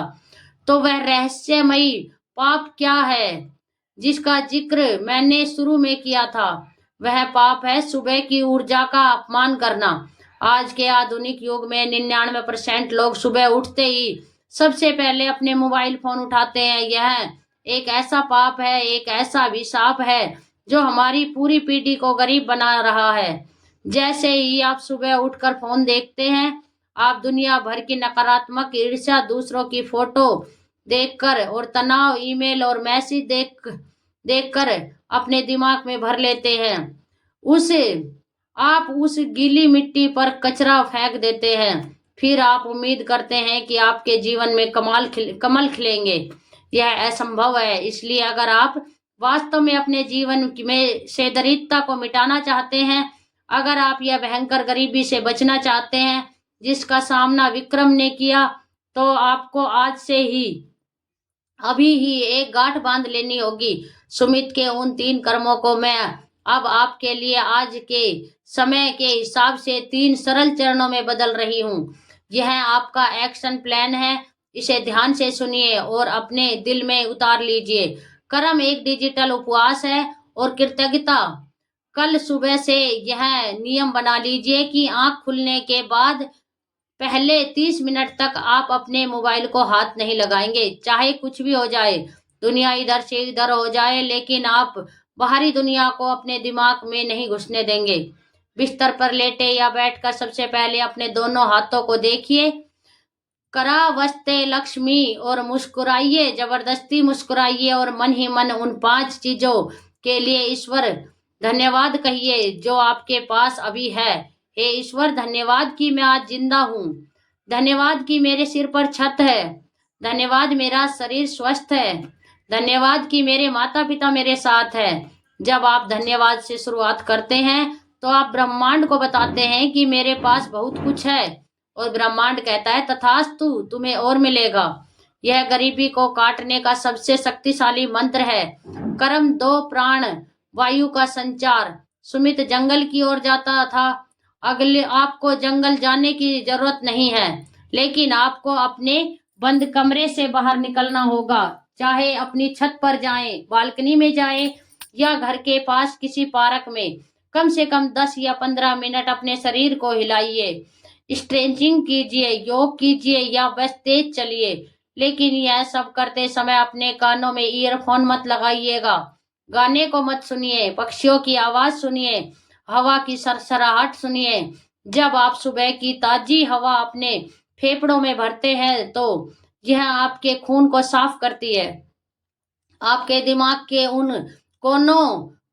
तो वह रहस्यमयी पाप क्या है जिसका जिक्र मैंने शुरू में किया था? वह पाप है सुबह की ऊर्जा का अपमान करना। आज के आधुनिक युग में 99% लोग सुबह उठते ही सबसे पहले अपने मोबाइल फोन उठाते हैं। यह एक ऐसा पाप है, एक ऐसा अभिशाप है जो हमारी पूरी पीढ़ी को गरीब बना रहा है। जैसे ही आप सुबह उठकर फोन देखते हैं, आप दुनिया भर की नकारात्मक ईर्ष्या, दूसरों की फोटो देखकर और तनाव, ईमेल और मैसेज देखकर अपने दिमाग में भर लेते हैं। उस आप उस गीली मिट्टी पर कचरा फेंक देते हैं। फिर आप उम्मीद करते हैं कि आपके जीवन में कमल खिलेंगे। यह असंभव है। इसलिए अगर आप वास्तव में अपने जीवन में से दरिद्रता को मिटाना चाहते हैं, अगर आप यह भयंकर गरीबी से बचना चाहते हैं जिसका सामना विक्रम ने किया, तो आपको आज से ही, अभी ही एक गांठ बांध लेनी होगी। सुमित के उन 3 कर्मों को मैं अब आपके लिए आज के समय के हिसाब से 3 सरल चरणों में बदल रही हूँ। यह आपका एक्शन प्लान है। इसे ध्यान से सुनिए और अपने दिल में उतार लीजिए। कर्म 1 डिजिटल उपवास है और कृतज्ञता। कल सुबह से यह नियम बना लीजिए कि आंख खुलने के बाद पहले 30 मिनट तक आप अपने मोबाइल को हाथ नहीं लगाएंगे। चाहे कुछ भी हो जाए, दुनिया इधर से इधर हो जाए, लेकिन आप बाहरी दुनिया को अपने दिमाग में नहीं घुसने देंगे। बिस्तर पर लेटे या बैठकर सबसे पहले अपने दोनों हाथों को देखिए। करावस्ते लक्ष्मी और मुस्कुराइए, जबरदस्ती मुस्कुराइए और मन ही मन उन 5 चीजों के लिए ईश्वर धन्यवाद कहिए जो आपके पास अभी है। हे ईश्वर, धन्यवाद कि मैं आज जिंदा हूँ। धन्यवाद कि मेरे सिर पर छत है। धन्यवाद मेरा शरीर स्वस्थ है। धन्यवाद कि मेरे माता पिता मेरे साथ है। जब आप धन्यवाद से शुरुआत करते हैं तो आप ब्रह्मांड को बताते हैं कि मेरे पास बहुत कुछ है, और ब्रह्मांड कहता है तथास्तु, तुम्हें और मिलेगा। यह गरीबी को काटने का सबसे शक्तिशाली मंत्र है। कर्म 2 प्राण वायु का संचार। सुमित जंगल की ओर जाता था। अगले आपको जंगल जाने की जरूरत नहीं है, लेकिन आपको अपने बंद कमरे से बाहर निकलना होगा। चाहे अपनी छत पर जाएं, बालकनी में जाएं या घर के पास किसी पार्क में कम से कम 10 या 15 मिनट अपने शरीर को हिलाइए। स्ट्रेचिंग कीजिए, योग कीजिए या बस तेज चलिए। लेकिन यह सब करते समय अपने कानों में ईयरफोन मत लगाइएगा। गाने को मत सुनिए, पक्षियों की आवाज सुनिए, हवा की सरसराहट सुनिए। जब आप सुबह की ताजी हवा अपने फेफड़ों में भरते हैं तो यह आपके खून को साफ करती है, आपके दिमाग के उन कोनों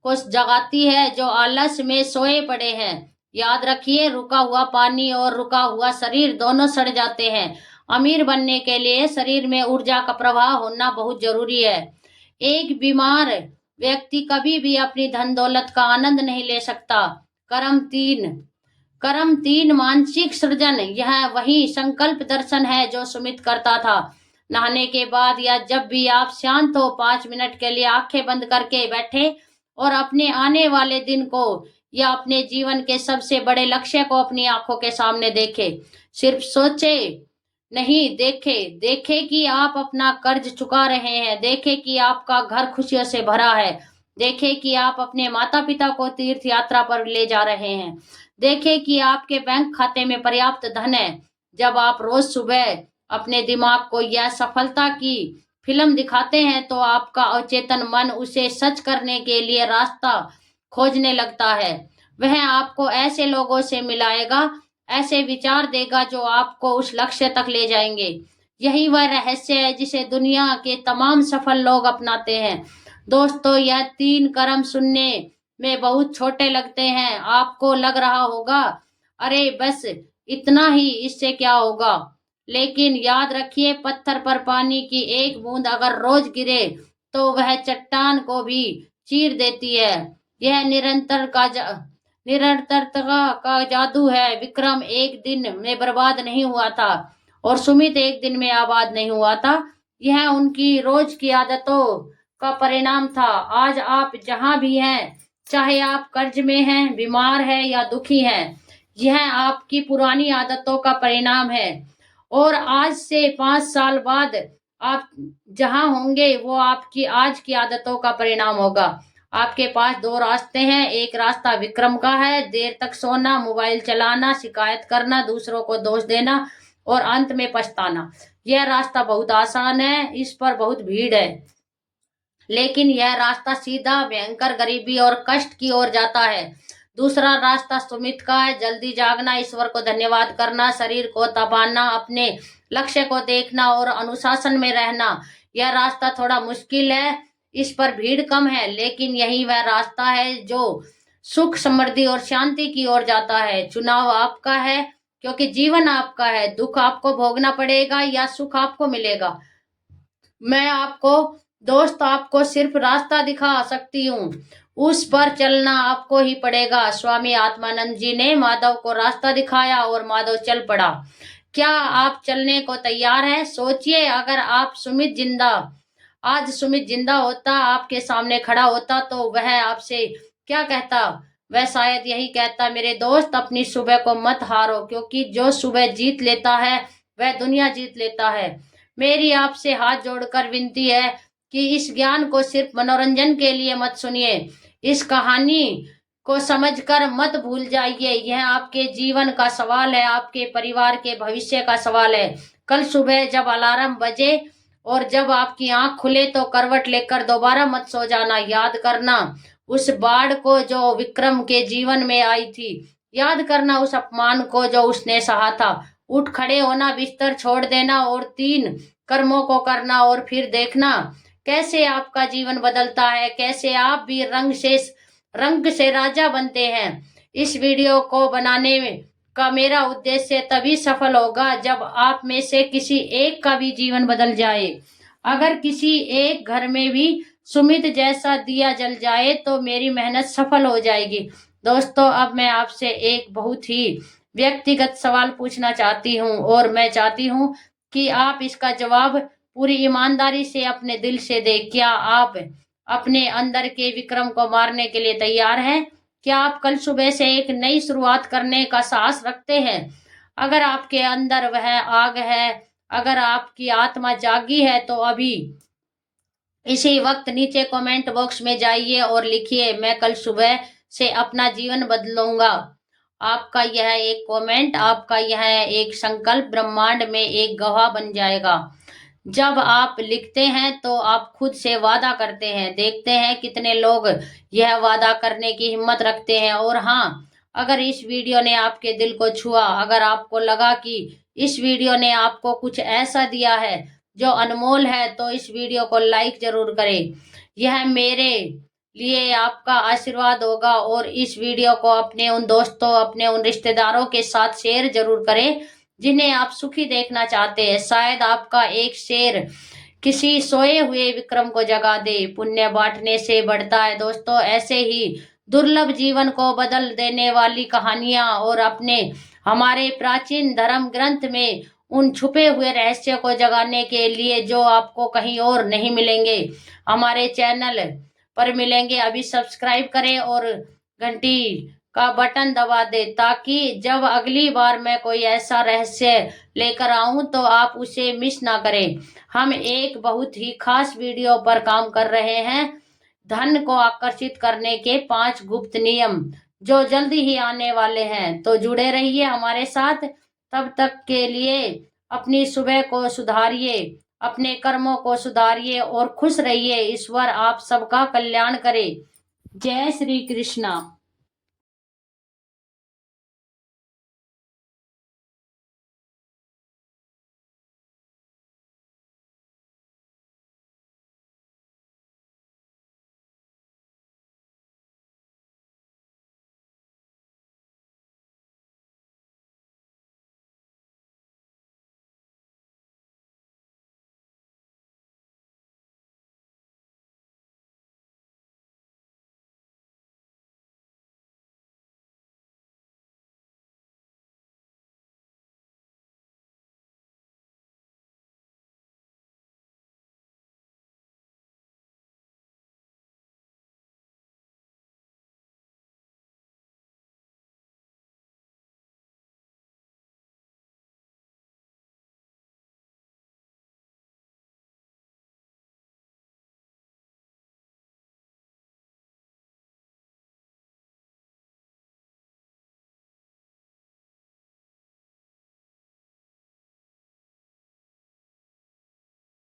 को जगाती है जो आलस में सोए पड़े हैं। याद रखिए, रुका हुआ पानी और रुका हुआ शरीर दोनों सड़ जाते हैं। अमीर बनने के लिए शरीर में ऊर्जा का प्रवाह होना बहुत जरूरी है। एक बीमार व्यक्ति कभी भी अपनी धन दौलत का आनंद नहीं ले सकता। कर्म 3 मानसिक सृजन। यह वही संकल्प दर्शन है जो सुमित करता था। नहाने के बाद या जब भी आप शांत हो, 5 मिनट के लिए आंखें बंद करके बैठे और अपने आने वाले दिन को या अपने जीवन के सबसे बड़े लक्ष्य को अपनी आंखों के सामने देखे। सिर्फ सोचे नहीं, देखे कि आप अपना कर्ज चुका रहे हैं। देखे कि आपका घर खुशियों से भरा है। देखे कि आप अपने माता पिता को तीर्थ यात्रा पर ले जा रहे हैं। देखे कि आपके बैंक खाते में पर्याप्त धन है। जब आप रोज सुबह अपने दिमाग को यह सफलता की फिल्म दिखाते हैं तो आपका अवचेतन मन उसे सच करने के लिए रास्ता खोजने लगता है। वह आपको ऐसे लोगों से मिलाएगा, ऐसे विचार देगा जो आपको उस लक्ष्य तक ले जाएंगे। यही वह रहस्य है जिसे दुनिया के तमाम सफल लोग अपनाते हैं। दोस्तों, यह 3 कर्म सुनने में बहुत छोटे लगते हैं। आपको लग रहा होगा, अरे बस इतना ही, इससे क्या होगा? लेकिन याद रखिए, पत्थर पर पानी की एक बूंद अगर रोज गिरे तो वह चट्टान को भी चीर देती है। यह निरंतरता का जादू है। विक्रम एक दिन में बर्बाद नहीं हुआ था और सुमित एक दिन में आबाद नहीं हुआ था। यह उनकी रोज की आदतों का परिणाम था। आज आप जहां भी हैं, चाहे आप कर्ज में हैं, बीमार हैं या दुखी हैं, यह आपकी पुरानी आदतों का परिणाम है। और आज से 5 साल बाद आप जहां होंगे वो आपकी आज की आदतों का परिणाम होगा। आपके पास 2 रास्ते हैं। एक रास्ता विक्रम का है, देर तक सोना, मोबाइल चलाना, शिकायत करना, दूसरों को दोष देना और अंत में पछताना। यह रास्ता बहुत आसान है, इस पर बहुत भीड़ है, लेकिन यह रास्ता सीधा भयंकर गरीबी और कष्ट की ओर जाता है। दूसरा रास्ता सुमित का है, जल्दी जागना, ईश्वर को धन्यवाद करना, शरीर को तपाना, अपने लक्ष्य को देखना और अनुशासन में रहना। यह रास्ता थोड़ा मुश्किल है, इस पर भीड़ कम है, लेकिन यही वह रास्ता है जो सुख, समृद्धि और शांति की ओर जाता है। चुनाव आपका है, क्योंकि जीवन आपका है। दुख आपको भोगना पड़ेगा या सुख आपको मिलेगा। मैं आपको दोस्त आपको सिर्फ रास्ता दिखा सकती हूँ, उस पर चलना आपको ही पड़ेगा। स्वामी आत्मानंद जी ने माधव को रास्ता दिखाया और माधव चल पड़ा। क्या आप चलने को तैयार हैं? सोचिए, अगर आज सुमित जिंदा होता, आपके सामने खड़ा होता, तो वह आपसे क्या कहता? वह शायद यही कहता, मेरे दोस्त, अपनी सुबह को मत हारो, क्योंकि जो सुबह जीत लेता है वह दुनिया जीत लेता है। मेरी आपसे हाथ जोड़कर विनती है कि इस ज्ञान को सिर्फ मनोरंजन के लिए मत सुनिए। इस कहानी को समझकर मत भूल जाइए। यह आपके जीवन का सवाल है, आपके परिवार के भविष्य का सवाल है। कल सुबह जब अलार्म बजे और जब आपकी आंख खुले तो करवट लेकर दोबारा मत सो जाना। याद करना उस बाढ़ को जो विक्रम के जीवन में आई थी। याद करना उस अपमान को जो उसने सहा था। उठ खड़े होना, बिस्तर छोड़ देना और 3 कर्मों को करना, और फिर देखना कैसे आपका जीवन बदलता है, कैसे आप भी रंग से राजा बनते हैं। इस वीडियो को बनाने का मेरा उद्देश्य तभी सफल होगा जब आप में से किसी एक का भी जीवन बदल जाए। अगर किसी एक घर में भी सुमित जैसा दिया जल जाए तो मेरी मेहनत सफल हो जाएगी। दोस्तों, अब मैं आपसे एक बहुत ही व्यक्तिगत सवाल पूछना चाहती हूँ और मैं चाहती हूँ कि आप इसका जवाब पूरी ईमानदारी से अपने दिल से दें। क्या आप अपने अंदर के विक्रम को मारने के लिए तैयार हैं? क्या आप कल सुबह से एक नई शुरुआत करने का साहस रखते हैं? अगर आपके अंदर वह आग है, अगर आपकी आत्मा जागी है, तो अभी इसी वक्त नीचे कमेंट बॉक्स में जाइए और लिखिए, मैं कल सुबह से अपना जीवन बदलूंगा। आपका यह एक कमेंट, आपका यह एक संकल्प ब्रह्मांड में एक गवाह बन जाएगा। जब आप लिखते हैं तो आप खुद से वादा करते हैं। देखते हैं कितने लोग यह वादा करने की हिम्मत रखते हैं। और हाँ, अगर इस वीडियो ने आपके दिल को छुआ, अगर आपको लगा कि इस वीडियो ने आपको कुछ ऐसा दिया है जो अनमोल है, तो इस वीडियो को लाइक जरूर करें। यह मेरे लिए आपका आशीर्वाद होगा। और इस वीडियो को अपने उन दोस्तों, अपने उन रिश्तेदारों के साथ शेयर जरूर करें जिन्हें आप सुखी देखना चाहते हैं। शायद आपका एक शेर किसी सोए हुए विक्रम को जगा दे। पुण्य बांटने से बढ़ता है। दोस्तों, ऐसे ही दुर्लभ जीवन को बदल देने वाली कहानियां और हमारे प्राचीन धर्म ग्रंथ में उन छुपे हुए रहस्य को जगाने के लिए जो आपको कहीं और नहीं मिलेंगे, हमारे चैनल पर मिलेंगे। अभी सब्सक्राइब करें और घंटी का बटन दबा दे, ताकि जब अगली बार मैं कोई ऐसा रहस्य लेकर आऊं तो आप उसे मिस ना करें। हम एक बहुत ही खास वीडियो पर काम कर रहे हैं, धन को आकर्षित करने के 5 गुप्त नियम, जो जल्दी ही आने वाले हैं। तो जुड़े रहिए हमारे साथ। तब तक के लिए अपनी सुबह को सुधारिए अपने कर्मों को सुधारिए और खुश रहिए। ईश्वर आप सबका कल्याण करे। जय श्री कृष्णा।